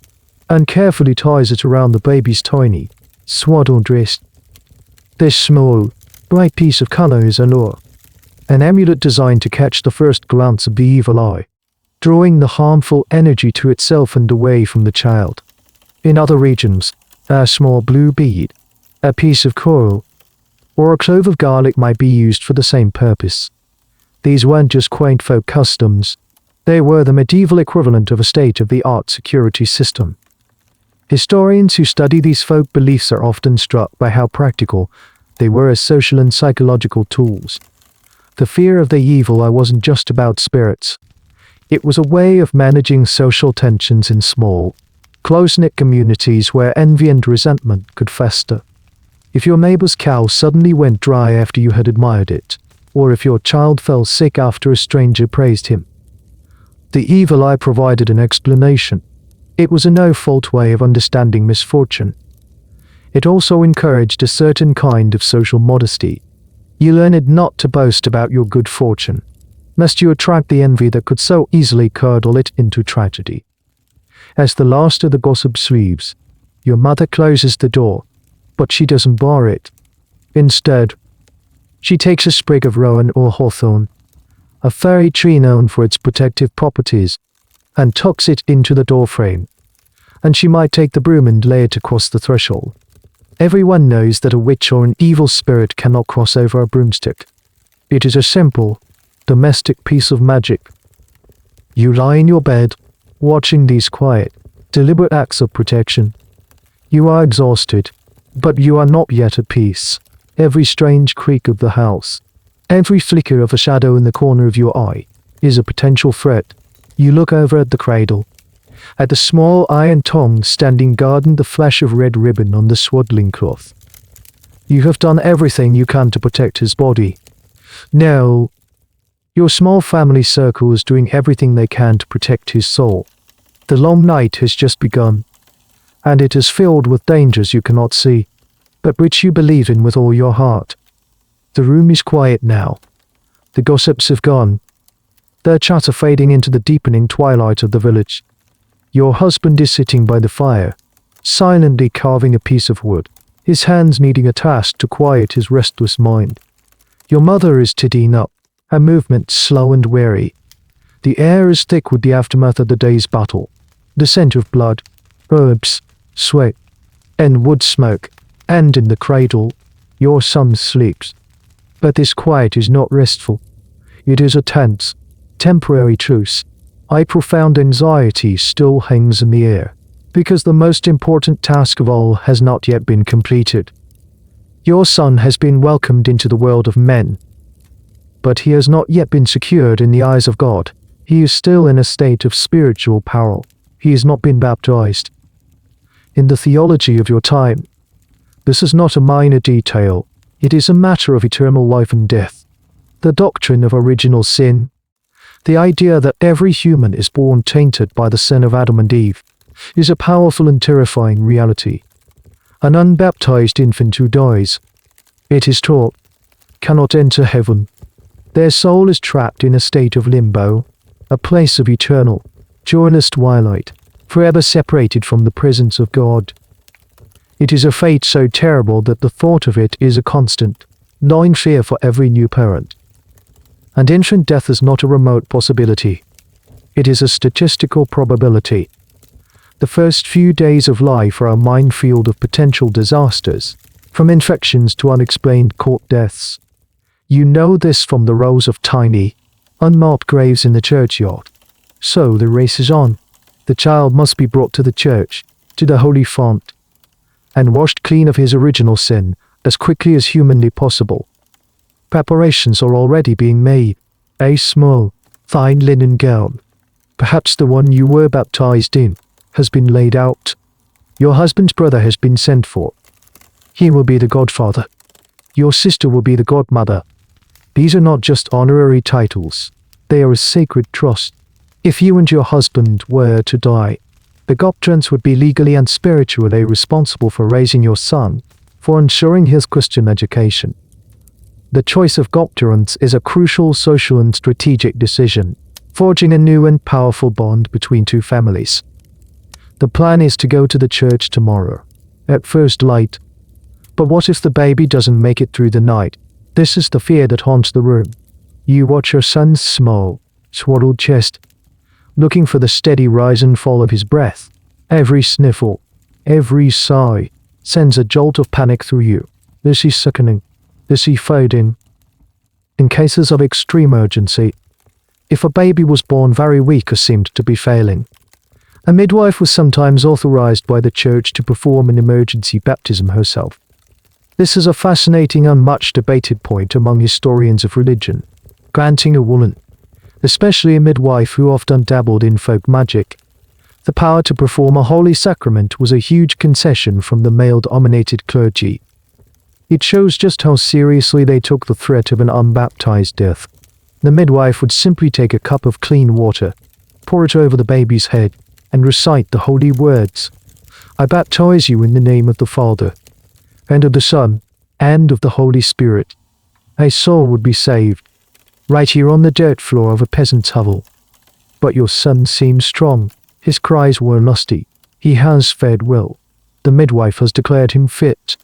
and carefully ties it around the baby's tiny, swaddled wrist. This small, bright piece of color is a lure, an amulet designed to catch the first glance of the evil eye, drawing the harmful energy to itself and away from the child. In other regions, a small blue bead, a piece of coral, or a clove of garlic might be used for the same purpose. These weren't just quaint folk customs, they were the medieval equivalent of a state-of-the-art security system. Historians who study these folk beliefs are often struck by how practical they were as social and psychological tools. The fear of the evil eye wasn't just about spirits. It was a way of managing social tensions in small, close-knit communities where envy and resentment could fester. If your neighbor's cow suddenly went dry after you had admired it, or if your child fell sick after a stranger praised him, the evil eye provided an explanation. It was a no-fault way of understanding misfortune. It also encouraged a certain kind of social modesty. You learned not to boast about your good fortune, lest you attract the envy that could so easily curdle it into tragedy. As the last of the gossip leaves, your mother closes the door, But she doesn't bar it. Instead, she takes a sprig of rowan or hawthorn, a fairy tree known for its protective properties, and tucks it into the doorframe. And she might take the broom and lay it across the threshold. Everyone knows that a witch or an evil spirit cannot cross over a broomstick. It is a simple, domestic piece of magic. You lie in your bed, watching these quiet, deliberate acts of protection. You are exhausted, but you are not yet at peace. Every strange creak of the house, every flicker of a shadow in the corner of your eye, is a potential threat. You look over at the cradle, at the small iron tongue standing guard in the flash of red ribbon on the swaddling cloth. You have done everything you can to protect his body. Now, your small family circle is doing everything they can to protect his soul. The long night has just begun, and it is filled with dangers you cannot see, but which you believe in with all your heart. The room is quiet now. The gossips have gone, their chatter fading into the deepening twilight of the village. Your husband is sitting by the fire, silently carving a piece of wood, his hands needing a task to quiet his restless mind. Your mother is tidying up, her movements slow and weary. The air is thick with the aftermath of the day's battle, the scent of blood, herbs, sweat, and wood smoke. And in the cradle, your son sleeps. But this quiet is not restful. It is a tense, temporary truce. A profound anxiety still hangs in the air, because the most important task of all has not yet been completed. Your son has been welcomed into the world of men, but he has not yet been secured in the eyes of God. He is still in a state of spiritual peril. He has not been baptized. In the theology of your time, this is not a minor detail. It is a matter of eternal life and death. The doctrine of original sin, the idea that every human is born tainted by the sin of Adam and Eve, is a powerful and terrifying reality. An unbaptized infant who dies, it is taught, cannot enter heaven. Their soul is trapped in a state of limbo, a place of eternal, joyless twilight, forever separated from the presence of God. It is a fate so terrible that the thought of it is a constant, gnawing fear for every new parent. And infant death is not a remote possibility. It is a statistical probability. The first few days of life are a minefield of potential disasters, from infections to unexplained court deaths. You know this from the rows of tiny, unmarked graves in the churchyard. So the race is on. The child must be brought to the church, to the holy font, and washed clean of his original sin as quickly as humanly possible. Preparations are already being made. A small, fine linen gown, perhaps the one you were baptized in, has been laid out. Your husband's brother has been sent for. He will be the godfather. Your sister will be the godmother. These are not just honorary titles. They are a sacred trust. If you and your husband were to die, the godparents would be legally and spiritually responsible for raising your son, for ensuring his Christian education. The choice of godparents is a crucial social and strategic decision, forging a new and powerful bond between two families. The plan is to go to the church tomorrow, at first light. But what if the baby doesn't make it through the night? This is the fear that haunts the room. You watch your son's small, swaddled chest, looking for the steady rise and fall of his breath. Every sniffle, every sigh, sends a jolt of panic through you. Is he sickening? Is he fading? In cases of extreme urgency, if a baby was born very weak or seemed to be failing, a midwife was sometimes authorized by the church to perform an emergency baptism herself. This is a fascinating and much debated point among historians of religion. Granting a woman, especially a midwife who often dabbled in folk magic, the power to perform a holy sacrament was a huge concession from the male-dominated clergy. It shows just how seriously they took the threat of an unbaptized death. The midwife would simply take a cup of clean water, pour it over the baby's head, and recite the holy words. I baptize you in the name of the Father, and of the Son, and of the Holy Spirit. A soul would be saved, right here on the dirt floor of a peasant's hovel. But your son seems strong. His cries were lusty. He has fed well. The midwife has declared him fit.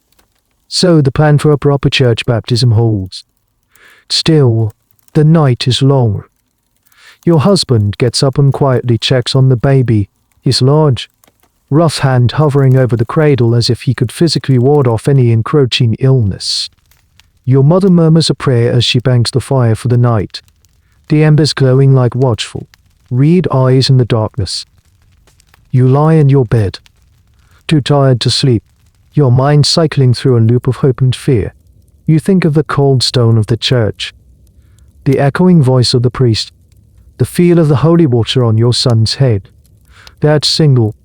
So the plan for a proper church baptism holds. Still, the night is long. Your husband gets up and quietly checks on the baby, his large, rough hand hovering over the cradle as if he could physically ward off any encroaching illness. Your mother murmurs a prayer as she banks the fire for the night, the embers glowing like watchful, red eyes in the darkness. You lie in your bed, too tired to sleep, your mind cycling through a loop of hope and fear. You think of the cold stone of the church, the echoing voice of the priest, the feel of the holy water on your son's head. That single,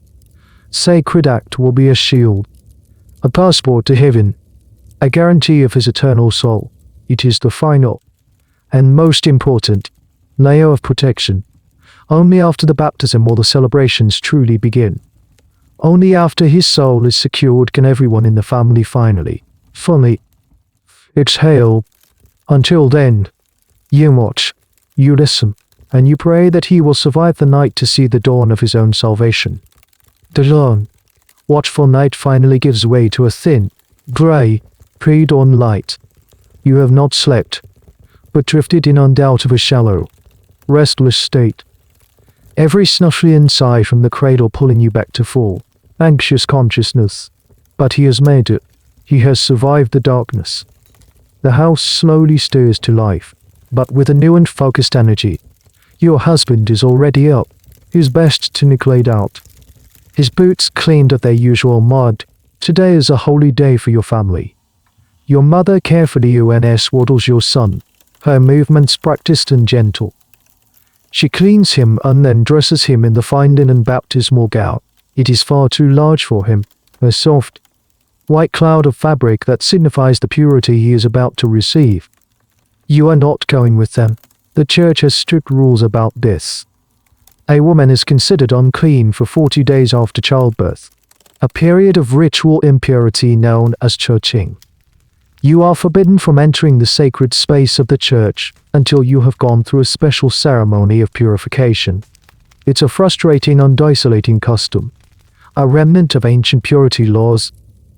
sacred act will be a shield, a passport to heaven, a guarantee of his eternal soul. It is the final, and most important, layer of protection. Only after the baptism will the celebrations truly begin. Only after his soul is secured can everyone in the family finally, fully exhale. Until then, you watch, you listen, and you pray that he will survive the night to see the dawn of his own salvation. The long, watchful night finally gives way to a thin, grey, pre-dawn light. You have not slept, but drifted in and out of a shallow, restless state. Every snuffling sigh from the cradle pulling you back to full, anxious consciousness. But he has made it. He has survived the darkness. The house slowly stirs to life, but with a new and focused energy. Your husband is already up, his best tunic laid out, his boots cleaned of their usual mud. Today is a holy day for your family. Your mother carefully waddles your son, her movements practiced and gentle. She cleans him and then dresses him in the fine linen baptismal gown. It is far too large for him, a soft, white cloud of fabric that signifies the purity he is about to receive. You are not going with them. The church has strict rules about this. A woman is considered unclean for 40 days after childbirth, a period of ritual impurity known as churching. You are forbidden from entering the sacred space of the church until you have gone through a special ceremony of purification. It's a frustrating and isolating custom, a remnant of ancient purity laws,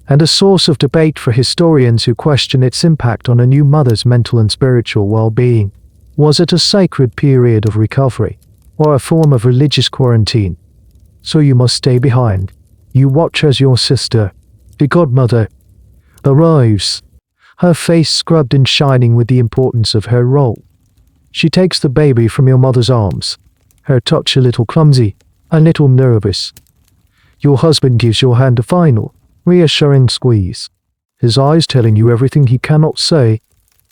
and a source of debate for historians who question its impact on a new mother's mental and spiritual well-being. Was it a sacred period of recovery, or a form of religious quarantine? So you must stay behind. You watch as your sister, the godmother, arrives, her face scrubbed and shining with the importance of her role. She takes the baby from your mother's arms, her touch a little clumsy, a little nervous. Your husband gives your hand a final, reassuring squeeze, his eyes telling you everything he cannot say,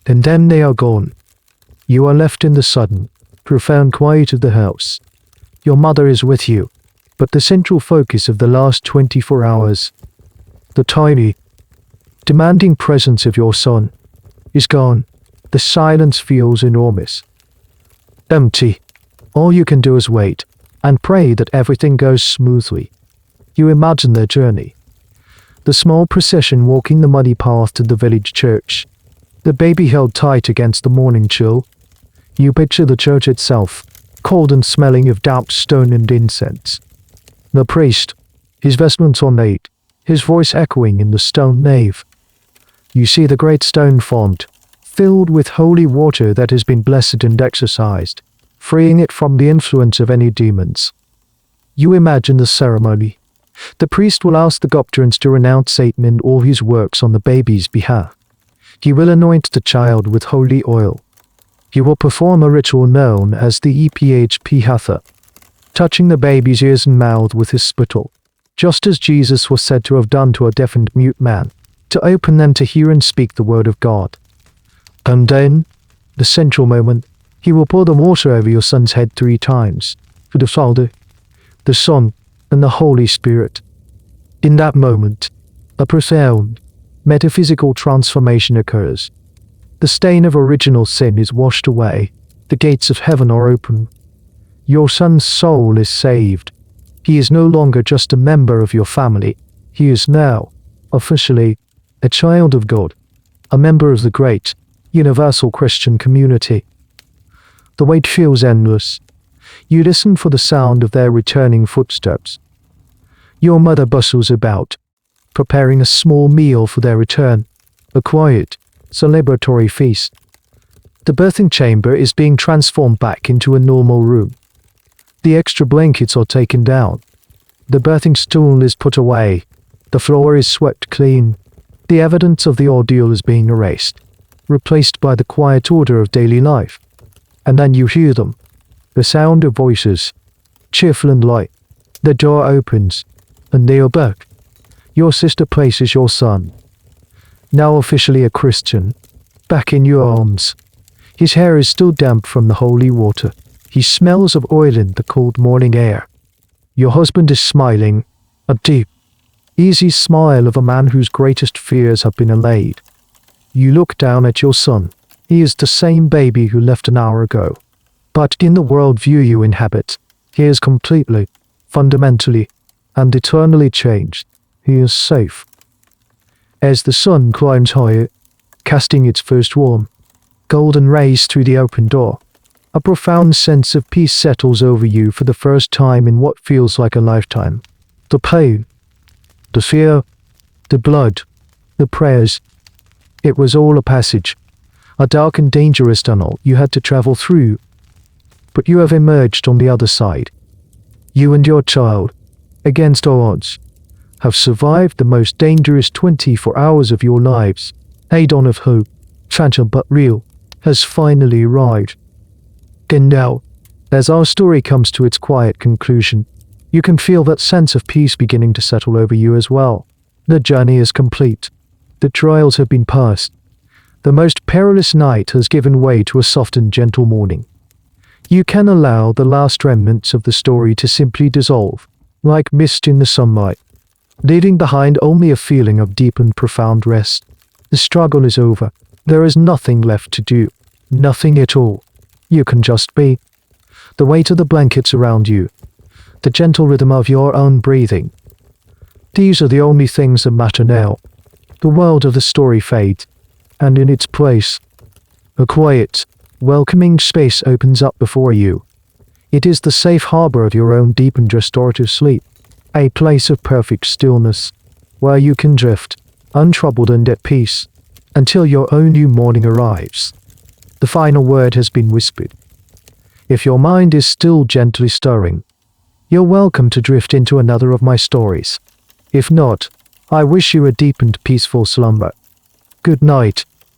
and then they are gone. You are left in the sudden, profound quiet of the house. Your mother is with you, but the central focus of the last 24 hours, the tiny, demanding presence of your son, is gone. The silence feels enormous. Empty. All you can do is wait, and pray that everything goes smoothly. You imagine their journey. The small procession walking the muddy path to the village church, the baby held tight against the morning chill. You picture the church itself, cold and smelling of damp stone and incense. The priest, his vestments ornate, his voice echoing in the stone nave. You see the great stone font, filled with holy water that has been blessed and exorcised, freeing it from the influence of any demons. You imagine the ceremony. The priest will ask the godparents to renounce Satan and all his works on the baby's behalf. He will anoint the child with holy oil. He will perform a ritual known as the EPHP, touching the baby's ears and mouth with his spittle, just as Jesus was said to have done to a deaf and mute man, to open them to hear and speak the word of God. And then, the central moment, he will pour the water over your son's head 3 times, for the Father, the Son, and the Holy Spirit. In that moment, a profound, metaphysical transformation occurs. The stain of original sin is washed away. The gates of heaven are open. Your son's soul is saved. He is no longer just a member of your family. He is now, officially, a child of God, a member of the great, universal Christian community. The wait feels endless. You listen for the sound of their returning footsteps. Your mother bustles about, preparing a small meal for their return, A quiet, celebratory feast. The birthing chamber is being transformed back into a normal room. The extra blankets are taken down. The birthing stool is put away. The floor is swept clean. The evidence of the ordeal is being erased, replaced by the quiet order of daily life. And then you hear them. The sound of voices, cheerful and light. The door opens, and they are back. Your sister places your son, now officially a Christian, back in your arms. His hair is still damp from the holy water. He smells of oil in the cold morning air. Your husband is smiling, a deep, easy smile of a man whose greatest fears have been allayed. You look down at your son. He is the same baby who left an hour ago. But in the world view you inhabit, he is completely, fundamentally, and eternally changed. He is safe. As the sun climbs higher, casting its first warm, golden rays through the open door, a profound sense of peace settles over you for the first time in what feels like a lifetime. The pain, the fear, the blood, the prayers. It was all a passage, a dark and dangerous tunnel you had to travel through. But you have emerged on the other side. You and your child, against all odds, have survived the most dangerous 24 hours of your lives. A dawn of hope, fragile but real, has finally arrived. And now, as our story comes to its quiet conclusion, you can feel that sense of peace beginning to settle over you as well. The journey is complete. The trials have been passed. The most perilous night has given way to a soft and gentle morning. You can allow the last remnants of the story to simply dissolve, like mist in the sunlight, leaving behind only a feeling of deep and profound rest. The struggle is over. There is nothing left to do. Nothing at all. You can just be. The weight of the blankets around you, the gentle rhythm of your own breathing. These are the only things that matter now. The world of the story fades, and in its place, a quiet, welcoming space opens up before you. It is the safe harbor of your own deep and restorative sleep, a place of perfect stillness, where you can drift, untroubled and at peace, until your own new morning arrives. The final word has been whispered. If your mind is still gently stirring, you're welcome to drift into another of my stories. If not, I wish you a deep and peaceful slumber. Good night.